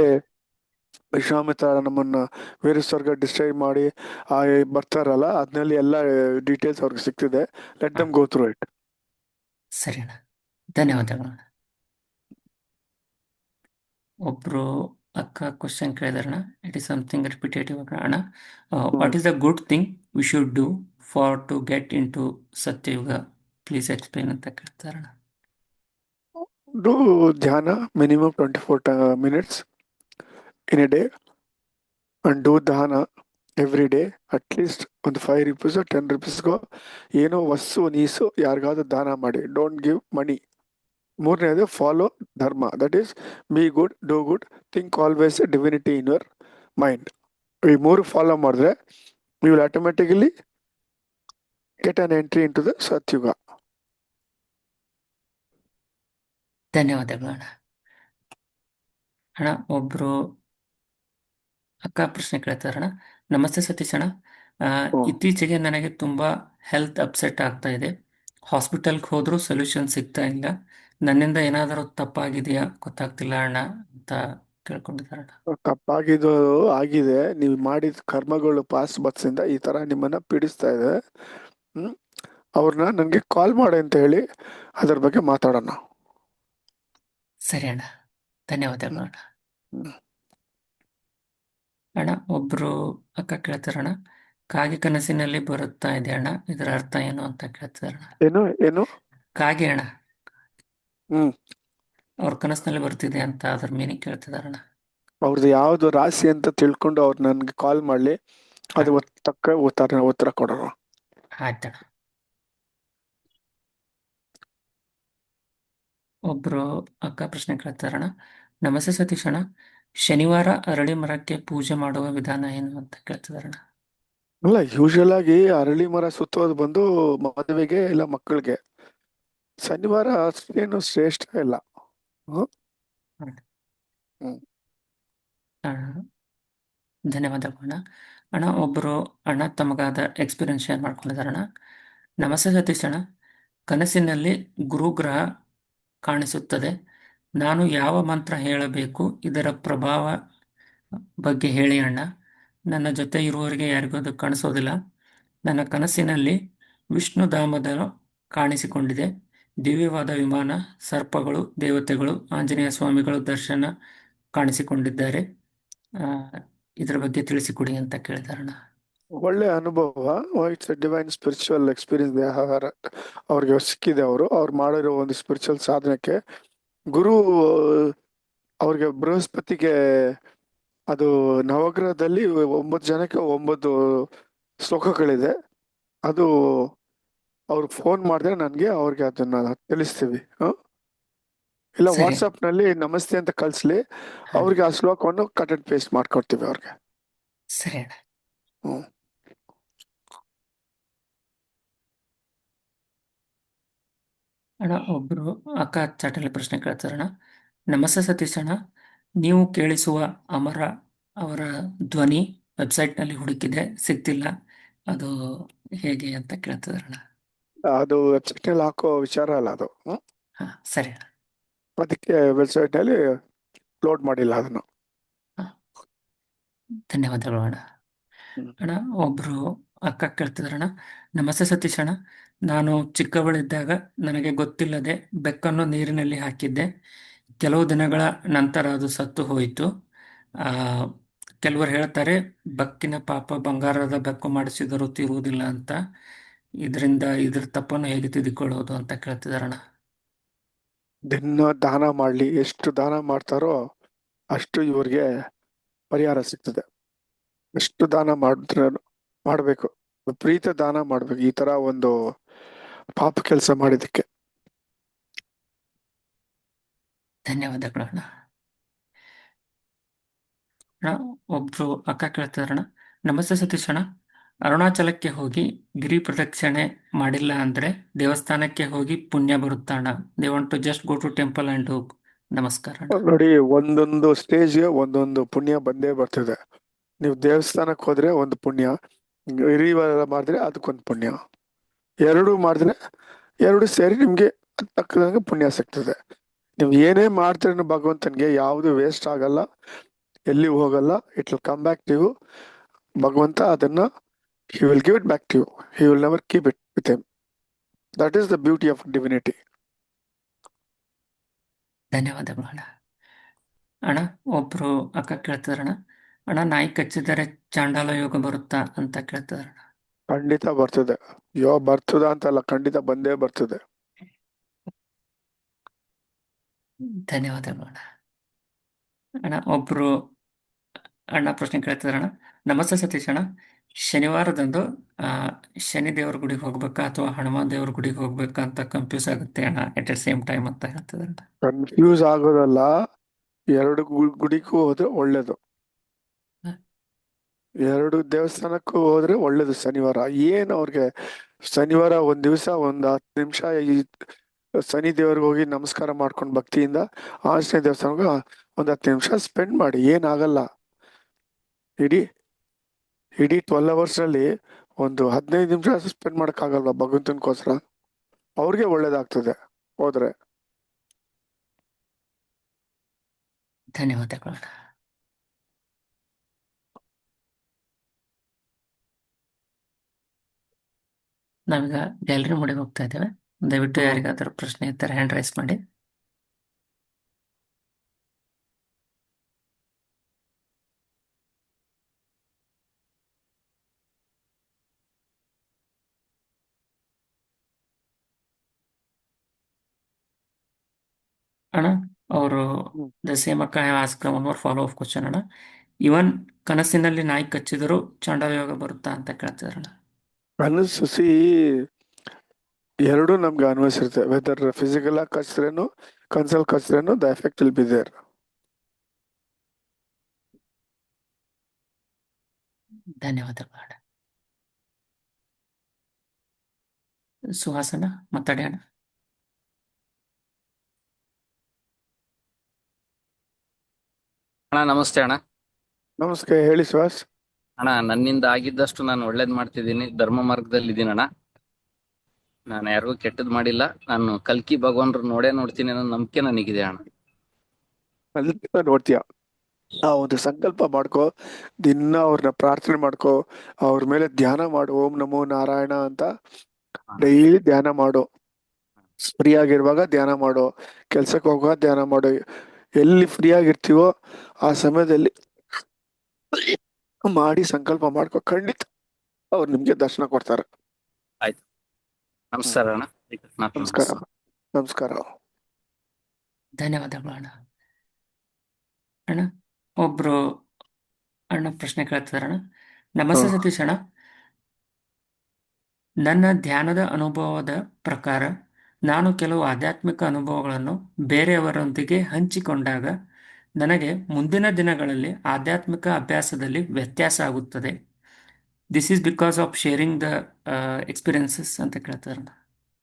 ವಿಶ್ವಾಮಿತ್ರ ನಮ್ಮನ್ನ ಬೇರೆ ಸ್ವರ್ಗ ಡಿಸ್ಟ್ರೈವ್ ಮಾಡಿ ಬರ್ತಾರಲ್ಲ, ಅದ್ನಲ್ಲಿ ಎಲ್ಲ ಡೀಟೇಲ್ಸ್ ಅವ್ರಿಗೆ ಸಿಗ್ತಿದೆ. Let them go through it. ಸರಿ ಅಣ್ಣ, ಧನ್ಯವಾದಗಳು. ಒಬ್ರು ಅಕ್ಕ ಕ್ವಶನ್ ಕೇಳಿದಾರಣ. ಇಟ್ ಈಸ್ ಸಮಥಿಂಗ್ ರಿಪಿಟೇಟಿವ್ ಅಣ್ಣ. What is the good thing we should do for to get into Satyayuga? Please explain ಅಂತ ಕೇಳ್ತಾರಣ. Do dhyana minimum 24 minutes in a day and do dhyana every day at least ಒಂದು 5 rupees 10 rupeesಗೋ ಏನೋ ವಸ್ತು knees ಯಾರಿಗಾದ್ರೂ ದಾನ ಮಾಡಿ. Don't give money. ಮೂರನೇದು follow dharma. That is be good, do good, think always divinity in your mind. ಈ ಮೂರು ಫಾಲೋ ಮಾಡಿದ್ರೆ you will automatically get an entry into the Satyuga. ಧನ್ಯವಾದಗಳು ಅಣ್ಣ. ಅಣ್ಣ ಒಬ್ರು ಅಕ್ಕ ಪ್ರಶ್ನೆ ಕೇಳ್ತಾರಣ. ನಮಸ್ತೆ ಸತೀಶ್ ಅಣ್ಣ. ಇತ್ತೀಚೆಗೆ ನನಗೆ ತುಂಬಾ ಹೆಲ್ತ್ ಅಪ್ಸೆಟ್ ಆಗ್ತಾ ಇದೆ. ಹಾಸ್ಪಿಟಲ್ಗೆ ಹೋದ್ರೂ ಸೊಲ್ಯೂಷನ್ ಸಿಗ್ತಾ ಇಲ್ಲ. ನನ್ನಿಂದ ಏನಾದರೂ ತಪ್ಪಾಗಿದೆಯಾ ಗೊತ್ತಾಗ್ತಿಲ್ಲ ಅಣ್ಣ ಅಂತ ಕೇಳ್ಕೊಂಡಿದ್ದಾರಣ್ಣ. ತಪ್ಪಾಗಿದ್ದು ಆಗಿದೆ. ನೀವು ಮಾಡಿದ ಕರ್ಮಗಳು ಪಾಸ್ ಬಸ್ಸಿಂದ ಈ ತರ ನಿಮ್ಮನ್ನ ಪೀಡಿಸ್ತಾ ಇದೆ. ಅವ್ರನ್ನ ನನಗೆ ಕಾಲ್ ಮಾಡಿ ಅಂತ ಹೇಳಿ ಅದ್ರ ಬಗ್ಗೆ ಮಾತಾಡೋಣ. ಸರಿ ಅಣ್ಣ, ಧನ್ಯವಾದಗಳು ಅಣ್ಣ. ಅಣ್ಣ ಒಬ್ರು ಅಕ್ಕ ಕೇಳ್ತಾರಣ್ಣ. ಕಾಗೆ ಕನಸಿನಲ್ಲಿ ಬರುತ್ತಾ ಇದೆ ಅಣ್ಣ, ಇದರ ಅರ್ಥ ಏನು ಅಂತ ಕೇಳ್ತಾರಣ್ಣ. ಏನು ಏನು ಕಾಗೆ ಅಣ್ಣ, ಅವ್ರ ಕನಸಿನಲ್ಲಿ ಬರ್ತಿದೆ ಅಂತ ಅದ್ರ ಮೀನಿಂಗ್ ಕೇಳ್ತಿದಾರಣ್ಣ. ಅವ್ರದ್ದು ಯಾವ್ದು ರಾಶಿ ಅಂತ ತಿಳ್ಕೊಂಡು ಅವ್ರು ನನ್ಗೆ ಕಾಲ್ ಮಾಡ್ಲಿ, ಅದು ತಕ್ಕ ಉತ್ತರ ಕೊಡೋಣ. ಆಯ್ತಣ್ಣ. ಒಬ್ರು ಅಕ್ಕ ಪ್ರಶ್ನೆ ಕೇಳ್ತಾರಣ್ಣ. ನಮಸ್ತೆ ಸತೀಶ್ ಅಣ್ಣ. ಶನಿವಾರ ಅರಳಿ ಮರಕ್ಕೆ ಪೂಜೆ ಮಾಡುವ ವಿಧಾನ ಏನು ಅಂತ ಕೇಳ್ತಿದಾರಣ್ಣ. ಅಲ್ಲ, ಯೂಶುವಲ್ ಆಗಿ ಅರಳಿ ಮರ ಸುತ್ತೋದು ಬಂದು ಮದುವೆಗೆ ಇಲ್ಲ ಮಕ್ಕಳಿಗೆ. ಶನಿವಾರ ಅಷ್ಟೇನು ಶ್ರೇಷ್ಠ ಇಲ್ಲ. ಹ್ಮ್ ಹ್ಮ್ ಧನ್ಯವಾದಗಳಣ್ಣ. ಅಣ್ಣ, ಒಬ್ಬರು ಅಣ್ಣ ತಮಗಾದ ಎಕ್ಸ್ಪೀರಿಯನ್ಸ್ ಶೇರ್ ಮಾಡ್ಕೊಂಡಿದಾರಣ್ಣ. ನಮಸ್ತೆ ಸತೀಶ್ ಅಣ್ಣ. ಕನಸಿನಲ್ಲಿ ಗುರುಗ್ರಹ ಕಾಣಿಸುತ್ತದೆ. ನಾನು ಯಾವ ಮಂತ್ರ ಹೇಳಬೇಕು? ಇದರ ಪ್ರಭಾವ ಬಗ್ಗೆ ಹೇಳಿ ಅಣ್ಣ. ನನ್ನ ಜೊತೆ ಇರುವವರಿಗೆ ಯಾರಿಗೂ ಅದು ಕಾಣಿಸೋದಿಲ್ಲ. ನನ್ನ ಕನಸಿನಲ್ಲಿ ವಿಷ್ಣುಧಾಮದ ಕಾಣಿಸಿಕೊಂಡಿದೆ. ದಿವ್ಯವಾದ ವಿಮಾನ, ಸರ್ಪಗಳು, ದೇವತೆಗಳು, ಆಂಜನೇಯ ಸ್ವಾಮಿಗಳು ದರ್ಶನ ಕಾಣಿಸಿಕೊಂಡಿದ್ದಾರೆ. ಇದರ ಬಗ್ಗೆ ತಿಳಿಸಿಕೊಡಿ ಅಂತ ಕೇಳಿದಾರಣ್ಣ. ಒಳ್ಳೆ ಅನುಭವ. ಇಟ್ಸ್ ಡಿವೈನ್ ಸ್ಪಿರಿಚುವಲ್ ಎಕ್ಸ್ಪೀರಿಯನ್ಸ್ ಅವ್ರಿಗೆ ಸಿಕ್ಕಿದೆ. ಅವ್ರು ಮಾಡಿರೋ ಒಂದು ಸ್ಪಿರಿಚುವಲ್ ಸಾಧನೆಗೆ ಗುರು ಅವ್ರಿಗೆ ಬೃಹಸ್ಪತಿಗೆ ಅದು ನವಗ್ರಹದಲ್ಲಿ 9 ಜನಕ್ಕೆ 9 ಶ್ಲೋಕಗಳಿದೆ. ಅದು ಅವ್ರಿಗೆ ಫೋನ್ ಮಾಡಿದ್ರೆ ನನಗೆ ಅವ್ರಿಗೆ ಅದನ್ನ ತಿಳಿಸ್ತೀವಿ. ಇಲ್ಲ ಸರಿ. ವಾಟ್ಸಪ್ ನಲ್ಲಿ ನಮಸ್ತೆ ಅಂತ ಕಳಿಸ್ಲಿ, ಅವ್ರಿಗೆ ಆ ಶ್ಲೋಕವನ್ನು ಕಟ್ ಅಂಡ್ ಪೇಸ್ಟ್ ಮಾಡ್ಕೊಡ್ತೀವಿ ಅವ್ರಿಗೆ. ಸರಿ ಅಣ್ಣ. ಹ್ಮ್ ಅಣ್ಣ, ಒಬ್ರು ಅಕ್ಕ ಚಾಟಲ್ಲಿ ಪ್ರಶ್ನೆ ಕೇಳ್ತಾರಣ್ಣ. ನಮಸ್ತೆ ಸತೀಶ್ ಅಣ್ಣ, ನೀವು ಕೇಳಿಸುವ ಅಮರ ಅವರ ಧ್ವನಿ ವೆಬ್ಸೈಟ್ನಲ್ಲಿ ಹುಡುಕಿದೆ, ಸಿಗ್ತಿಲ್ಲ. ಅದು ಹೇಗೆ ಅಂತ ಕೇಳ್ತಿದಾರಣ್ಣ. ಅದು ವೆಬ್ಸೈಟ್ ನಲ್ಲಿ ಹಾಕೋ ವಿಚಾರ ಅಲ್ಲ ಅದು. ಹಾ, ಸರಿ ಅಣ್ಣ. ಅದಕ್ಕೆ ವೆಬ್ಸೈಟ್ ನಲ್ಲಿ ಲೋಡ್ ಮಾಡಿಲ್ಲ ಅದನ್ನು. ಧನ್ಯವಾದಗಳು ಅಣ್ಣ. ಅಣ್ಣ, ಒಬ್ರು ಅಕ್ಕ ಕೇಳ್ತಿದಾರಣ್ಣ. ನಮಸ್ತೆ ಸತೀಶ್ ಅಣ್ಣ, ನಾನು ಚಿಕ್ಕವಳಿದ್ದಾಗ ನನಗೆ ಗೊತ್ತಿಲ್ಲದೆ ಬೆಕ್ಕನ್ನು ನೀರಿನಲ್ಲಿ ಹಾಕಿದ್ದೆ. ಕೆಲವು ದಿನಗಳ ನಂತರ ಅದು ಸತ್ತು ಹೋಯಿತು. ಕೆಲವರು ಹೇಳ್ತಾರೆ ಬೆಕ್ಕಿನ ಪಾಪ ಬಂಗಾರದ ಬೆಕ್ಕು ಮಾಡಿಸಿದರೂ ತೀರುವುದಿಲ್ಲ ಅಂತ. ಇದ್ರ ತಪ್ಪನ್ನು ಹೇಗೆ ತಿದ್ದುಕೊಳ್ಳೋದು ಅಂತ ಕೇಳ್ತಿದಾರಣ್ಣ. ದಿನ ದಾನ ಮಾಡ್ಲಿ, ಎಷ್ಟು ದಾನ ಮಾಡ್ತಾರೋ ಅಷ್ಟು ಇವ್ರಿಗೆ ಪರಿಹಾರ ಸಿಗ್ತದೆ. ಎಷ್ಟು ದಾನ ಮಾಡ್ಬೇಕು, ವಿಪರೀತ ದಾನ ಮಾಡ್ಬೇಕು ಈ ತರ ಒಂದು ಪಾಪ ಕೆಲಸ ಮಾಡಿದಕ್ಕೆ. ಧನ್ಯವಾದಗಳು ಅಣ್ಣ. ಅಣ್ಣ, ಒಬ್ರು ಅಕ್ಕ ಕೇಳ್ತಿದಾರಣ್ಣ. ನಮಸ್ತೆ ಸತೀಶ್ ಅಣ್ಣ, ಅರುಣಾಚಲಕ್ಕೆ ಹೋಗಿ ಗಿರಿ ಪ್ರದಕ್ಷಿಣೆ ಮಾಡಿಲ್ಲ ಅಂದ್ರೆ ದೇವಸ್ಥಾನಕ್ಕೆ ಹೋಗಿ ಪುಣ್ಯ ಬರುತ್ತಾ ಅಣ್ಣ? They want to just go to temple and ಹೋಗ್. ನಮಸ್ಕಾರ ಅಣ್ಣ. ನೋಡಿ, ಒಂದೊಂದು ಸ್ಟೇಜ್ಗೆ ಒಂದೊಂದು ಪುಣ್ಯ ಬಂದೇ ಬರ್ತದೆ. ನೀವು ದೇವಸ್ಥಾನಕ್ಕೆ ಹೋದ್ರೆ ಒಂದು ಪುಣ್ಯ, ಗಿರಿವಾರ ಮಾಡಿದ್ರೆ ಅದಕ್ಕೊಂದು ಪುಣ್ಯ, ಎರಡು ಮಾಡಿದ್ರೆ ಎರಡು ಸೇರಿ ನಿಮ್ಗೆ ತಕ್ಕದಂಗೆ ಪುಣ್ಯ ಸಿಗ್ತದೆ. ನೀವು ಏನೇ ಮಾಡ್ತೀರ ಭಗವಂತನ್ಗೆ ಯಾವುದು ವೇಸ್ಟ್ ಆಗಲ್ಲ, ಎಲ್ಲಿ ಹೋಗಲ್ಲ. It will come back to you. ಭಗವಂತ ಅದನ್ನ he will give it back to you. He will never keep it with him. That is the beauty of divinity. ಧನ್ಯವಾದಗಳು ಅಣ್ಣ. ಅಣ್ಣ, ಒಬ್ರು ಅಕ್ಕ ಕೇಳ್ತಿದಾರಣ್ಣ. ಅಣ್ಣ, ನಾಯಿ ಕಚ್ಚಿದರೆ ಚಾಂಡಾಲ ಯೋಗ ಬರುತ್ತಾ ಅಂತ ಕೇಳ್ತಿದಾರಣ್ಣ. ಖಂಡಿತ ಬರ್ತದೆ. ಬರ್ತದ ಅಂತಲ್ಲ, ಖಂಡಿತ ಬಂದೇ ಬರ್ತದೆ. ಧನ್ಯವಾದಗಳು ಅಣ್ಣ. ಅಣ್ಣ, ಒಬ್ರು ಅಣ್ಣ ಪ್ರಶ್ನೆ ಕೇಳ್ತಿದಾರಣ್ಣ. ನಮಸ್ತೆ ಸತೀಶ್ ಅಣ್ಣ, ಶನಿವಾರದಂದು ಶನಿ ದೇವ್ರ ಗುಡಿಗೆ ಹೋಗ್ಬೇಕಾ ಅಥವಾ ಹನುಮಾನ್ ದೇವ್ರ ಗುಡಿಗೆ ಹೋಗ್ಬೇಕಾ ಅಂತ ಕನ್ಫ್ಯೂಸ್ ಆಗುತ್ತೆ ಅಣ್ಣ ಎಟ್ ದ ಸೇಮ್ ಟೈಮ್ ಅಂತ ಹೇಳ್ತಿದಾರಣ್ಣ. ಕನ್ಫ್ಯೂಸ್ ಆಗೋದಲ್ಲ, ಎರಡು ಗುಡಿಗೂ ಹೋದ್ರೆ ಒಳ್ಳೇದು. ಎರಡು ದೇವಸ್ಥಾನಕ್ಕೂ ಹೋದ್ರೆ ಒಳ್ಳೇದು. ಶನಿವಾರ ಏನ್ ಅವ್ರಿಗೆ ಶನಿವಾರ ಒಂದ್ ದಿವಸ 10 ನಿಮಿಷ ಈ ಶನಿ ದೇವ್ರಿಗೆ ಹೋಗಿ ನಮಸ್ಕಾರ ಮಾಡ್ಕೊಂಡು ಭಕ್ತಿಯಿಂದ ಆಂಜನೇಯ ದೇವಸ್ಥಾನಕ್ಕೆ 10 ನಿಮಿಷ ಸ್ಪೆಂಡ್ ಮಾಡಿ, ಏನಾಗಲ್ಲ. ಇಡೀ 12 hours ನಲ್ಲಿ ಒಂದು 15 ನಿಮಿಷ ಸ್ಪೆಂಡ್ ಮಾಡಕ್ಕಾಗಲ್ವಾ ಭಗವಂತನ್ಕೋಸ್ಕರ? ಅವ್ರಿಗೆ ಒಳ್ಳೇದಾಗ್ತದೆ ಹೋದ್ರೆ. ಧನ್ಯವಾದಗಳು ಅಣ್ಣ. ನಾವೀಗ ಗ್ಯಾಲರಿ ಮೋಡಿಗೆ ಹೋಗ್ತಾ ಇದ್ದೇವೆ. ದಯವಿಟ್ಟು ಯಾರಿಗಾದರೂ ಪ್ರಶ್ನೆ ಇದ್ದರೆ ಹ್ಯಾಂಡ್ ರೈಸ್ ಮಾಡಿ. ಅಣ್ಣ, ಅವರು ದ ಸೇಮ್ ಅಕ್ಕ have asked one more follow up question ಅಣ್ಣ. ಇವನ್ ಕನಸಿನಲ್ಲಿ ನಾಯಿ ಕಚ್ಚಿದರೂ ಚಾಂಡಾಲ ಯೋಗ ಬರುತ್ತಾ ಅಂತ ಕೇಳ್ತಿದಾರಣ್ಣ. ಅನಿಸಿ ಎರಡು ನಮ್ಗೆ ಅನ್ವಯಿಸಿರುತ್ತೆ. ವೆದರ್ ಫಿಸಿಕಲ್ ಆಗಿ ಕಚ್ಚಿದ್ರೇನು ಕನ್ಸಲ್ ಕಚ್ಚಿದ್ರೇನು the effect will be there. ಧನ್ಯವಾದಗಳು ಅಣ್ಣ. ಸುಹಾಸನ ಮಾತಾಡಿ ಅಣ್ಣ. ಅಣ್ಣ ನಮಸ್ತೆ ಅಣ್ಣ. ನಮಸ್ತೆ, ಹೇಳಿ ಸುಹಾಸ್. ಅಣ್ಣ ನನ್ನಿಂದ ಆಗಿದ್ದಷ್ಟು ನಾನು ಒಳ್ಳೇದ್ ಮಾಡ್ತಿದ್ದೀನಿ, ಧರ್ಮ ಮಾರ್ಗದಲ್ಲಿ ಇದ್ದೀನಣ್ಣ. ನಾನು ಯಾರಿಗೂ ಕೆಟ್ಟದ್ ಮಾಡಿಲ್ಲ. ನಾನು ಕಲ್ಕಿ ಭಗವಾನ್ರು ನೋಡ್ತೀನಿ ಅನ್ನೋ ನಂಬಿಕೆ ನನಗಿದೆ ಅಣ್ಣ. ಅಲ್ಲಿ ನೋಡ್ತೀಯ, ಆ ಒಂದು ಸಂಕಲ್ಪ ಮಾಡ್ಕೋ, ದಿನ ಅವ್ರನ್ನ ಪ್ರಾರ್ಥನೆ ಮಾಡ್ಕೋ, ಅವ್ರ ಮೇಲೆ ಧ್ಯಾನ ಮಾಡು. ಓಂ ನಮೋ ನಾರಾಯಣ ಅಂತ ಡೈಲಿ ಧ್ಯಾನ ಮಾಡು. ಫ್ರೀ ಆಗಿರುವಾಗ ಧ್ಯಾನ ಮಾಡು, ಕೆಲ್ಸಕ್ಕೆ ಹೋಗುವಾಗ ಧ್ಯಾನ ಮಾಡು. ಎಲ್ಲಿ ಫ್ರೀ ಆಗಿರ್ತೀವೋ ಆ ಸಮಯದಲ್ಲಿ ಮಾಡಿ ಸಂಕಲ್ಪ ಮಾಡ್ಕೋ, ಖಂಡಿತ ಅವ್ರು ನಿಮ್ಗೆ ದರ್ಶನ ಕೊಡ್ತಾರೆ. ಆಯ್ತು, ನಮಸ್ಕಾರ ಅಣ್ಣ. ನಮಸ್ಕಾರ. ನಮಸ್ಕಾರ. ಧನ್ಯವಾದಗಳು ಅಣ್ಣ. ಅಣ್ಣ ಒಬ್ರು ಅಣ್ಣ ಪ್ರಶ್ನೆ ಕೇಳ್ತಿದಾರಣ್ಣ. ನಮಸ್ತೆ ಸತೀಶ್ ಅಣ್ಣ, ನನ್ನ ಧ್ಯಾನದ ಅನುಭವದ ಪ್ರಕಾರ ನಾನು ಕೆಲವು ಆಧ್ಯಾತ್ಮಿಕ ಅನುಭವಗಳನ್ನು ಬೇರೆಯವರೊಂದಿಗೆ ಹಂಚಿಕೊಂಡಾಗ ನನಗೆ ಮುಂದಿನ ದಿನಗಳಲ್ಲಿ ಆಧ್ಯಾತ್ಮಿಕ ಅಭ್ಯಾಸದಲ್ಲಿ ವ್ಯತ್ಯಾಸ ಆಗುತ್ತದೆ. This is because of sharing the experiences ಅಂತ ಕೇಳ್ತಾರಣ್ಣ.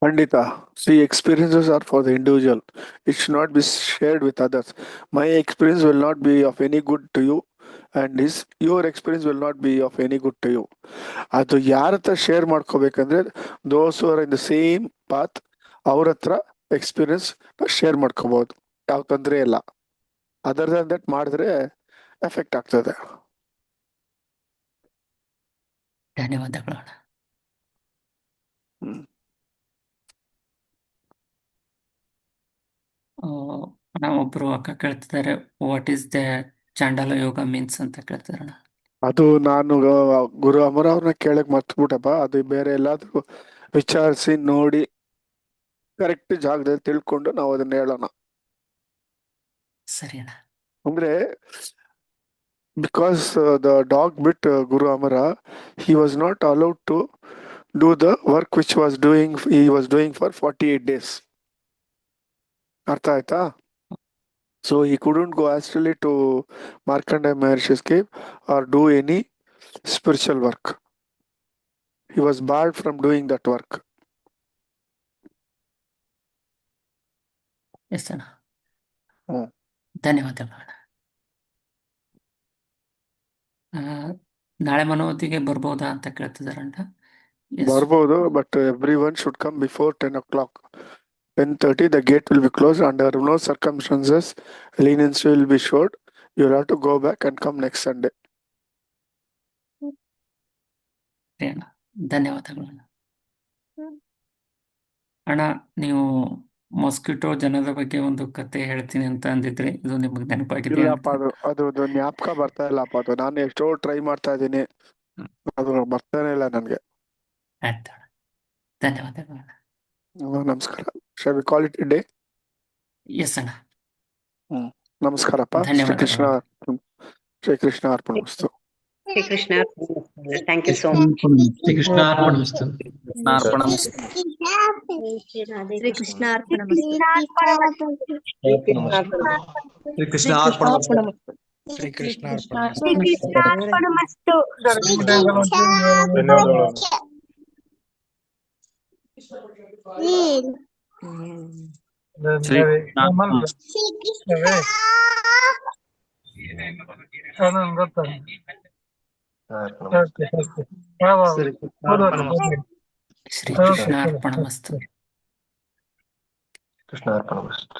ಖಂಡಿತ. See, experiences are for the individual. It should not be shared with others. My experience will not be of any good to you, and your experience will not be of any good to you. ಅದು ಯಾರ ಹತ್ರ share ಮಾಡ್ಕೋಬೇಕಂದ್ರೆ those are in the same path, ಅವ್ರ ಹತ್ರ experience share ಮಾಡ್ಕೋಬಹುದು, ಯಾವ ತೊಂದರೆ ಇಲ್ಲ. ಅದರ್ ದನ್ ದಟ್ ಮಾಡಿದ್ರೆ ಎಫೆಕ್ಟ್ ಆಗ್ತದೆ. ಧನ್ಯವಾದಗಳು ಅಣ್ಣ. ಒಬ್ರು ಅಕ್ಕ ಕೇಳ್ತಿದ್ದಾರೆ, what is the Chandala yoga means ಅಂತ ಕೇಳ್ತಿದಾರಣ್ಣ. ಅದು ನಾನು ಗುರು ಅಮರ ಅವ್ರನ್ನ ಕೇಳಕ್ ಮರ್ತ್ಬಿಟ್ಟಪ್ಪ. ಅದು ಬೇರೆ ಎಲ್ಲಾದ್ರೂ ವಿಚಾರಿಸಿ ನೋಡಿ ಕರೆಕ್ಟ್ ಜಾಗದಲ್ಲಿ ತಿಳ್ಕೊಂಡು ನಾವು ಅದನ್ನ ಹೇಳೋಣ. ಸರಿ ಅಣ್ಣ. ಅಂದ್ರೆ because the dog bit Guru Amara, he was not allowed to do the work which he was doing for 48 days. ಅರ್ಥ ಆಯ್ತಾ? So he couldn't go astrally to Markandeya Maharishi's cave or do any spiritual work. He was barred from doing that work. Yes ಅಣ್ಣ. ಧನ್ಯವಾದಗಳು ಅಣ್ಣ. ನಾಳೆ ಮನೋತಿಗೆ ಬರ್ಬೋದಾ ಅಂತ ಕೇಳ್ತಿದಾರಂట. ಬರ್ಬೋದು, but everyone should come before 10 o'clock. 10:30 the gate will be closed. Under no circumstances leniency will be showed. You will have to go back and come next Sunday. ಅಣ್ಣ ಧನ್ಯವಾದಗಳು ಅಣ್ಣ. ಅಣ್ಣ ನೀವು ಮೊಸ್ಕಿಟೋ ಜನದ ಬಗ್ಗೆ ಒಂದು ಕತೆ ಹೇಳ್ತೀನಿ ಅಂತ ಅಂದಿದ್ರಿ, ಇದು ನಿಮಗೆ ನೆನಪಾಗಿದೆ? ಇಲ್ಲಪ್ಪ, ಅದು ಜ್ಞಾಪಕ ಬರ್ತಾ ಇಲ್ಲಪ್ಪ. ಅದು ನಾನು ಎಷ್ಟೋ ಟ್ರೈ ಮಾಡ್ತಾ ಇದ್ದೀನಿ, ಅದು ಬರ್ತಾನೆ ಇಲ್ಲ ನನ್ಗೆ. ಆಯ್ತು ಅಣ್ಣ, ಧನ್ಯವಾದಗಳು ಅಣ್ಣ. ನಮಸ್ಕಾರ. Shall we call it a day? Yes ಅಣ್ಣ. ನಮಸ್ಕಾರಪ್ಪ. ಶ್ರೀಕೃಷ್ಣ ಅರ್ಪಣಮಸ್ತು. Shrikrishna thank you so much. Shrikrishna ಅರ್ಪಣಮಸ್ತು. ಶ್ರೀಕೃಷ್ಣ ಅರ್ಪಣಮಸ್ತು. ಶ್ರೀಕೃಷ್ಣ ಅರ್ಪಣಮಸ್ತು. ಶ್ರೀಕೃಷ್ಣ ಅರ್ಪಣಮಸ್ತು. ಶ್ರೀಕೃಷ್ಣ ಅರ್ಪಣಮಸ್ತು. ಕೃಷ್ಣ ಅರ್ಪಣಮಸ್ತು.